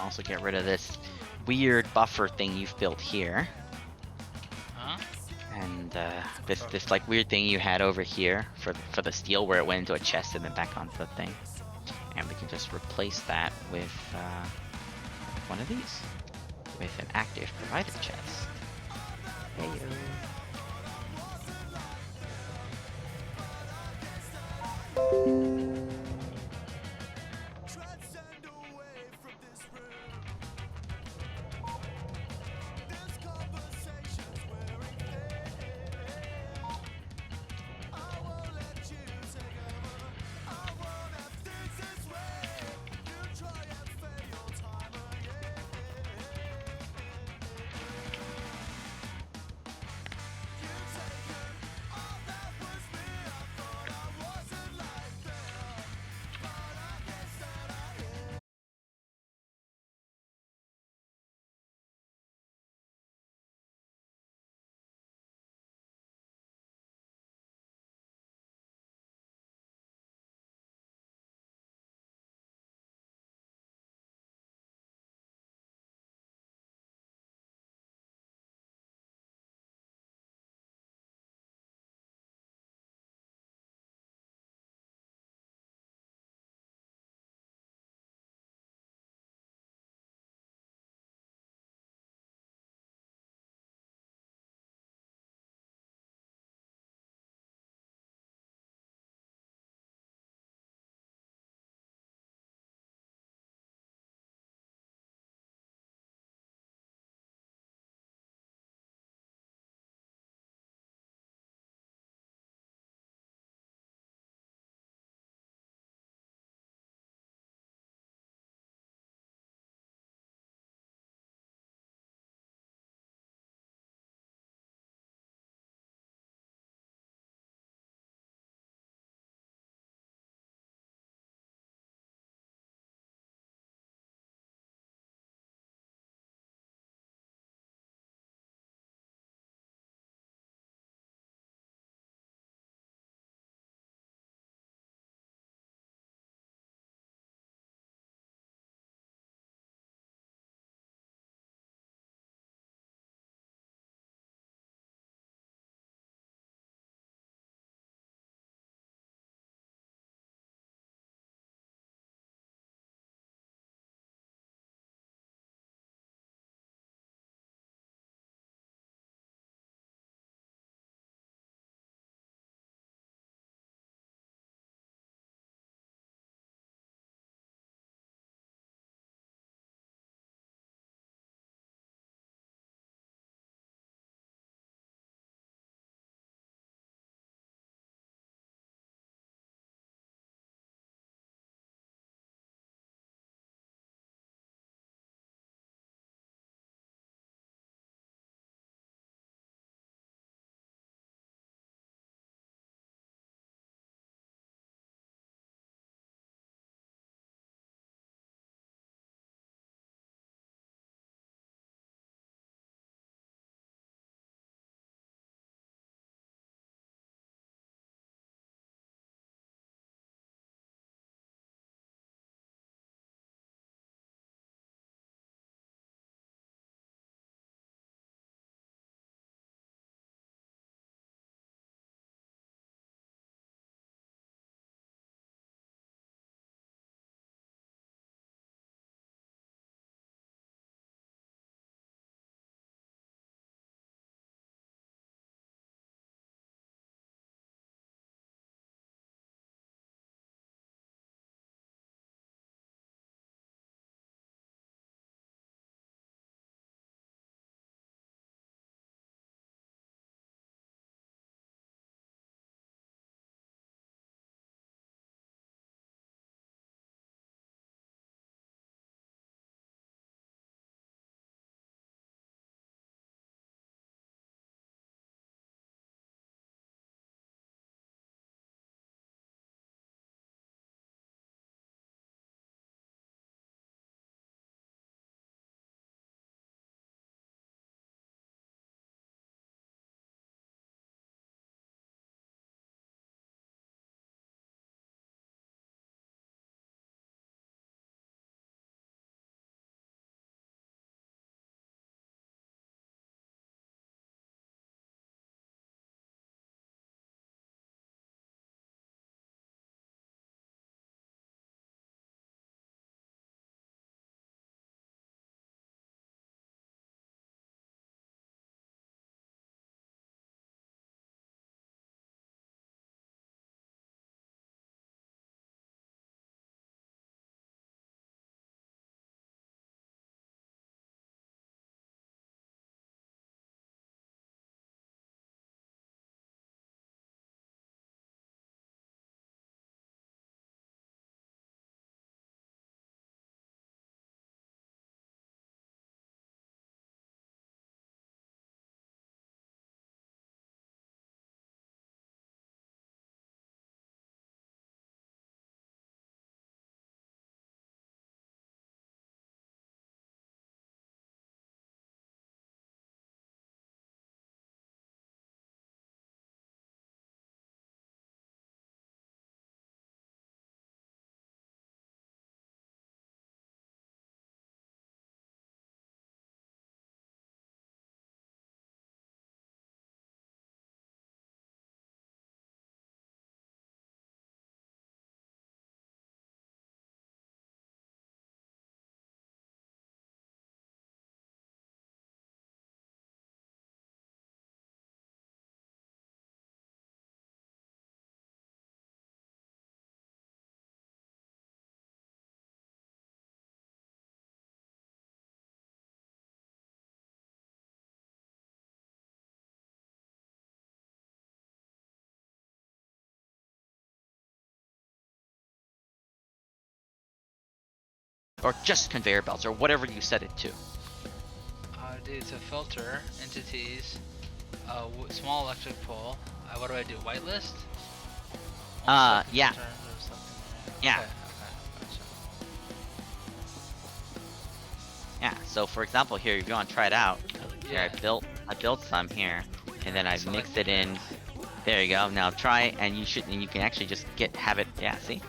Also get rid of this weird buffer thing you've built here, Huh? and this like weird thing you had over here for the steel where it went into a chest and then back onto the thing, and we can just replace that with one of these, with an active provided chest. Heyo. or just conveyor belts, or whatever you set it to. Dude, it's a filter, entities, small electric pole. What do I do? Whitelist? Yeah. Filters or something. Yeah. Okay, gotcha. Yeah. So for example, here if you want to try it out, here Yeah. I built some here, and then I Select mixed it in. There you go. Now try, and you can actually just have it. Yeah. See.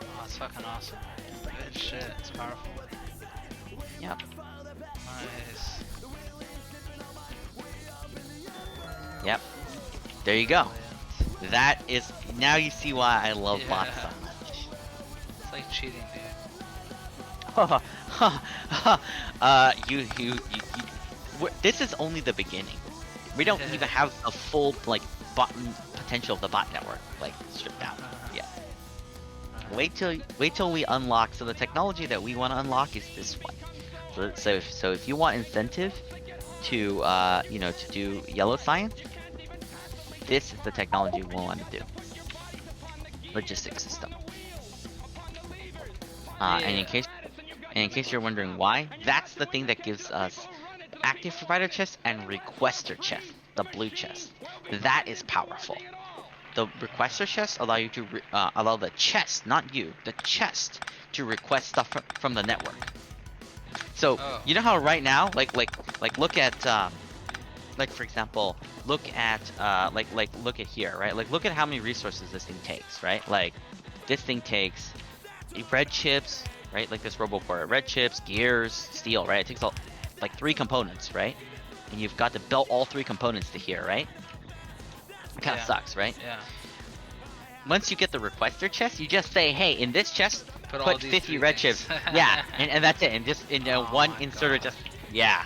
Oh, it's fucking awesome. Good shit. It's powerful. Yep. Nice. Yep. There you go. Brilliant. That is, now you see why I love bots so Yeah. much. It's like cheating, dude. This is only the beginning. We don't even have a full like bot potential of the bot network like stripped out. Yeah. Wait till we unlock. So the technology that we want to unlock is this one. So if you want incentive to to do yellow science, this is the technology we want to do. Logistics system. And in case you're wondering why, that's the thing that gives us active provider chest and requester chest, the blue chest. That is powerful. The requester chest allow you to allow the chest, not you, the chest to request stuff from the network. So you know how right now, like look at like for example, look at look at here, right? Like look at how many resources this thing takes, right? Like this thing takes red chips, right? Like this RoboPort, red chips, gears, steel, right? It takes like 3 components, right? And you've got to build all 3 components to here, right? It kind of sucks, right? Yeah. Once you get the requester chest, you just say, hey, in this chest, Put all put these 50 three red things. chips. Yeah, and that's it. And just one my inserter, God. just yeah.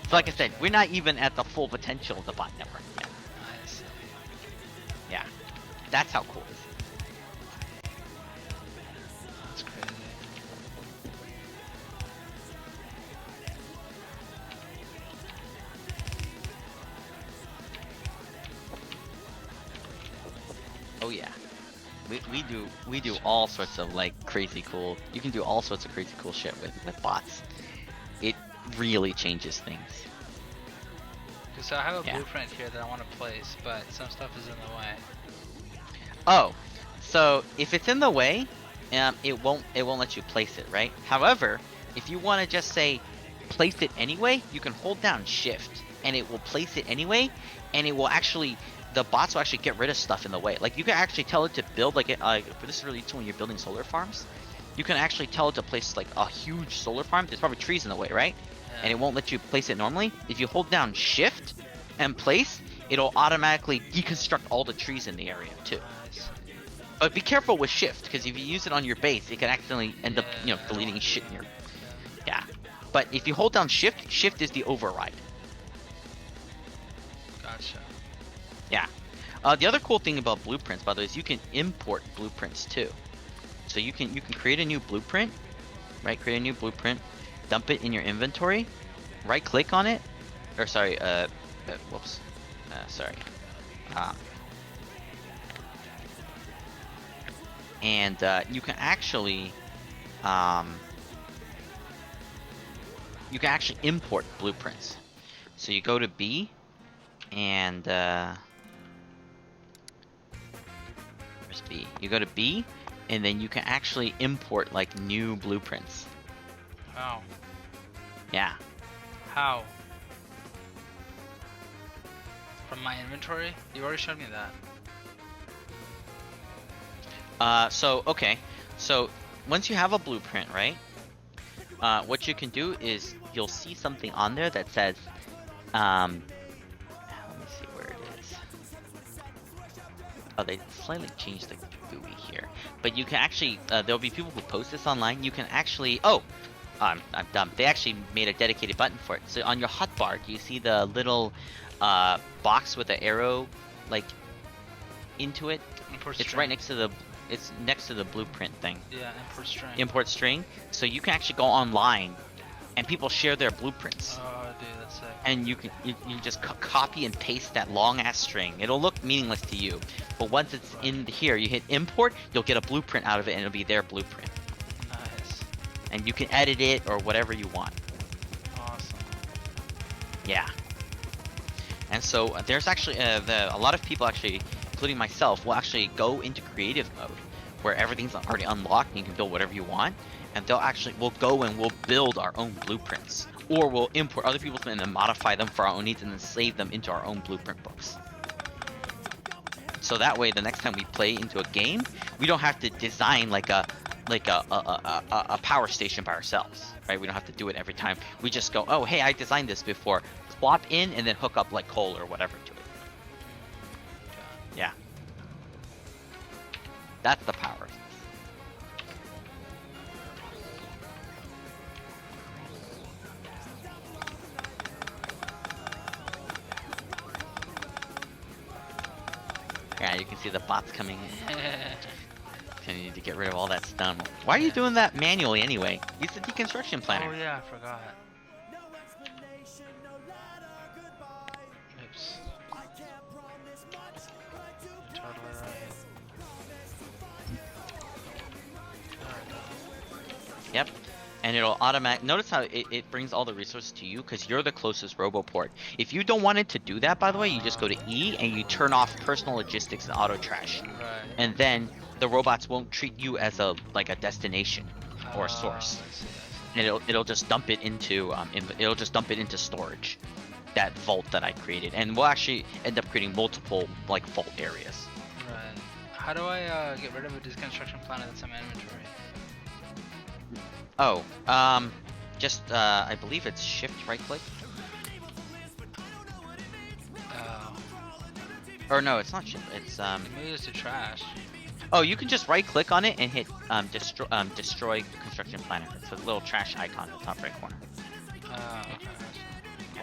So like I said, we're not even at the full potential of the bot network yet. Nice. Yeah, that's how cool it is. That's crazy. Oh yeah, we do all sorts of like crazy cool. You can do all sorts of crazy cool shit with bots. It really changes things. So I have a Yeah. blueprint here that I want to place, but some stuff is in the way. Oh, so if it's in the way, it won't let you place it, right? However, if you want to just say place it anyway, you can hold down shift and it will place it anyway, and it will actually, the bots will actually get rid of stuff in the way. Like you can actually tell it to build like this is really useful when you're building solar farms. You can actually tell it to place like a huge solar farm. There's probably trees in the way, right? And it won't let you place it normally. If you hold down shift and place, it'll automatically deconstruct all the trees in the area too. Nice. But be careful with shift, because if you use it on your base, it can accidentally end up, deleting shit in your. Yeah. But if you hold down shift, shift is the override. Gotcha. Yeah. The other cool thing about blueprints, by the way, is you can import blueprints too. So you can create a new blueprint, right? Create a new blueprint, dump it in your inventory, right click on it, or sorry, whoops, sorry. And you can actually import blueprints. So you go to B, and where's B? You go to B, and then you can actually import like new blueprints. How? Yeah. How? From my inventory? You already showed me that. Okay. So once you have a blueprint, right? What you can do is you'll see something on there that says, let me see where it is. Oh, they slightly changed the GUI here, but you can actually, there'll be people who post this online. You can actually, I'm dumb. They actually made a dedicated button for it. So on your hotbar, do you see the little box with the arrow, like, into it? Import It's string. right next to the. It's next to the blueprint thing. Yeah, import string. Import string. So you can actually go online, and people share their blueprints, Oh, dude, that's sick. and you can just copy and paste that long ass string. It'll look meaningless to you, but once it's in here, you hit import, you'll get a blueprint out of it, and it'll be their blueprint. Nice. and you can edit it or whatever you want. Awesome. Yeah. And so there's actually a lot of people actually, including myself, will actually go into creative mode where everything's already unlocked and you can build whatever you want. And we'll go and we'll build our own blueprints, or we'll import other people's and then modify them for our own needs and then save them into our own blueprint books. So that way, the next time we play into a game, we don't have to design like a power station by ourselves, right? We don't have to do it every time. We just go, oh, hey, I designed this before. Swap in and then hook up like coal or whatever to it. Yeah. That's the power of this. Yeah, you can see the bots coming in. I need to get rid of all that stun. Why are you doing that manually anyway? Use the deconstruction planner. Oh yeah, I forgot. Oops. Totally right. Yep. And it'll automatic. Notice how it brings all the resources to you because you're the closest RoboPort. If you don't want it to do that, by the way, you just go to E and you turn off personal logistics and auto trash. Right. And then the robots won't treat you as a destination or a source. I see. And it'll just dump it into storage, that vault that I created, and we'll actually end up creating multiple like vault areas. Right. How do I get rid of a deconstruction planet that's in my inventory? Oh, I believe it's shift right click. Oh. Or no, it's not shift. It's It moves to trash. Oh, you can just right click on it and hit destroy construction planet. It's a little trash icon in the top right corner. Oh, okay. Cool.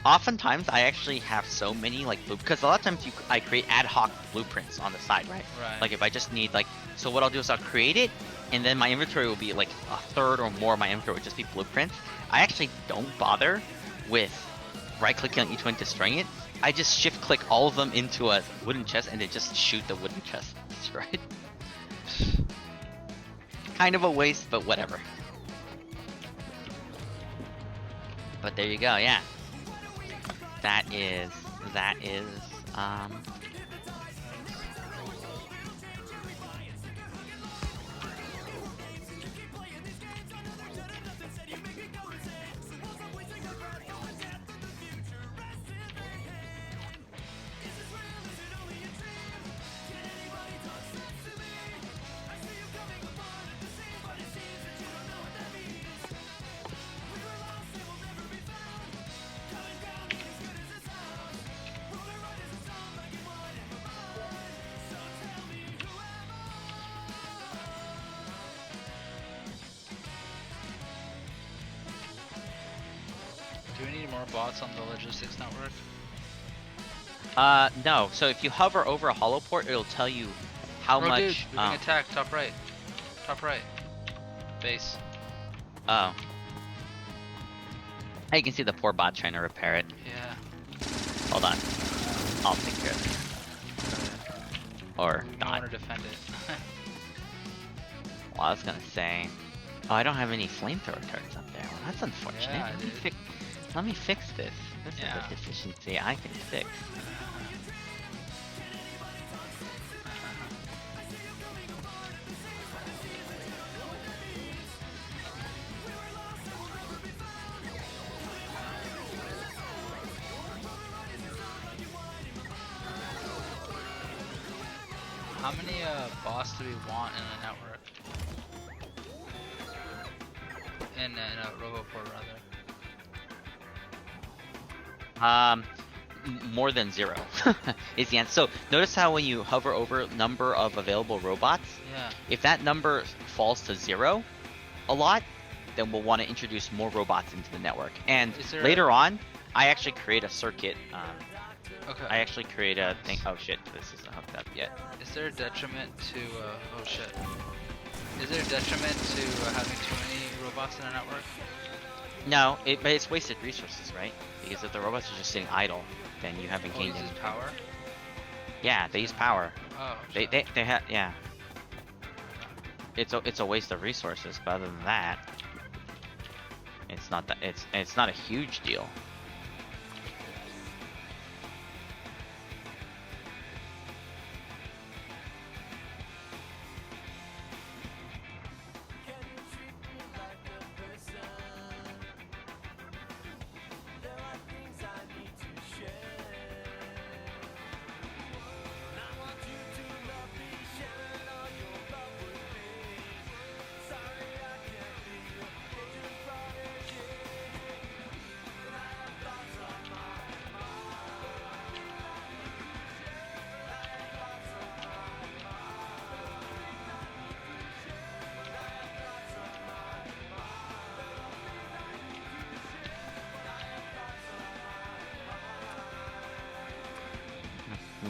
Oftentimes, I actually have so many because a lot of times I create ad hoc blueprints on the side, right? Right. Like if I just need so what I'll do is I'll create it, and then my inventory will be like a third or more of my inventory would just be blueprints. I actually don't bother with right clicking on each one, destroying it. I just shift click all of them into a wooden chest and then just shoot the wooden chest, right? Kind of a waste, but whatever. But there you go, yeah. That is Do we need more bots on the logistics network? no. So if you hover over a hollow port, it'll tell you how Dude, much. we're being attacked. Top right. Top right. Base. Oh. You can see the poor bot trying to repair it. Yeah. Hold on. I'll take care of it. Or We not. want to defend it. Well, I was gonna say. Oh, I don't have any flamethrower turrets up there. Well, that's unfortunate. Yeah, Let me fix this. This is Yeah. a deficiency I can fix. How many boss do we want in a network? In a RoboPort rather. More than 0 is the answer. So notice how when you hover over number of available robots, Yeah. if that number falls to 0 a lot, then we'll want to introduce more robots into the network. And Is there later on, I actually create a circuit. Okay. I actually create a thing. Oh shit, this isn't hooked up yet. Is there a detriment to oh shit. Is there a detriment to having too many robots in a network? No, but it's wasted resources, right? Because if the robots are just sitting idle, then you haven't Oh, gained uses any. power? Yeah, they use power. Oh, They shit. have, yeah. it's a waste of resources. But other than that, it's not a huge deal.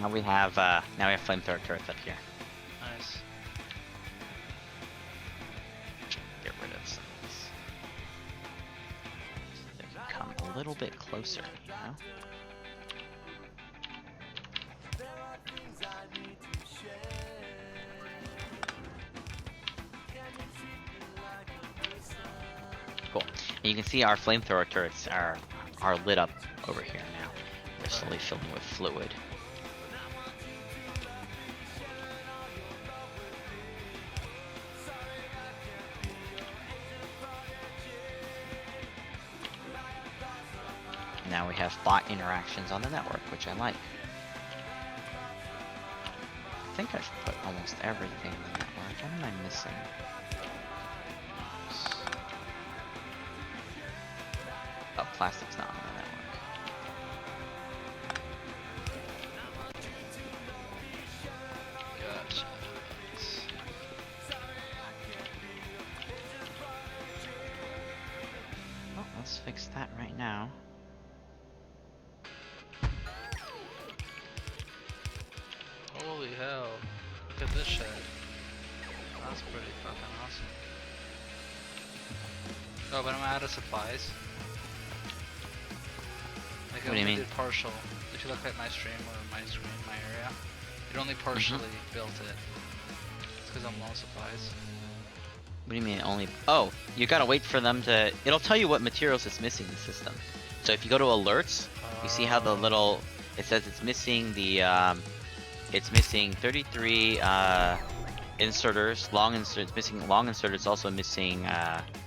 Now we have flamethrower turrets up here. Nice. Get rid of some of these. So they can come a little bit closer, you know? Cool. And you can see our flamethrower turrets are lit up over here now. They're slowly filling with fluid. Now we have bot interactions on the network, which I like. I think I've put almost everything in the network. What am I missing? Oh, plastic's not on the network. Gotcha. Well, let's fix that right now. Holy hell. Look at this shit. That's pretty fucking awesome. Oh, but I'm out of supplies. Like, What do you mean? Did partial. If you look at my stream or my screen, my area, it only partially built it. It's because I'm low on supplies. What do you mean only? Oh, you gotta wait for them to. It'll tell you what materials it's missing in the system. So if you go to alerts, you see how the little. It says it's missing the. It's missing 33 inserters, long inserts. It's missing long inserters. It's also missing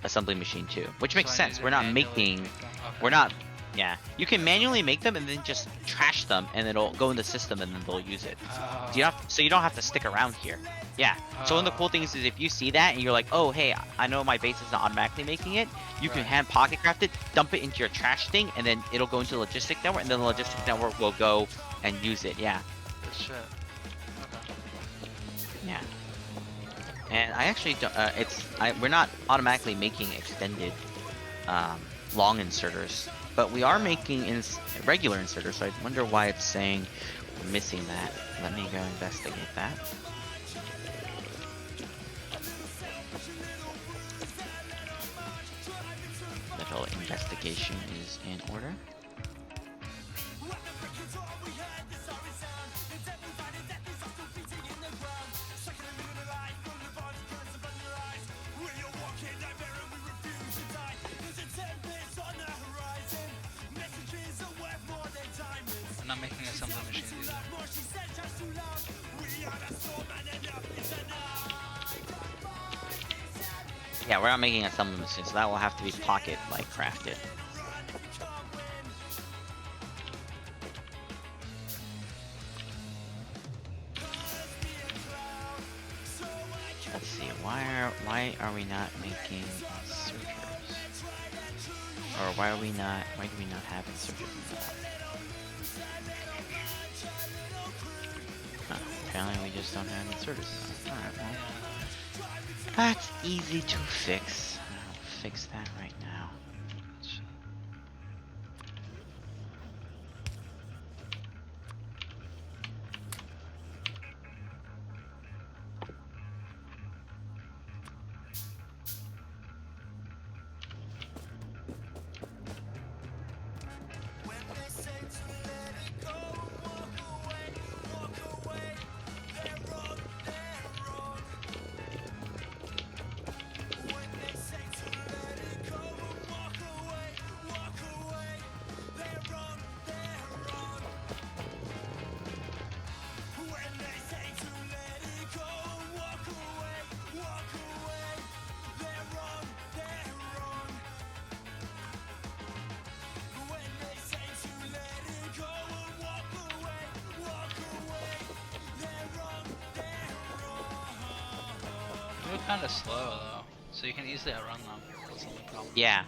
assembly machine 2, which makes So I sense. need to We're not manually making. make them? Okay. We're not. Yeah, you can manually make them and then just trash them, and it'll go in the system, and then they'll use it. Oh. So you don't have to stick around here. Yeah. So one of the cool things is if you see that and you're like, oh hey, I know my base is not automatically making it, you can Right. hand pocket craft it, dump it into your trash thing, and then it'll go into the logistic network, and then the logistic network will go and use it. Yeah. Good shit. Okay. Yeah. And I actually don't. We're not automatically making extended long inserters, but we are making regular inserters. So I wonder why it's saying we're missing that. Let me go investigate that. Little investigation is in order. I'm not making assembly machines either. Yeah, we're not making assembly machines, so that will have to be pocket like crafted. Let's see, why are we not making inserters? Or why do we not have inserters? Huh, apparently we just don't have inserters. Alright, well. That's easy to fix. I'll fix that right now. kind of slow though, so you can easily outrun them. That's the only problem. Yeah,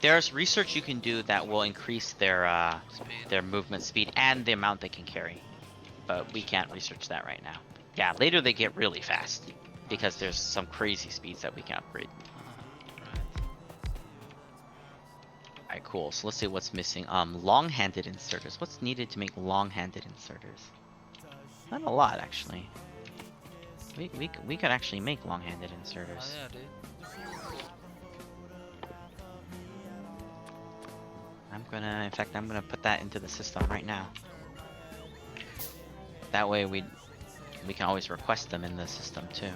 there's research you can do that will increase Speed. their movement speed and the amount they can carry, but we can't research that right now. Yeah, later they get really fast because Nice. there's some crazy speeds that we can upgrade. Right. Alright, cool. So let's see what's missing. Long-handed inserters. What's needed to make long-handed inserters? Not a lot, actually. We could actually make long-handed Oh inserters. yeah, dude. In fact, I'm gonna put that into the system right now. That way we can always request them in the system too.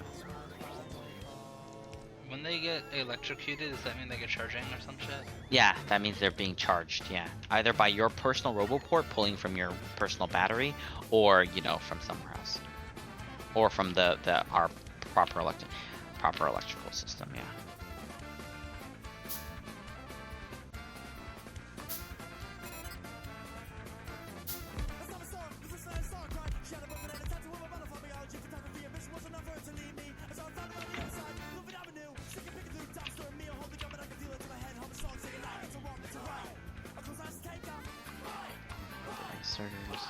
When they get electrocuted, does that mean they get charging or some shit? Yeah, that means they're being charged, yeah. Either by your personal roboport pulling from your personal battery, or, you know, from somewhere else. Or from our proper electrical system, yeah. Inserters.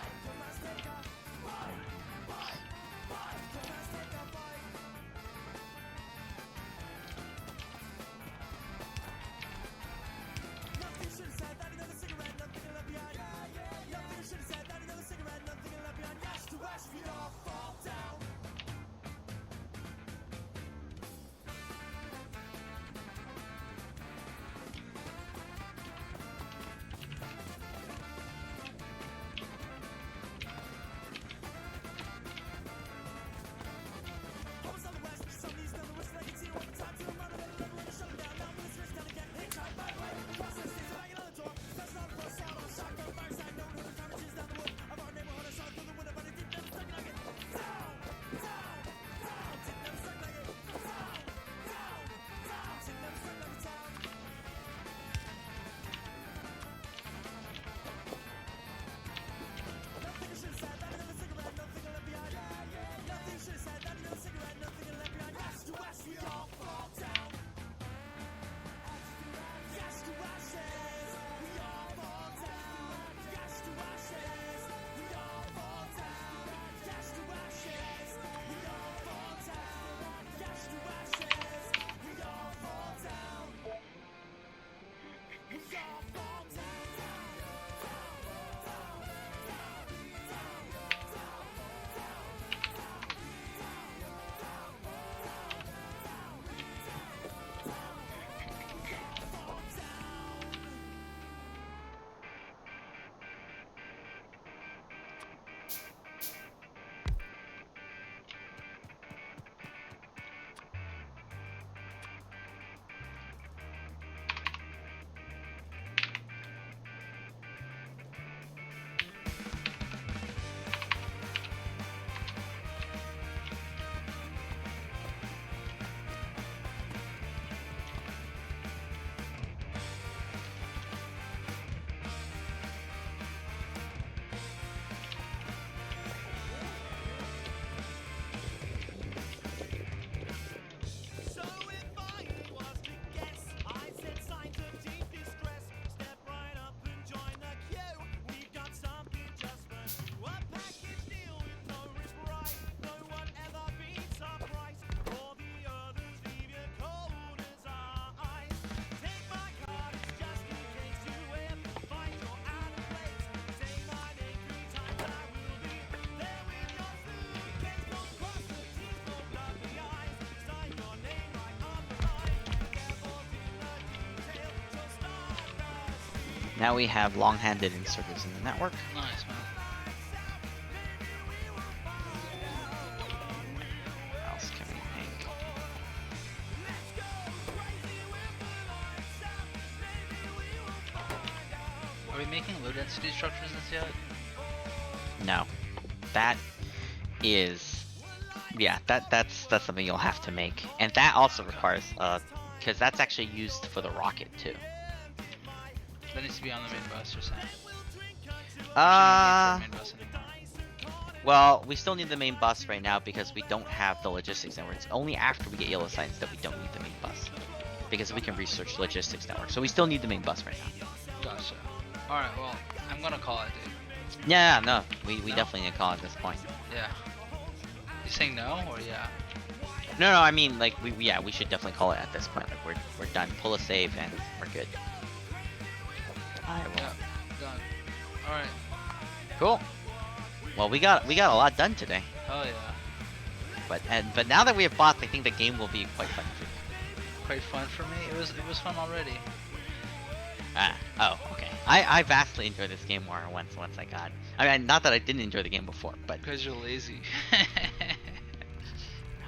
Now we have long-handed inserters in the network. Nice, man. What else can we make? Are we making low density structures this yet? No. That is... Yeah, that's something you'll have to make. And that also requires, because that's actually used for the rocket too. That needs to be on the main bus, you're saying? Uh, Main bus anymore. Well, we still need the main bus right now because we don't have the logistics network. It's only after we get yellow signs that we don't need the main bus. Because we can research logistics network. So we still need the main bus right now. Gotcha. Alright, well, I'm gonna call it, dude. Yeah, no. We No? definitely need to call at this point. Yeah. You saying no or yeah? No, I mean, like, we should definitely call it at this point. Like, we're done. Pull a save and we're good. Alright, well. Yeah, done. Alright. Cool. Well, we got a lot done today. Hell yeah. But now that we have bots, I think the game will be quite fun for you. Quite fun for me. It was fun already. Oh, okay. I vastly enjoyed this game more once I got. I mean, not that I didn't enjoy the game before, but Because you're lazy.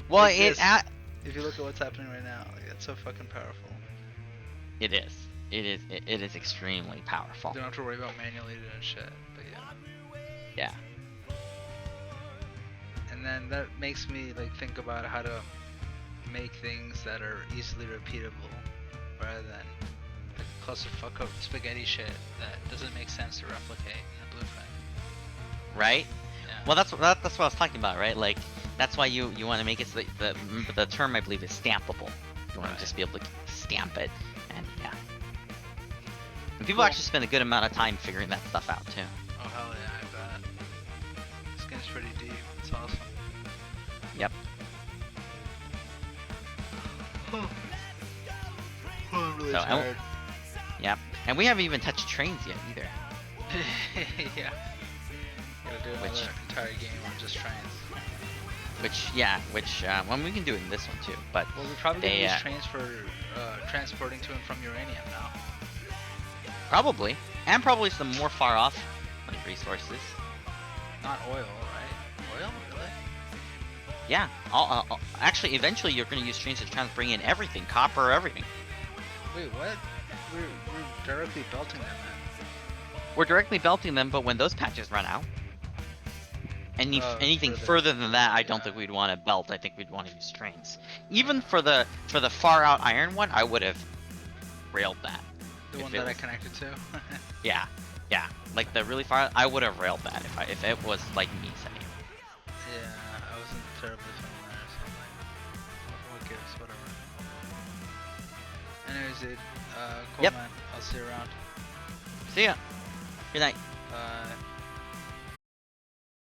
well, Like it this. If you look at what's happening right now, like, it's so fucking powerful. it is extremely powerful. You don't have to worry about manually doing shit. But yeah. Yeah. And then that makes me like think about how to make things that are easily repeatable, rather than like clusterfuck of spaghetti shit that doesn't make sense to replicate in a blueprint. Right? Yeah. Well, that's what I was talking about, right? Like, that's why you want to make it so that the term I believe is stampable. You want Right. to just be able to stamp it, and yeah. And people Cool. actually spend a good amount of time figuring that stuff out too. Oh hell yeah, I bet. This game's pretty deep. It's awesome. Yep. I'm really So, tired. Yep. And we haven't even touched trains yet either. Yeah. Gotta do another entire game on just trains. Which well, we can do it in this one too. But Well, we're probably gonna They, use trains for transporting to and from uranium now. probably, and probably some more far off like resources. Not oil, right? Oil? Really? Yeah. Actually, eventually you're going to use trains to bring in everything, copper, everything. Wait, what? We're directly belting them then. We're directly belting them, but when those patches run out, anything further than that, I don't think we'd want to belt. I think we'd want to use trains. Even for the far out iron one, I would have railed that. The if one it that I was- connected to? Yeah, like the really far, I would have railed that if it was like me saying. Yeah, I wasn't terribly familiar, so I'm like, what gives, whatever. Anyways, dude, cool Yep. man, I'll see you around. See ya. Good night.